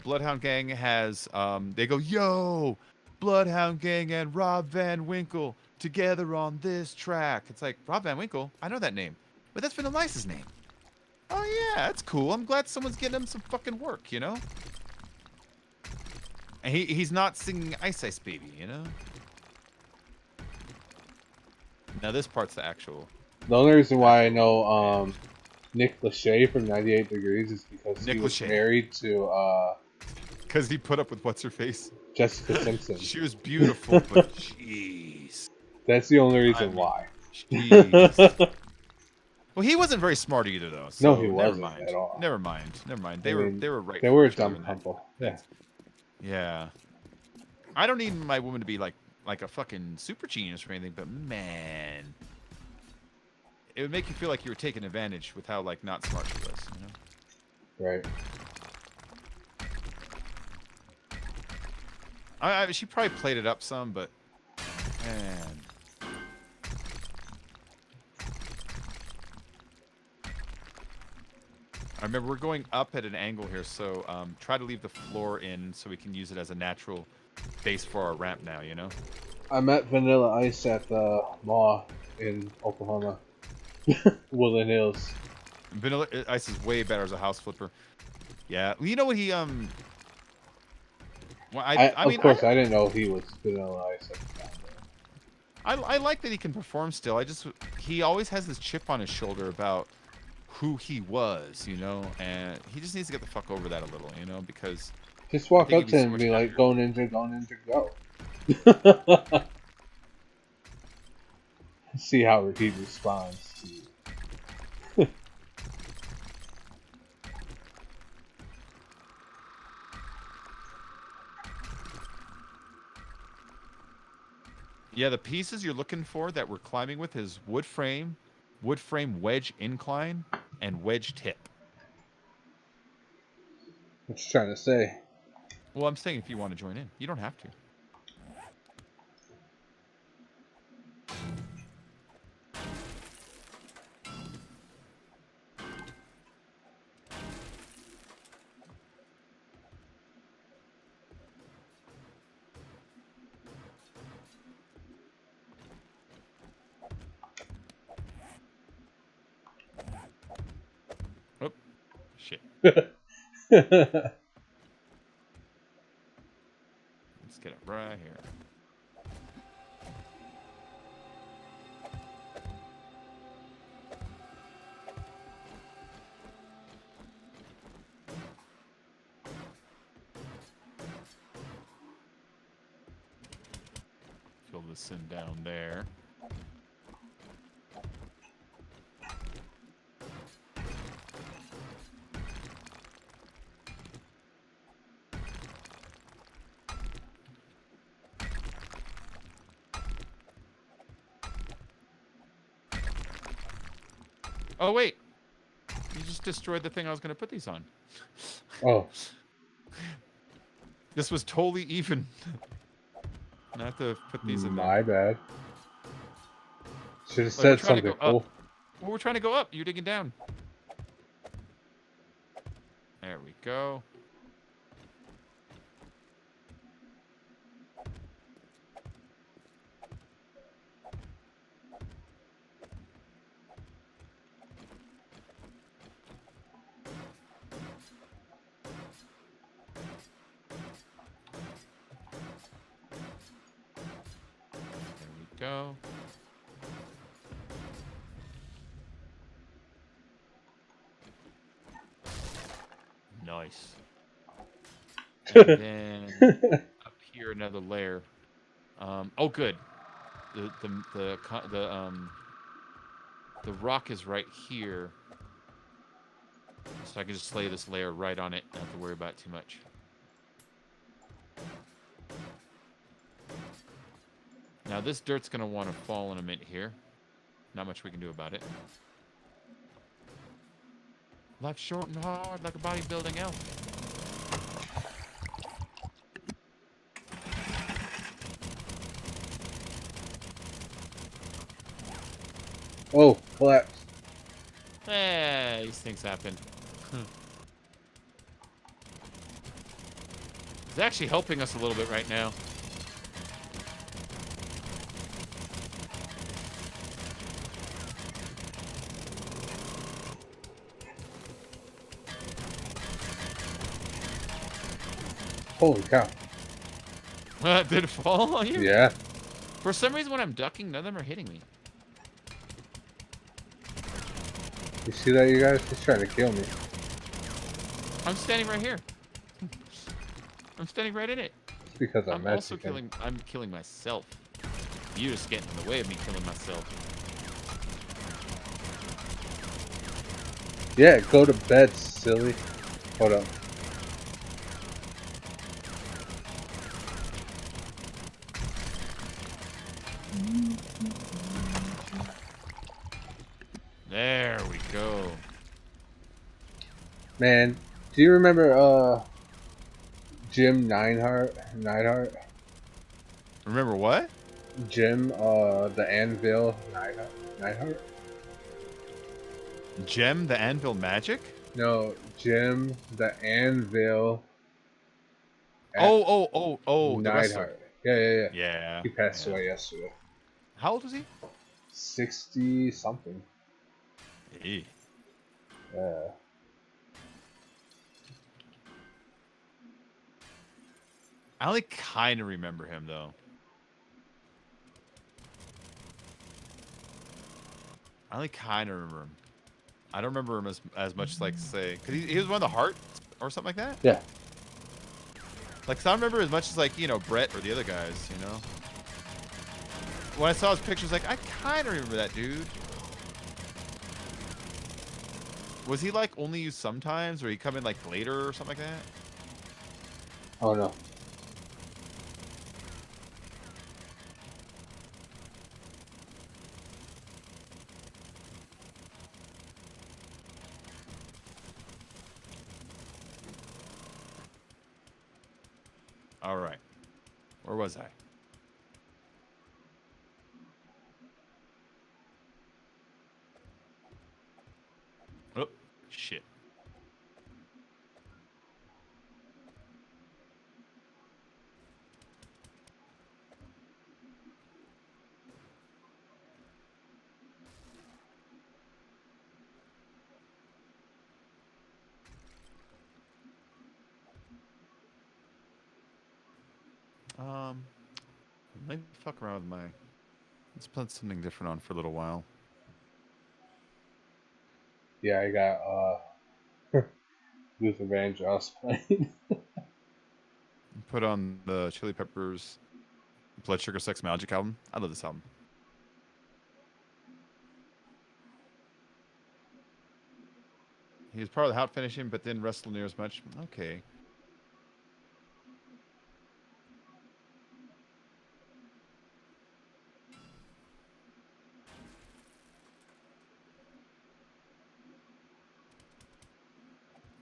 Bloodhound Gang has, they go, yo, Bloodhound Gang and Rob Van Winkle together on this track. It's like, Rob Van Winkle? I know that name. But that's Vanilla Ice's name. Oh, yeah, that's cool. I'm glad someone's getting him some fucking work, you know? And he's not singing Ice Ice Baby, you know? Now this part's the actual. The only reason why I know Nick Lachey from 98 Degrees is because Nick he was Lachey. married to Because he put up with what's her face? Jessica Simpson. She was beautiful, but jeez. That's the only reason why. Jeez. Well, he wasn't very smart either, though. So No, he wasn't never mind. at all. Never mind. Never mind. They I mean, were right. They for were a each other dumb in that. couple. Yeah. Yeah. I don't need my woman to be like a fucking super genius or anything, but man, it would make you feel like you were taking advantage with how like not smart she was. You know? Right. She probably played it up some, but man. I remember we're going up at an angle here, so try to leave the floor in so we can use it as a natural base for our ramp now, you know? I met Vanilla Ice at the mall in Oklahoma. Woodland Hills. Vanilla Ice is way better as a house flipper. Yeah. You know what he well, I mean, of course, I didn't know he was Vanilla Ice at the time. I like that he can perform still. He always has this chip on his shoulder about who he was, you know, and he just needs to get the fuck over that a little, you know, because Just walk think up he'd to be so him and much be like, happier. go Ninja, go. See how he responds to you. Yeah, the pieces you're looking for that we're climbing with is wood frame wedge incline, and wedge tip. What you trying to say? Well, I'm saying if you want to join in, you don't have to. Oh, shit. Let's get it right here. Fill this in down there. Oh, wait. You just destroyed the thing I was going to put these on. Oh. This was totally even. I have to put these in there. My bad. Should have Look, we're said trying to something go cool. up. Well, we're trying to go up. You're digging down. There we go. There we go. Nice. And then up here another layer. Oh, good. The rock is right here. So I can just lay this layer right on it. Not have to worry about it too much. Now this dirt's going to want to fall in a minute here. Not much we can do about it. Life's short and hard like a bodybuilding elf. Oh, collapse. Hey, these things happen. It's actually helping us a little bit right now. Holy cow. Did it fall on you? Yeah. For some reason, when I'm ducking, none of them are hitting me. You see that, you guys? He's trying to kill me. I'm standing right here. I'm standing right in it. It's because I'm also Mexican. killing myself. You just getting in the way of me killing myself. Yeah, go to bed, silly. Hold up. There we go. Man, do you remember Jim Neidhart? Remember what? Jim, the Anvil Neidhart? Gem the Anvil Magic? No, Jim the Anvil Oh, the wrestler. Neidhart. Yeah. Yeah. He passed Yeah. away yesterday. How old was he? 60 something. Hey. Yeah. I only kind of remember him, though. I only kind of remember him. I don't remember him as much, like, say... Because he was one of the Heart or something like that? Yeah. Like, 'cause I don't remember as much as, like, you know, Brett or the other guys, you know? When I saw his pictures, like, I kind of remember that dude. Was he, like, only used sometimes? Or he come in, like, later or something like that? Oh no. All right. Where was I? Oh, shit. Let me fuck around with my... Let's put something different on for a little while. Yeah, I got Luther Vandross playing. Put on the Chili Peppers Blood Sugar Sex Magic album. I love this album. He was part of the Hout finishing, but didn't wrestle near as much. Okay.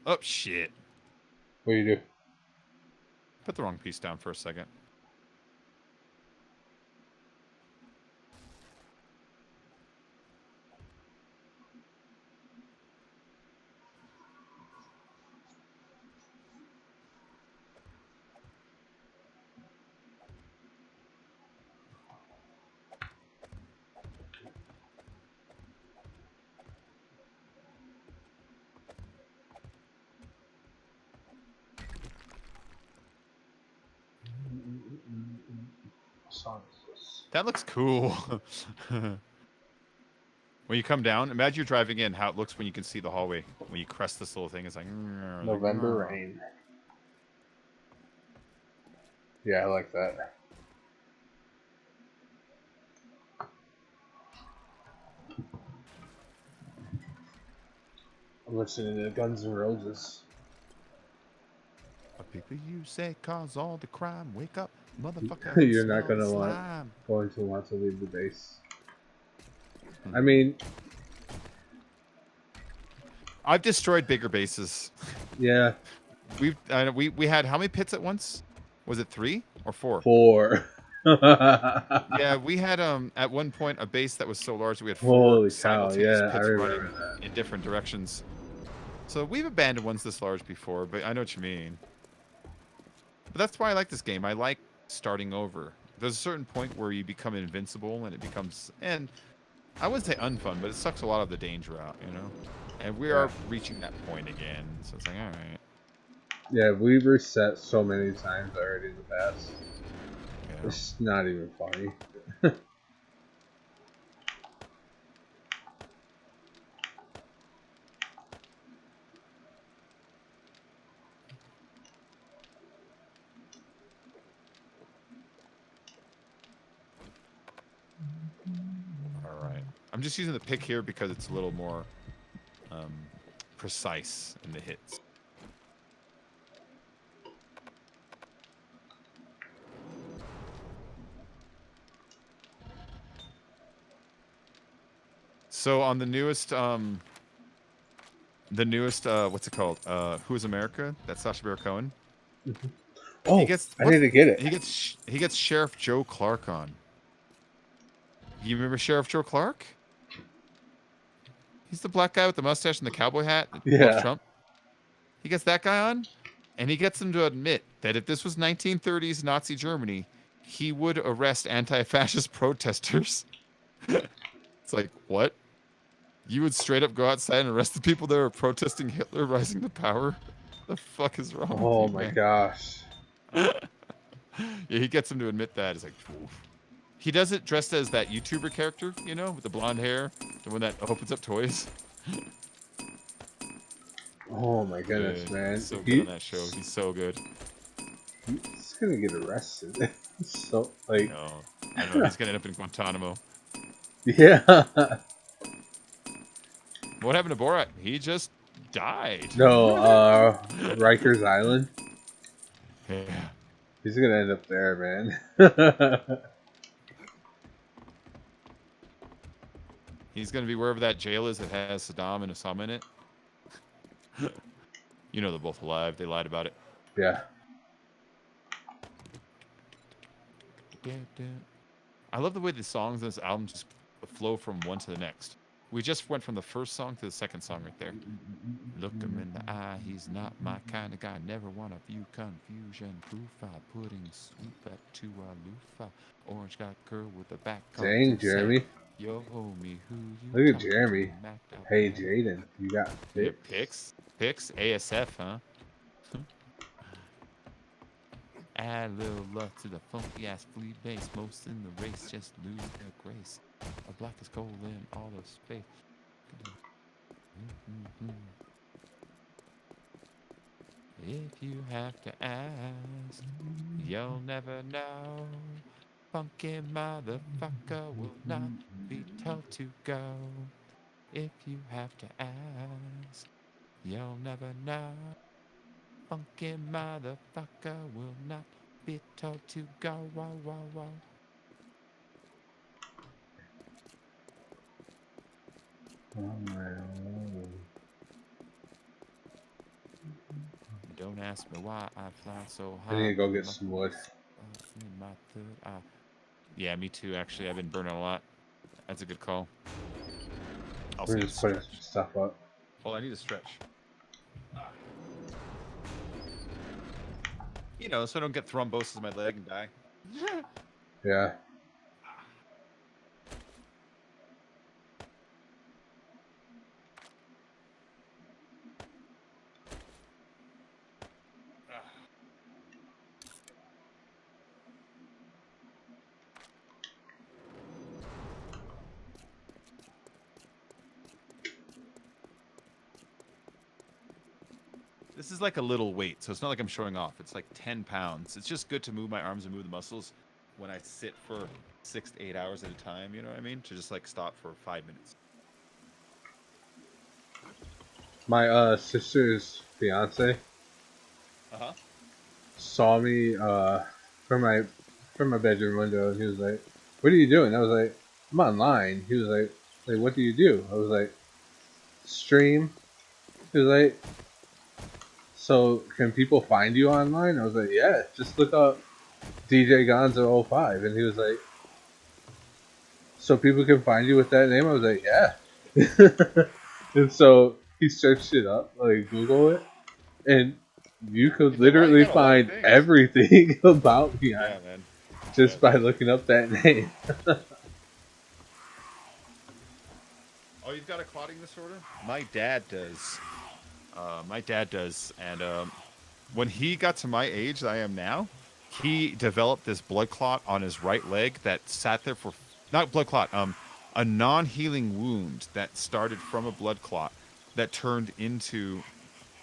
Oh, shit. What do you do? Put the wrong piece down for a second. Song is this? That looks cool. When you come down, imagine you're driving in, how it looks when you can see the hallway. When you crest this little thing, it's like... November Rain. Yeah, I like that. I'm listening to Guns N' Roses. A people you say cause all the crime. Wake up, motherfucker. You're not Smell the gonna slime. going to want to leave the base. Hmm. I mean, I've destroyed bigger bases. yeah, We had how many pits at once? Was it 3 or 4? 4. Yeah, we had at one point a base that was so large that we had 4 Holy cow! simultaneous Yeah, I pits running remember that. in different directions. So we've abandoned ones this large before, but I know what you mean. But that's why I like this game. I like starting over. There's a certain point where you become invincible and it becomes, and I wouldn't say unfun, but it sucks a lot of the danger out, you know? And we are reaching that point again. So it's like, all right. Yeah, we've reset so many times already in the past. Yeah. It's not even funny. All right. I'm just using the pick here because it's a little more precise in the hits. So on the newest what's it called? Who is America? That's Sacha Baron Cohen. Oh, I need to get it. He gets Sheriff Joe Clark on. You remember Sheriff Joe Clark? He's the black guy with the mustache and the cowboy hat that loves Yeah. Trump. He gets that guy on, and he gets him to admit that if this was 1930s Nazi Germany, he would arrest anti-fascist protesters. It's like, what? You would straight up go outside and arrest the people that were protesting Hitler rising to power? The fuck is wrong Oh with you, my man? gosh. Yeah, he gets him to admit that. It's like, oof. He does it dressed as that YouTuber character, you know, with the blonde hair, the one that opens up toys. Oh my goodness, Dude, man. he's so good on that show. He's so good. He's gonna get arrested. So, like, I know. He's gonna end up in Guantanamo. yeah. What happened to Borat? He just died. No, Rikers Island. Yeah. He's gonna end up there, man. He's gonna be wherever that jail is that has Saddam and Osama in it. You know they're both alive. They lied about it. Yeah. I love the way the songs in this album just flow from one to the next. We just went from the first song to the second song right there. Look him in the eye, he's not my kind of guy. Never want to view confusion. Proof pudding, swoop back to a loofah. Orange got girl with a back. Dang, Jeremy. Yo, homie, who you Look at talking Jeremy. to? Macked out Hey, bad. Jaden, you got Yeah, picks? picks, ASF, huh? Add a little love to the funky ass flea bass. Most in the race just lose their grace. A black is cold in all of space. If you have to ask, you'll never know. Funky motherfucker will not be told to go. If you have to ask, you'll never know. Funky motherfucker will not be told to go. Whoa, whoa, whoa. Don't ask me why I fly so high. I need to go get some wood. In my third eye. Yeah, me too, actually. I've been burning a lot. That's a good call. I'll We're say just putting some stuff up. Well, I need to stretch. You know, so I don't get thrombosis in my leg and die. Yeah. This is like a little weight, so it's not like I'm showing off. It's like 10 pounds. It's just good to move my arms and move the muscles when I sit for 6 to 8 hours at a time, you know what I mean? To just like stop for 5 minutes. My sister's fiance Uh-huh. saw me from my bedroom window, and he was like, "What are you doing?" I was like, "I'm online." He was like, "What do you do?" I was like, "Stream." He was like, "So can people find you online?" I was like, "Yeah, just look up DJ Gonzo05." And he was like, "So people can find you with that name?" I was like, "Yeah." And so he searched it up, like Google it, and you could You literally got a lot of find things. everything about me Yeah, man. just Yeah. by looking up that name. Oh, you've got a clotting disorder? My dad does. My dad does, and when he got to my age that I am now, he developed this blood clot on his right leg that sat there for not blood clot, a non-healing wound that started from a blood clot that turned into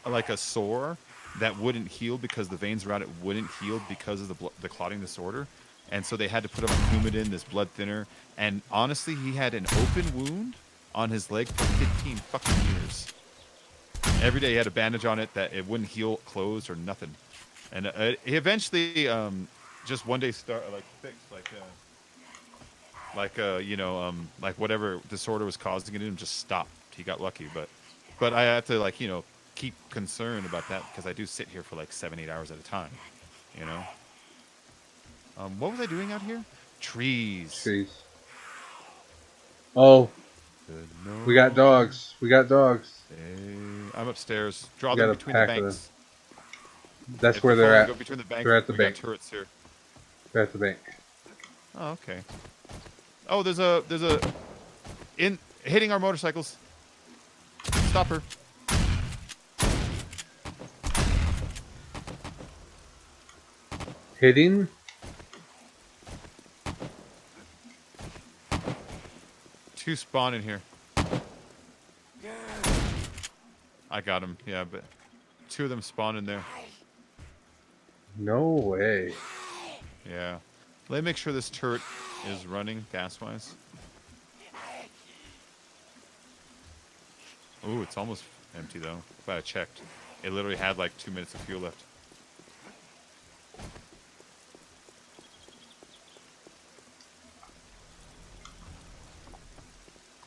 like a sore that wouldn't heal because the veins around it wouldn't heal because of the clotting disorder. And so they had to put him on Coumadin, this blood thinner. And honestly, he had an open wound on his leg for 15 fucking years. Every day he had a bandage on it that it wouldn't heal closed or nothing. And he eventually just one day like fixed like whatever disorder was causing it in him just stopped. He got lucky, but I had to keep concerned about that because I do sit here for like 7-8 hours at a time, you know. What was I doing out here? Trees. Jeez. Oh, No. we got dogs. We got dogs. I'm upstairs. Draw We them got a between the pack of them. banks. That's If where they they're fall, at. go between the banks. They're at the We bank. got turrets here. They're at the bank. Oh, okay. Oh, there's a in hitting our motorcycles. Stop her. Hitting? Two spawn in here. I got him. Yeah, but two of them spawn in there. No way. Yeah. Let me make sure this turret is running gas-wise. Ooh, it's almost empty though. Glad I checked. It literally had like 2 minutes of fuel left.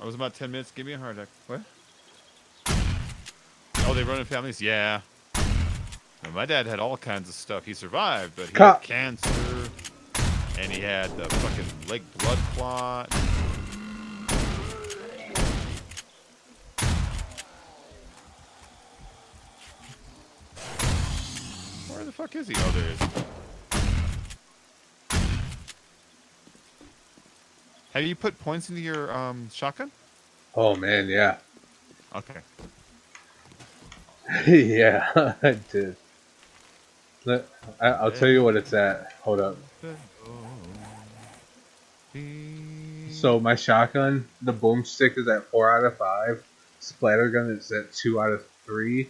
I was about 10 minutes. Give me a heart attack. What? Oh, they run in families? Yeah. Now, my dad had all kinds of stuff. He survived, but he had cancer, and he had the fucking leg blood clot. Where the fuck is he? Oh, there he is. Have you put points into your shotgun? Oh man, yeah. Okay. Yeah, I did. I'll tell you what it's at. Hold up. So my shotgun, the boomstick is at 4 out of 5. Splattergun is at 2 out of 3.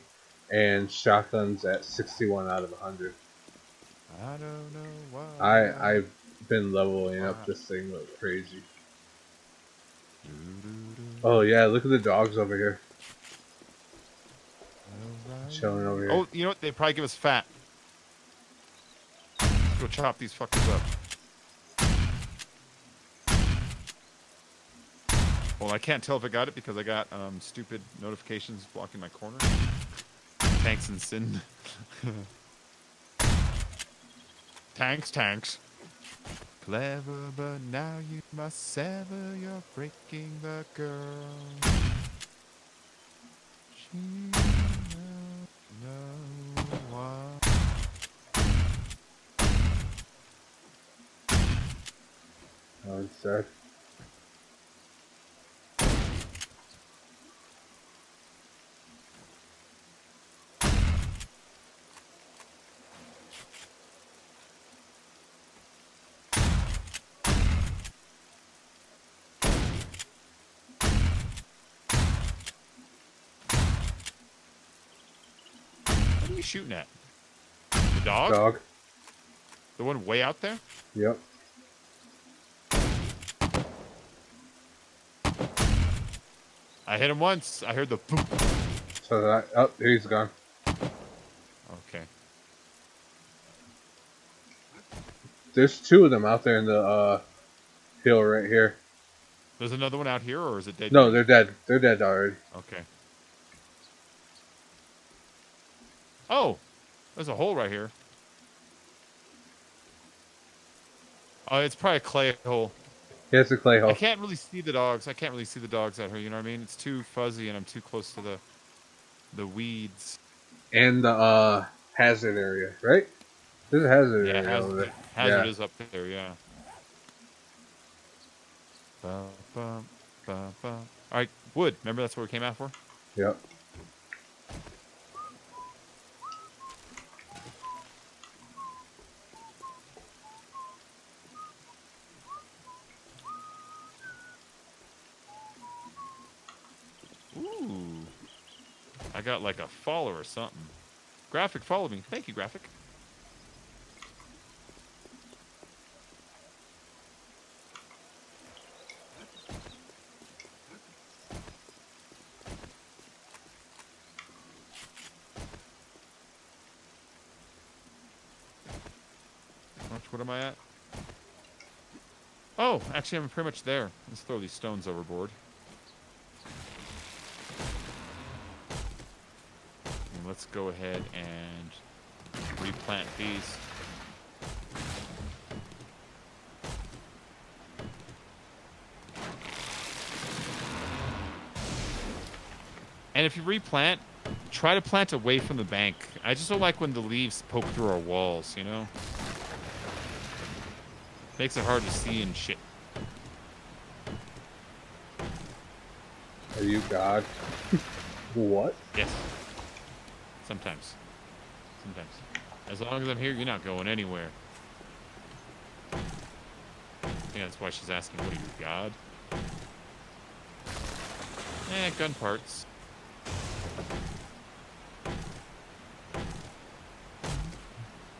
And shotgun's at 61 out of 100. I don't know why. I've been leveling up this thing like crazy. Oh yeah, look at the dogs over here. Chilling over here. Oh, you know what? They probably give us fat. Let's go chop these fuckers up. Well, I can't tell if I got it because I got stupid notifications blocking my corner. Tanks and sin. Tanks. Clever, but now you must sever. You're breaking the girl. She no one. Oh, it's sad. What are you shooting at? The dog? Dog. The one way out there? Yep. I hit him once. I heard the boop. So that, oh, he's gone. Okay. There's two of them out there in the hill right here. There's another one out here, or is it dead? No, yet? they're dead. They're dead already. Okay. Oh, there's a hole right here. Oh, it's probably a clay hole. Here's the clay I hole. can't really see the dogs. I can't really see the dogs out here. You know what I mean? It's too fuzzy, and I'm too close to the weeds. And the hazard area, right? There's a hazard Yeah, area over there. hazard Yeah. is up there. Yeah. Ba, ba, ba, ba. All right, wood. Remember that's what we came out for? Yep. Ooh. I got like a follower or something. Graphic followed me. Thank you, Graphic. What am I at? Oh, actually, I'm pretty much there. Let's throw these stones overboard. And let's go ahead and replant these. And if you replant, try to plant away from the bank. I just don't like when the leaves poke through our walls, you know? Makes it hard to see and shit. Are you God? What? Yes. Sometimes. Sometimes. As long as I'm here, you're not going anywhere. Yeah, that's why she's asking, what are you, God? Gun parts.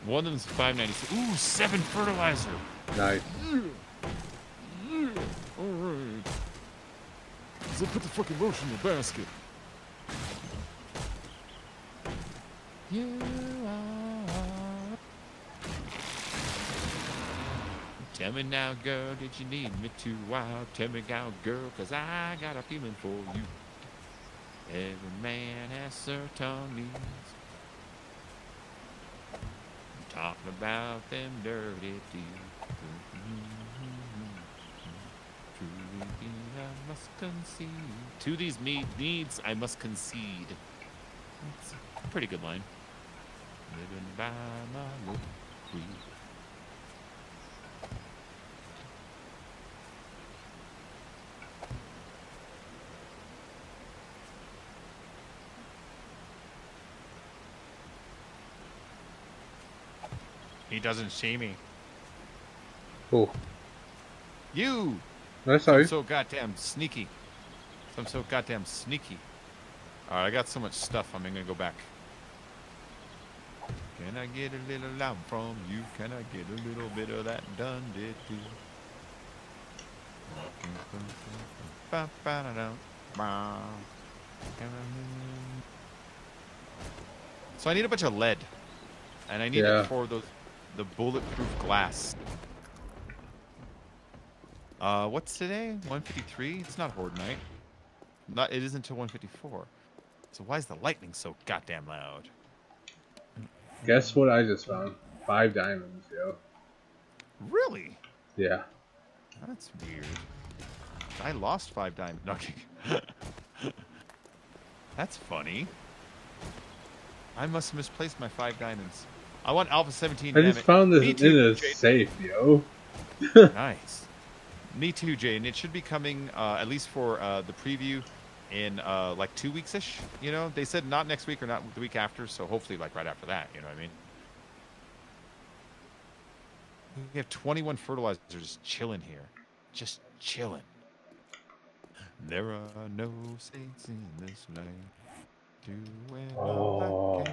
One of them's 596. Ooh, 7 fertilizer. Nice. Alright. So put the fucking lotion in the basket. You are. Tell me now, girl, did you need me to? Wow, tell me now, girl, cause I got a feeling for you. Every man has certain needs. Talking about them dirty deeds. Truly, I must concede. To these needs, I must concede. That's a pretty good line. Living by my look creed. He doesn't see me. Cool. You! That's all I'm you. so goddamn sneaky. I'm so goddamn sneaky. Alright, I got so much stuff, I'm gonna go back. Can I get a little love from you? Can I get a little bit of that done did do? So I need a bunch of lead. And I need it for the bulletproof glass. What's today? 153? It's not Horde Night. It isn't until 154. So why is the lightning so goddamn loud? Guess what I just found? 5 diamonds, yo. Really? Yeah. That's weird. I lost 5 diamonds. No, that's funny. I must have misplaced my 5 diamonds. I want Alpha 17. I just found this in a safe, yo. Nice. Me too, Jay. And it should be coming at least for the preview in like 2 weeks-ish. You know, they said not next week or not the week after, so hopefully like right after that. You know what I mean? We have 21 fertilizers just chilling here. Just chilling. There are no saints in this land. Oh.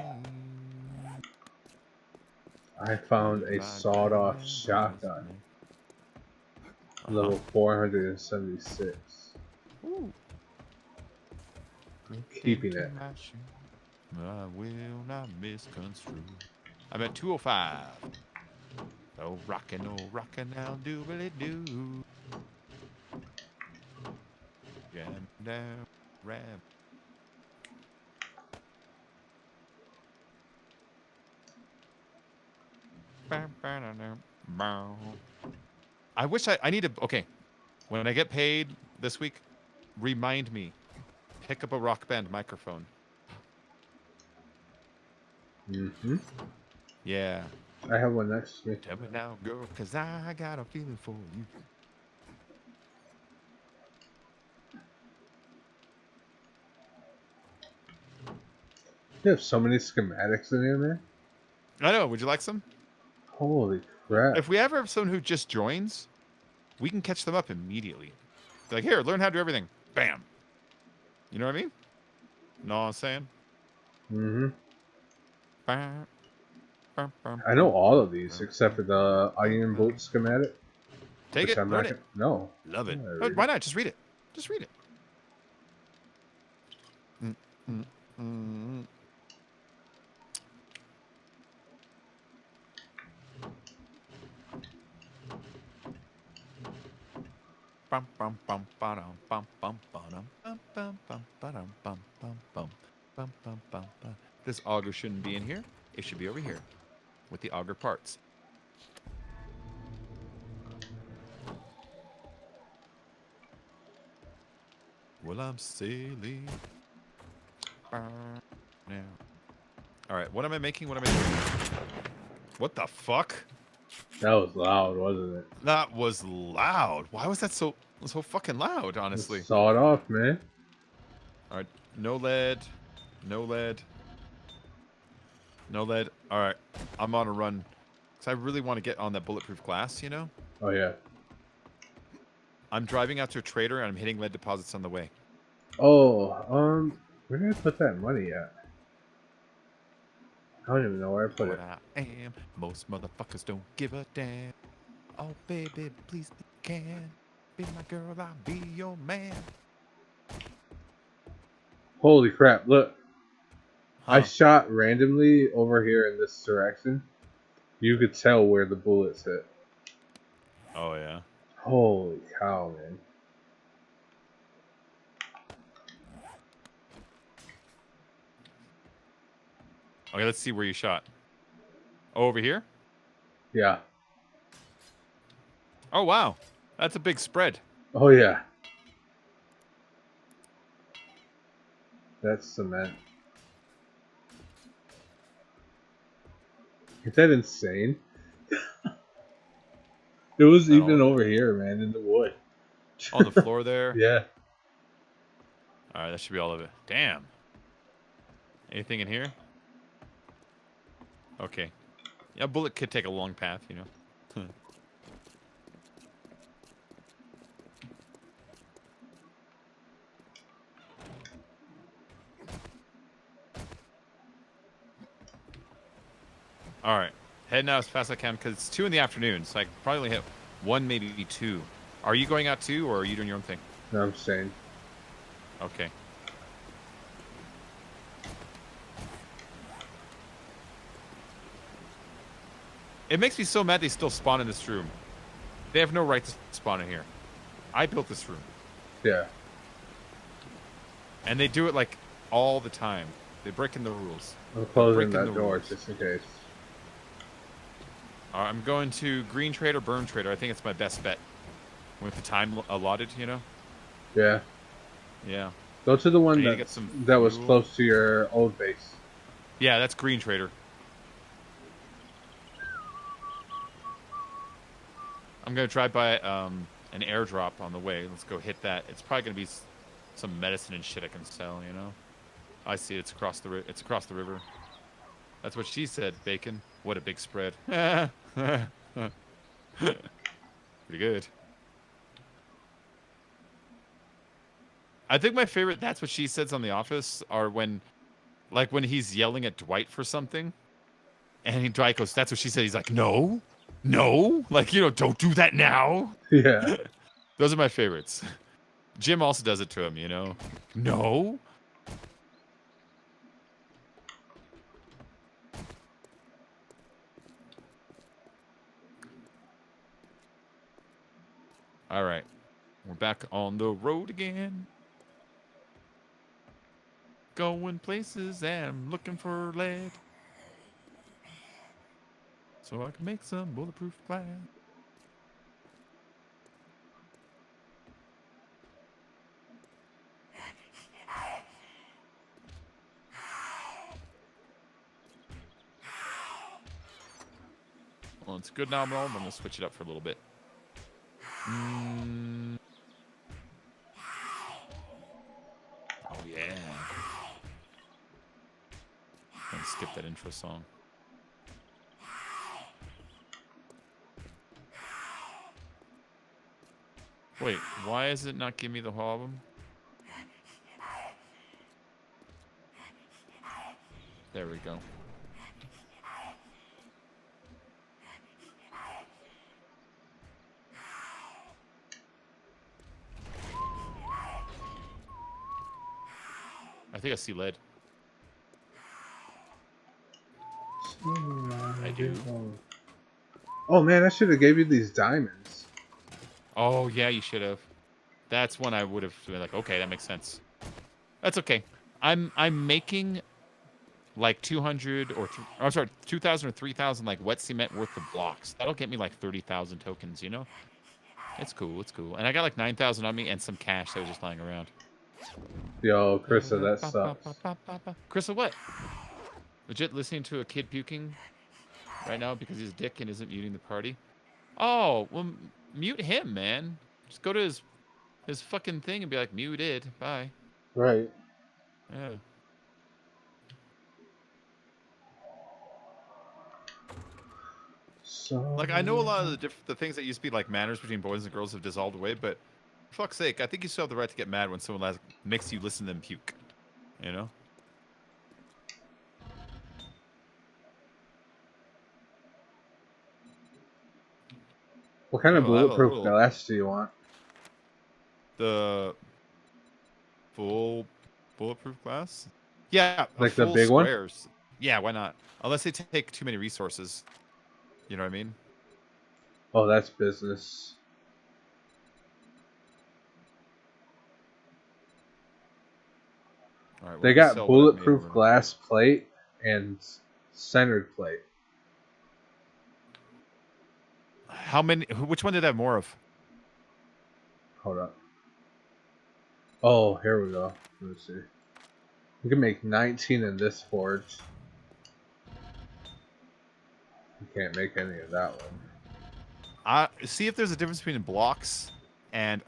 I found a sawed-off shotgun. Level 476. Ooh. Keeping it. I will not misconstrue. I'm at 205. Oh, rockin' now, doobly-doo. Jam down, rap. I wish I need to. Okay, when I get paid this week, remind me. Pick up a Rock Band microphone. Mm-hmm. Yeah. I have one next to me. Tell me now, girl, cause I got a feeling for you. You have so many schematics in here, man. I know. Would you like some? Holy crap. If we ever have someone who just joins, we can catch them up immediately. Like, here, learn how to do everything. Bam. You know what I mean? Know what I'm saying? Mm-hmm. Bam. I know all of these except for the iron bolt schematic. Take it. I'm Learn not it. No. Love it. Yeah, Why not? Just read it. Just read it. Mm, mm, mm. Bum, bum, bum, ba-dum, bum, bum, ba-dum, bum, bum, bum, ba-dum, bum, bum, bum, bum, bum, bum, bum. This auger shouldn't be in here. It should be over here with the auger parts. Well, I'm sailing now. All right, what am I making? What am I doing? What the fuck? That was loud, wasn't it? That was loud. Why was that so fucking loud, honestly? Just saw it off, man. All right, no lead. No lead. No lead. All right, I'm on a run. Because I really want to get on that bulletproof glass, you know? Oh, yeah. I'm driving out to a trader and I'm hitting lead deposits on the way. Oh, where did I put that money at? I don't even know where I put it. What I am. Most motherfuckers don't give a damn. Oh, baby, please be can. Be my girl, I'll be your man. Holy crap, look. I Huh. shot randomly over here in this direction. You could tell where the bullets hit. Oh, yeah. Holy cow, man. Okay, let's see where you shot. Oh, over here? Yeah. Oh, wow. That's a big spread. Oh, yeah. That's cement. Is that insane? It was even over here, man, in the wood. On the floor there? Yeah. All right, that should be all of it. Damn. Anything in here? Okay. Yeah, a bullet could take a long path, you know. All right. Heading out as fast as I can because it's 2 in the afternoon, so I can probably only hit 1, maybe 2. Are you going out too, or are you doing your own thing? No, I'm saying. Okay. It makes me so mad they still spawn in this room. They have no right to spawn in here. I built this room. Yeah. And they do it like all the time. They break in the rules. I'm closing breaking that the door rules. just in case. I'm going to Green Trader, Burn Trader. I think it's my best bet. With the time allotted, you know? Yeah. Yeah. Go to the I one need to get that, some that was fuel. close to your old base. Yeah, that's Green Trader. I'm going to drive by an airdrop on the way. Let's go hit that. It's probably going to be some medicine and shit I can sell, you know? I see it. It's across the river. That's what she said, Bacon. What a big spread. Pretty good. I think my favorite that's what she says on The Office are when he's yelling at Dwight for something. And Dwight goes, that's what she said. He's like, no. Like, you know, don't do that now. Yeah. Those are my favorites. Jim also does it to him, you know. No. All right. We're back on the road again. Going places and looking for lead. So I can make some bulletproof glass. Well, it's good now, I'm going to switch it up for a little bit. Oh, yeah. I'm going to skip that intro song. Wait, why is it not giving me the whole album? There we go. I think I see lead. I do. Oh man, I should have gave you these diamonds. Oh, yeah, you should have. That's when I would have been like, okay, that makes sense. That's okay. I'm making like 200 or I'm sorry, 2,000 or 3,000 like wet cement worth of blocks. That'll get me like 30,000 tokens, you know? It's cool, it's cool. And I got like 9,000 on me and some cash that was just lying around. Yo, Krista, that sucks. Krista, what? Legit listening to a kid puking right now because he's a dick and isn't muting the party? Oh, well, mute him, man. Just go to his fucking thing and be like, muted. Bye. Right. Yeah. So Like, I know a lot of the things that used to be like manners between boys and girls have dissolved away, but for fuck's sake, I think you still have the right to get mad when someone makes you listen to them puke. You know? what kind of Well, I have a bulletproof little- glass do you want? The full bulletproof glass? Yeah, Like the full big one? squares. Yeah, why not? Unless they take too many resources. You know what I mean? Oh, that's business. All right, They got bulletproof glass plate and centered plate. How many? Which one did I have more of? Hold up. Oh, here we go. Let me see. We can make 19 in this forge. You can't make any of that one. See if there's a difference between blocks and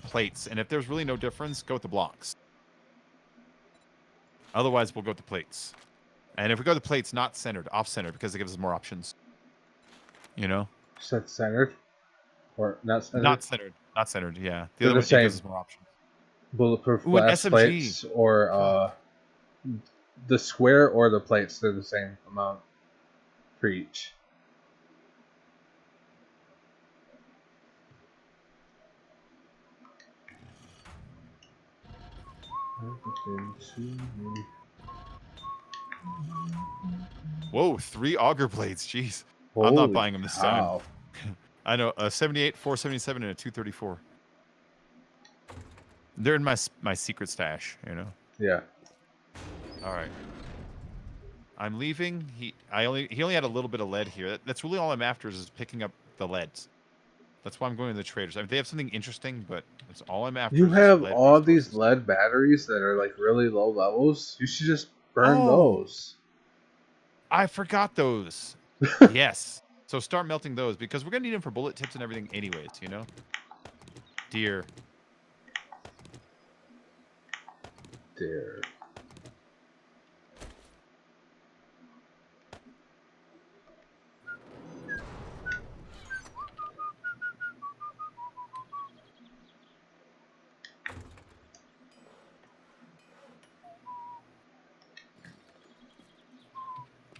plates, and if there's really no difference, go with the blocks. Otherwise, we'll go with the plates. And if we go with the plates, not centered, off-centered, because it gives us more options. You know? You said centered? Or not centered? Not centered. Not centered, yeah. The They're other one the same. gives us more options. Bulletproof Ooh, an glass SMG. plates or the square or the plates, they're the same amount for each. Whoa, 3 auger blades. Jeez. I'm not buying them this time. Wow. I know, a 78, 477, and a 234. They're in my secret stash, you know? Yeah. All right. I'm leaving. He only had a little bit of lead here. That's really all I'm after is picking up the leads. That's why I'm going to the traders. I mean, they have something interesting, but that's all I'm after. You is have lead all resources. these lead batteries that are like really low levels. You should just burn Oh. those. I forgot those. Yes. So start melting those because we're gonna need them for bullet tips and everything, anyways. You know. Deer. Dear.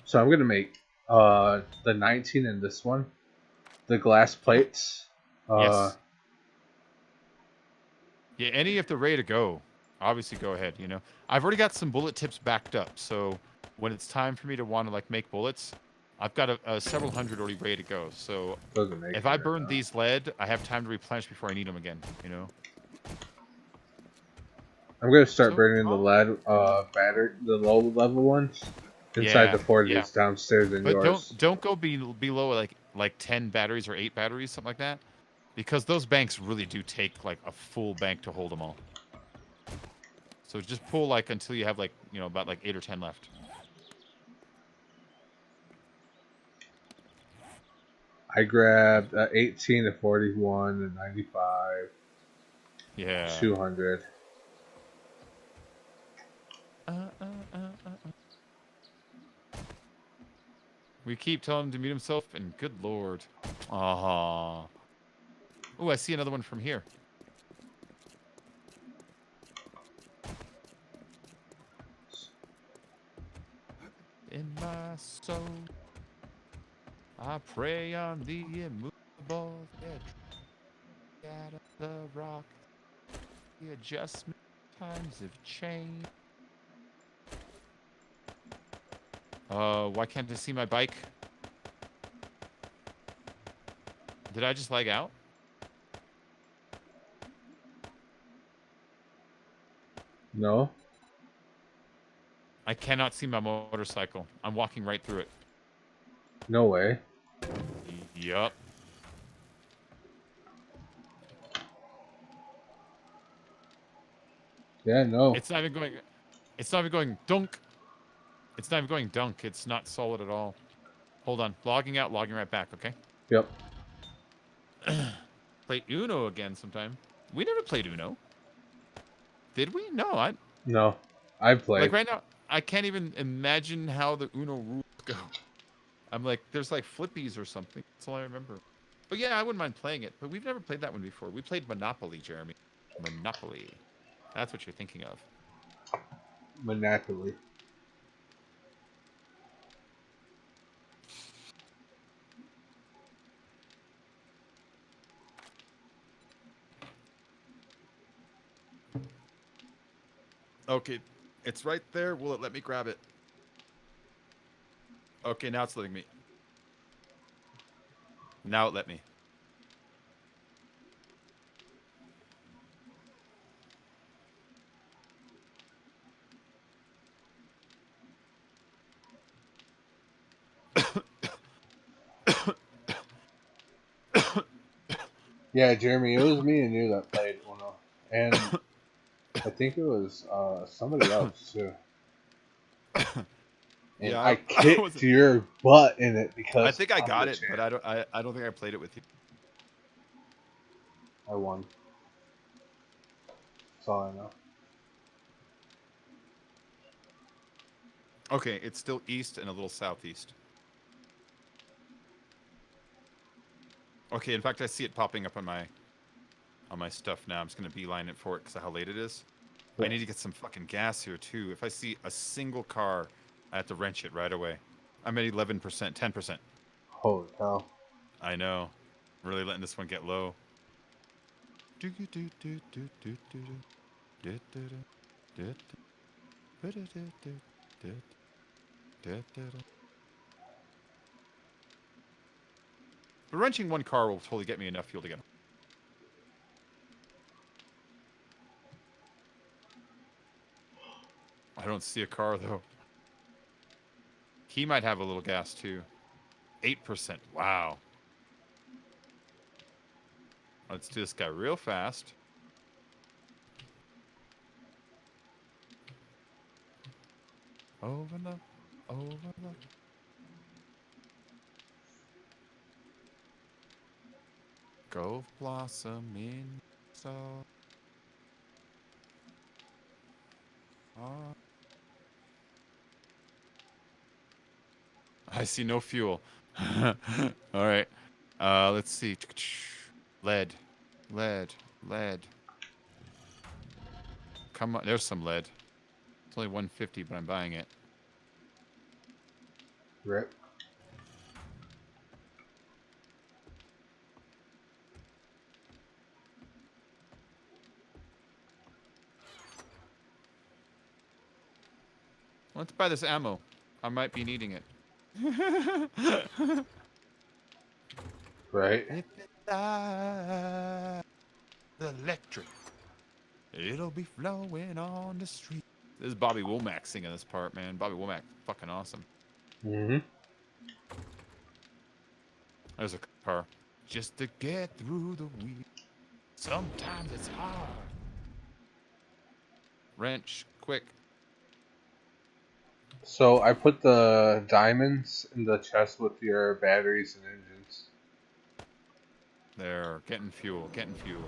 So I'm gonna make the 19 in this one, the glass plates. Yes. Yeah. Any if they're ready to go, obviously go ahead. You know, I've already got some bullet tips backed up, so when it's time for me to want to like make bullets, I've got a several hundred already ready to go. So Doesn't make if it I right burn now. these lead, I have time to replenish before I need them again. You know. I'm gonna start So burning the lead battery, the low level ones, inside yeah, the fort yeah. that's downstairs in But yours. don't go below like 10 batteries or 8 batteries, something like that, because those banks really do take like a full bank to hold them all. So just pull like until you have like about like 8 or 10 left. I grabbed 18 to 41 and 95, Yeah. 200. We keep telling him to mute himself, and good lord. Oh, I see another one from here. In my soul, I pray on the immovable edge. Out of the rock, the adjustment times have changed. Why can't I see my bike? Did I just lag out? No? I cannot see my motorcycle. I'm walking right through it. No way. Yup. Yeah, no. It's not even going. It's not even going dunk. It's not even going dunk. It's not solid at all. Hold on. Logging out, logging right back, okay? Yep. Play Uno again sometime. We never played Uno. Did we? No, No. I played. like right now, I can't even imagine how the Uno rules go. I'm like, there's like flippies or something. That's all I remember. But yeah, I wouldn't mind playing it. But we've never played that one before. We played Monopoly, Jeremy. Monopoly. That's what you're thinking of. Monopoly. Okay, it's right there. Will it let me grab it? Okay, now it's letting me. Now it let me. Yeah, Jeremy, it was me and you that played Uno. And I think it was somebody else too. And Yeah, I I kicked wasn't. your butt in it because I think I I'm got the it, but champ. I don't think I played it with you. I won. That's all I know. Okay, it's still east and a little southeast. Okay, in fact, I see it popping up on my stuff now. I'm just gonna beeline it for it because of how late it is. I Yeah. need to get some fucking gas here too. If I see a single car, I have to wrench it right away. I'm at 11%, 10%. Holy hell. I know. I'm really letting this one get low. But wrenching one car will totally get me enough fuel to get. I don't see a car though. He might have a little gas too. 8%. Wow. Let's do this guy real fast. Over the. Go blossom in so. I see no fuel. All right. Let's see. Lead. Come on. There's some lead. It's only 150, but I'm buying it. Rip. Let's buy this ammo. I might be needing it. Right? If it's electric, it'll be flowing on the street. This is Bobby Womack singing this part, man. Bobby Womack, fucking awesome. Mm-hmm. There's a car. Just to get through the week. Sometimes it's hard. Wrench, quick. So I put the diamonds in the chest with your batteries and engines. There, getting fuel, getting fuel.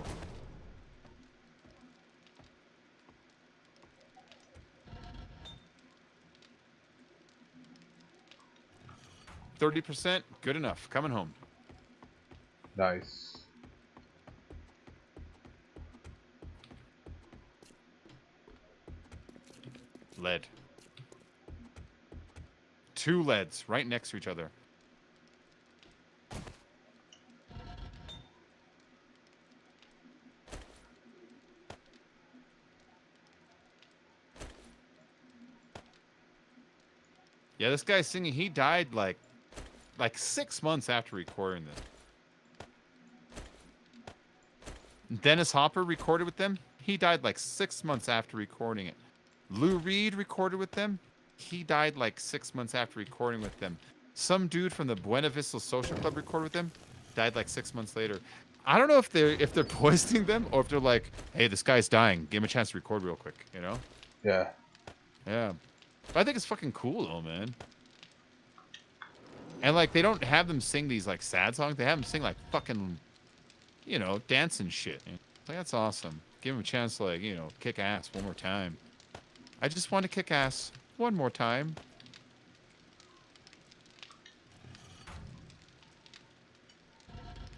%, good enough. Coming home. Nice. Lead. 2 leads right next to each other. Yeah, this guy singing, he died like 6 months after recording this. Dennis Hopper recorded with them. He died like 6 months after recording it. Lou Reed recorded with them. He died like 6 months after recording with them. Some dude from the Buena Vista Social Club recorded with them. Died like 6 months later. I don't know if they're poisoning them or if they're like, hey, this guy's dying. Give him a chance to record real quick, you know? Yeah. Yeah. But I think it's fucking cool though, man. And like they don't have them sing these like sad songs. They have them sing like fucking, you know, dancing shit. Like that's awesome. Give him a chance to like, you know, kick ass one more time. I just want to kick ass one more time.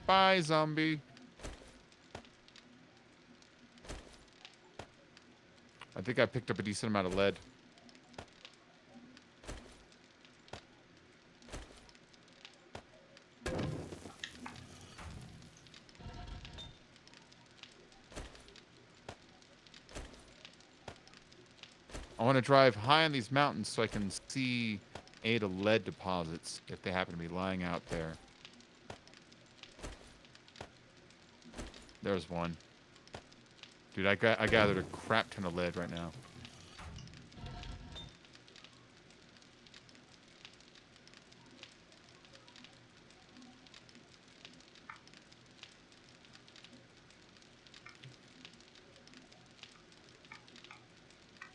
Bye, zombie. I think I picked up a decent amount of lead. I want to drive high on these mountains so I can see the lead deposits if they happen to be lying out there. There's one. Dude, I gathered a crap ton of lead right now.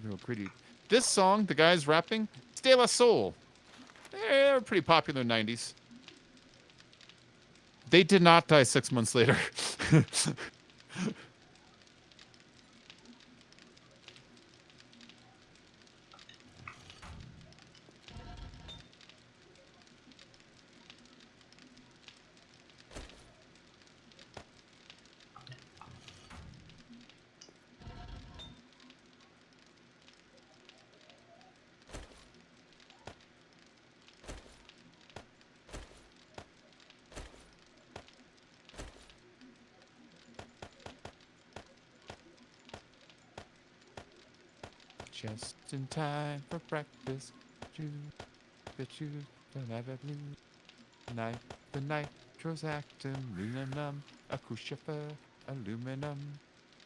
Real pretty. This song, the guy's rapping, De La Soul. They're pretty popular in the 90s. They did not die 6 months later. Just in time for breakfast. Bet you don't ever lose. Night, the nitro's acting, aluminum, acoustifer, aluminum,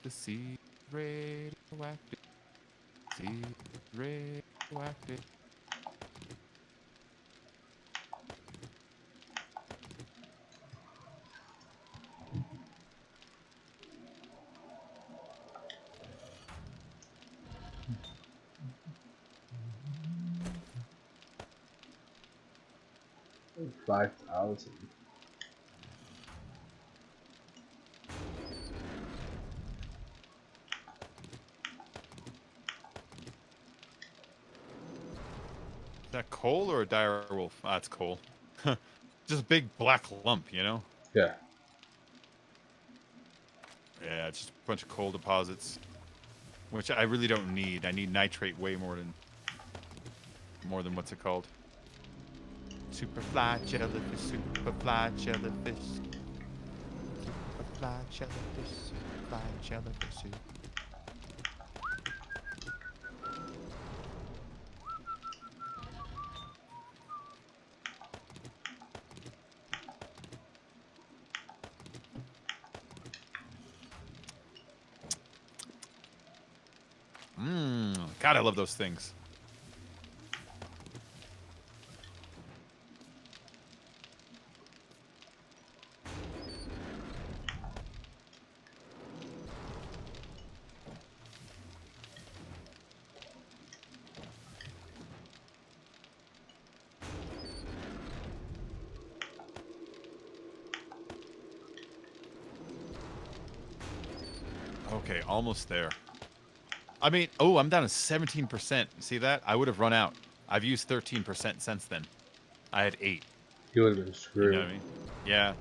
the sea radioactive, sea radioactive. $5,000. Is that coal or a dire wolf? Ah, it's coal. Just a big black lump, you know? Yeah. Yeah, it's just a bunch of coal deposits, which I really don't need. I need nitrate way more than what's it called? Superfly jellyfish, superfly jellyfish, superfly jellyfish, superfly jellyfish. God, I love those things. Okay, almost there. I mean, oh, I'm down to 17%. See that? I would have run out. I've used 13% since then. I had 8. You would have been You know screwed. what I mean? Yeah.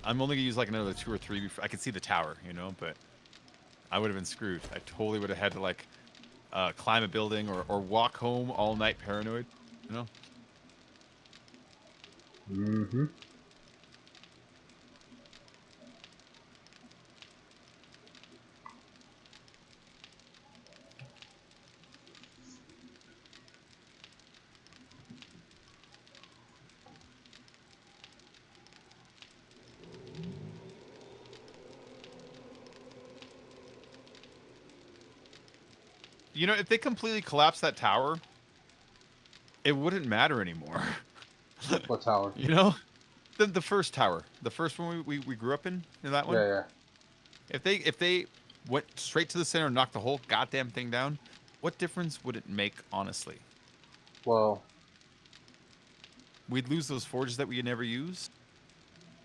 I'm only gonna use like another 2 or 3 before I could see the tower, you know, but I would have been screwed. I totally would have had to like climb a building or walk home all night paranoid, you know? Mm-hmm. You know, if they completely collapse that tower, it wouldn't matter anymore. What tower? You know? The first tower. The first one we grew up in that one. Yeah, yeah. If they went straight to the center and knocked the whole goddamn thing down, what difference would it make, honestly? Well, We'd lose those forges that we never use.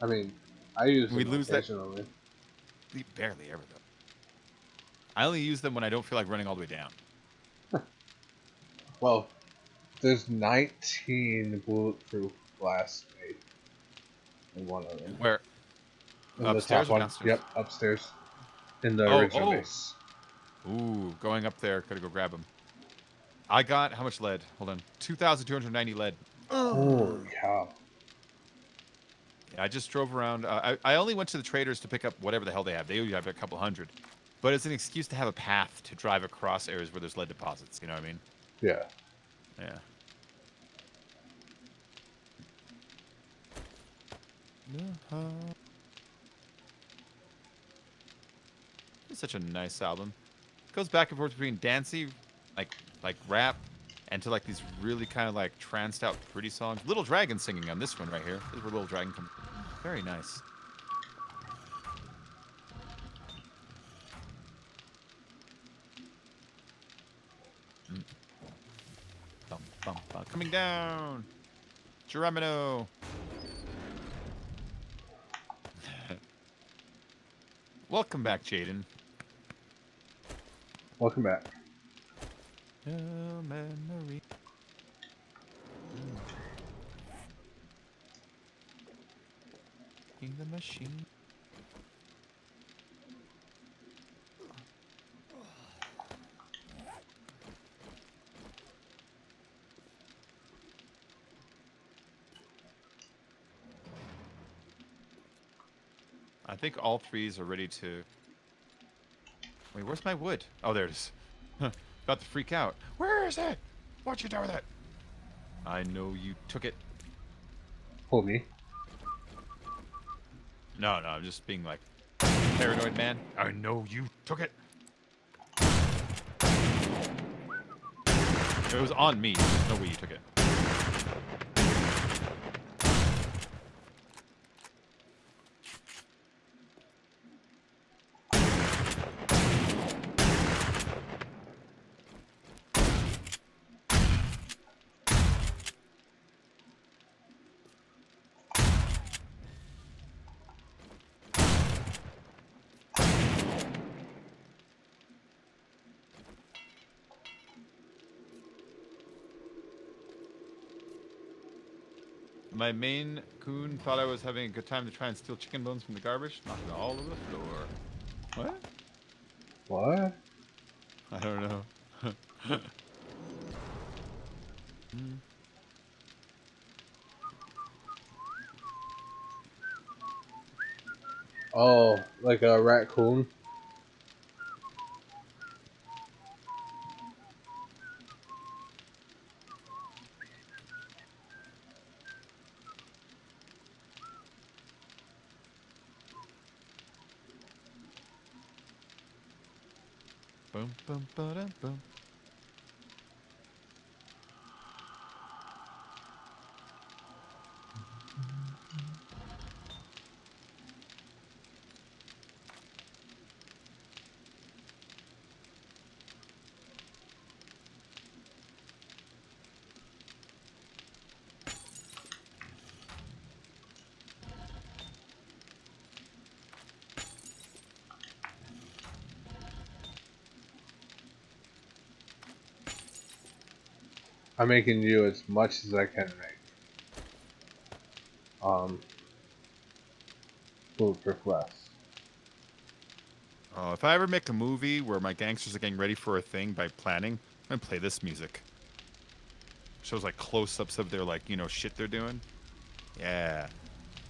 I mean, I use We'd them lose that occasionally. barely ever though. I only use them when I don't feel like running all the way down. Well, there's 19 bulletproof glass made in one of them. Where In the upstairs top or one. downstairs? Yep, upstairs. In the Oh, original oh. base. Ooh, going up there. Gotta go grab them. I got how much lead? Hold on, 2,290 lead. Holy cow. Yeah, I just drove around. I only went to the traders to pick up whatever the hell they have. They usually have a couple hundred, but it's an excuse to have a path to drive across areas where there's lead deposits. You know what I mean? Yeah. Yeah. It's such a nice album. Goes back and forth between dancey, like rap, and to like these really kind of like tranced out pretty songs. Little Dragon singing on this one right here. This is where Little Dragon comes. Very nice. Bum, bum, bum. Coming down. Geronimo. Welcome back, Jaden. Welcome back. Memory. In the machine. I think all threes are ready to... Wait, where's my wood? Oh, there it is. About to freak out. Where is it? What'd you do with it? I know you took it. Pull me. No, I'm just being like paranoid man. I know you took it. It was on me. There's no way you took it. My main coon thought I was having a good time to try and steal chicken bones from the garbage, knocking it all over the floor. What? What? I don't know. Oh, like a raccoon? Boom, boom, ba-dum, boom. I'm making you as much as I can make. Bulletproof less. If I ever make a movie where my gangsters are getting ready for a thing by planning, I'm gonna play this music. Shows like close-ups of their like shit they're doing. Yeah.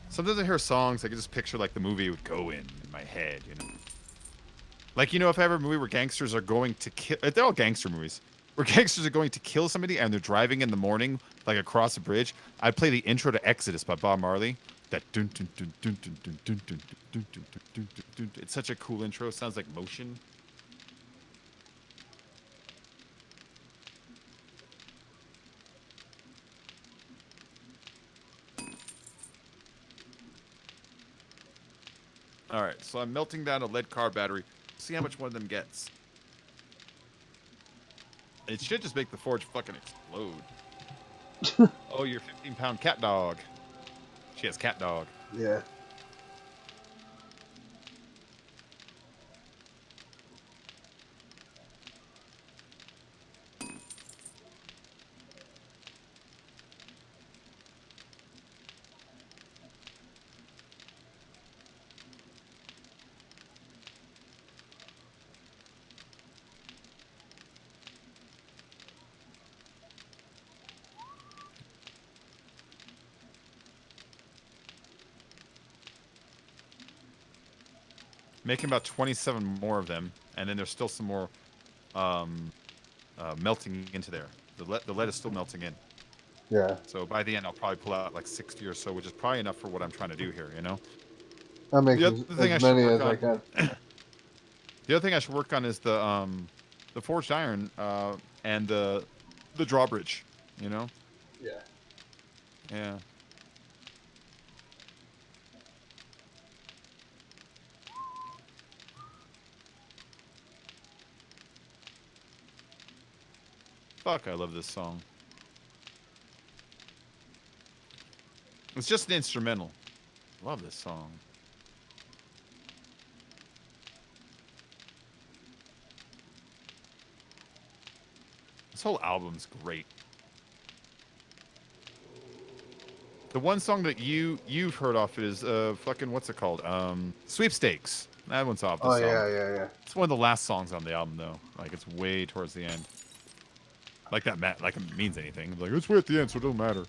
Sometimes I hear songs I can just picture like the movie would go in my head. Like if I ever a movie where gangsters are going to kill, they're all gangster movies. Where gangsters are going to kill somebody and they're driving in the morning like across a bridge. I'd play the intro to Exodus by Bob Marley. That dun dun dun dun dun dun dun dun dun dun dun dun dun. It's such a cool intro. It sounds like motion. All right, so I'm melting down a lead car battery. See how much one of them gets. It should just make the forge fucking explode. Oh, your 15-pound cat dog. She has cat dog. Yeah. Making about 27 more of them, and then there's still some more melting into there. The lead is still melting in. Yeah. So by the end, I'll probably pull out like 60 or so, which is probably enough for what I'm trying to do here. I'll make The other thing I as should many work as I on. can. The other thing I should work on is the forged iron and the drawbridge. Yeah. Yeah. Fuck, I love this song. It's just an instrumental. Love this song. This whole album's great. The one song that you've heard off is fucking what's it called? Sweepstakes. That one's off the Oh song. yeah. It's one of the last songs on the album though. Like it's way towards the end. Like that like it means anything. Like it's way at the end, so it don't matter.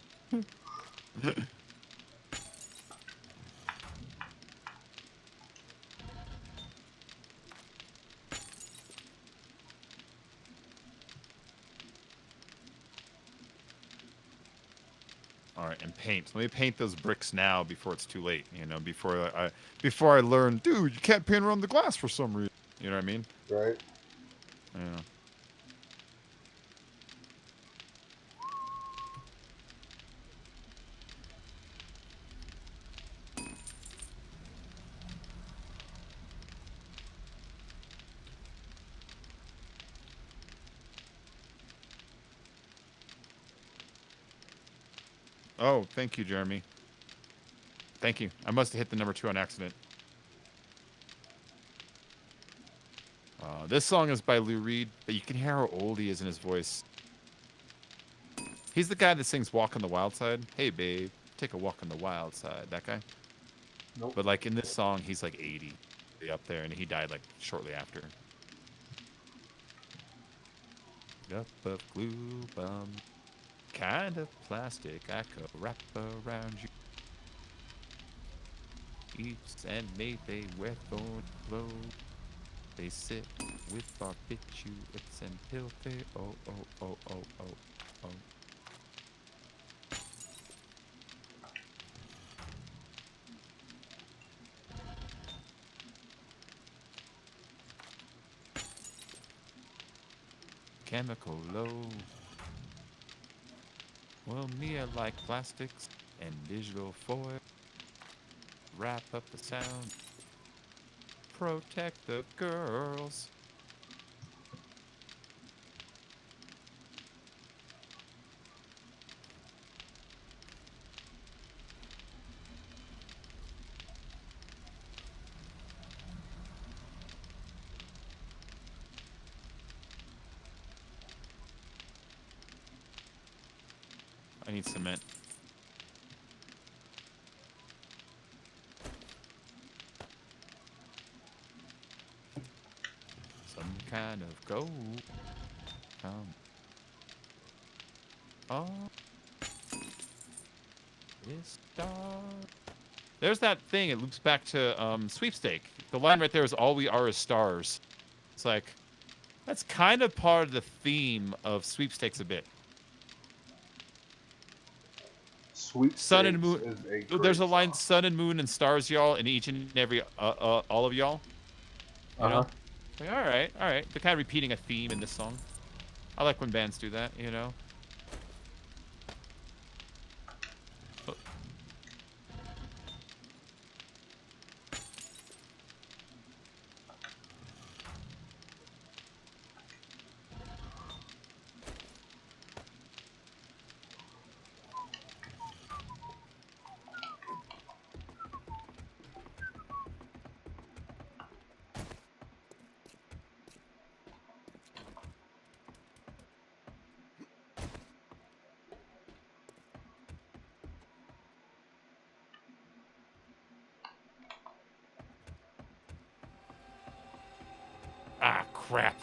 All right, and paint. Let me paint those bricks now before it's too late. Before I learn, dude, you can't paint around the glass for some reason. You know what I mean? Right. Yeah. Oh, thank you, Jeremy. Thank you. I must have hit the number 2 on accident. This song is by Lou Reed, but you can hear how old he is in his voice. He's the guy that sings Walk on the Wild Side. Hey, babe, take a walk on the wild side. That guy? Nope. But, like, in this song, he's, like, 80 up there, and he died, like, shortly after. Up of glue bum, kind of plastic I could wrap around you. Eats and made they wear thorn clothes. They sit with barbiturates and filthy. Oh, oh, oh, oh, oh, oh. Chemical low. Well, me, I like plastics and digital foil. Wrap up the sound. Protect the girls. need cement. Some kind of gold. Oh. This star. There's that thing. It loops back to sweepstake. The line right there is "All we are is stars." It's like that's kind of part of the theme of sweepstakes a bit. Sweet Sun and moon. is a great There's a line: song. "Sun and moon and stars, y'all," in each and every all of y'all. You know? Like, all right. They're kind of repeating a theme in this song. I like when bands do that. You know. Ah, crap.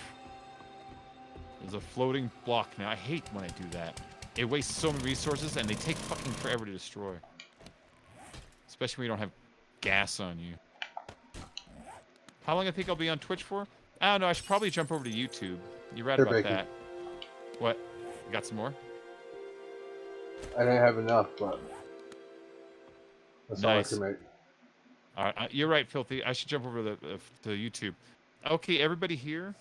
There's a floating block now. I hate when I do that. It wastes so many resources, and they take fucking forever to destroy. Especially when you don't have gas on you. How long I think I'll be on Twitch for? I don't know. I should probably jump over to YouTube. You're right They're about baking. that. What? You got some more? I didn't have enough, but that's Nice. all I can make. All right, you're right, Filthy. I should jump over to YouTube. Okay, everybody here.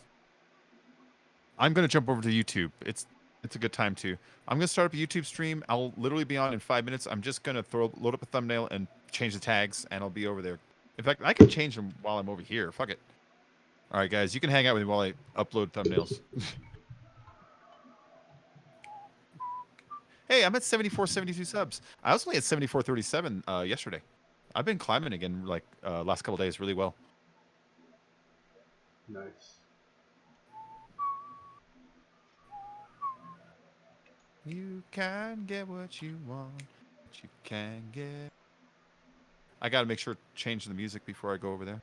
I'm gonna jump over to YouTube. It's a good time too. I'm gonna start up a YouTube stream. I'll literally be on in 5 minutes. I'm just gonna load up a thumbnail and change the tags, and I'll be over there. In fact, I can change them while I'm over here. Fuck it. All right, guys, you can hang out with me while I upload thumbnails. Hey, I'm at 7472 subs. I was only at 7437 yesterday. I've been climbing again like last couple days really well. Nice. You can get what you want, but you can get. I gotta make sure to change the music before I go over there.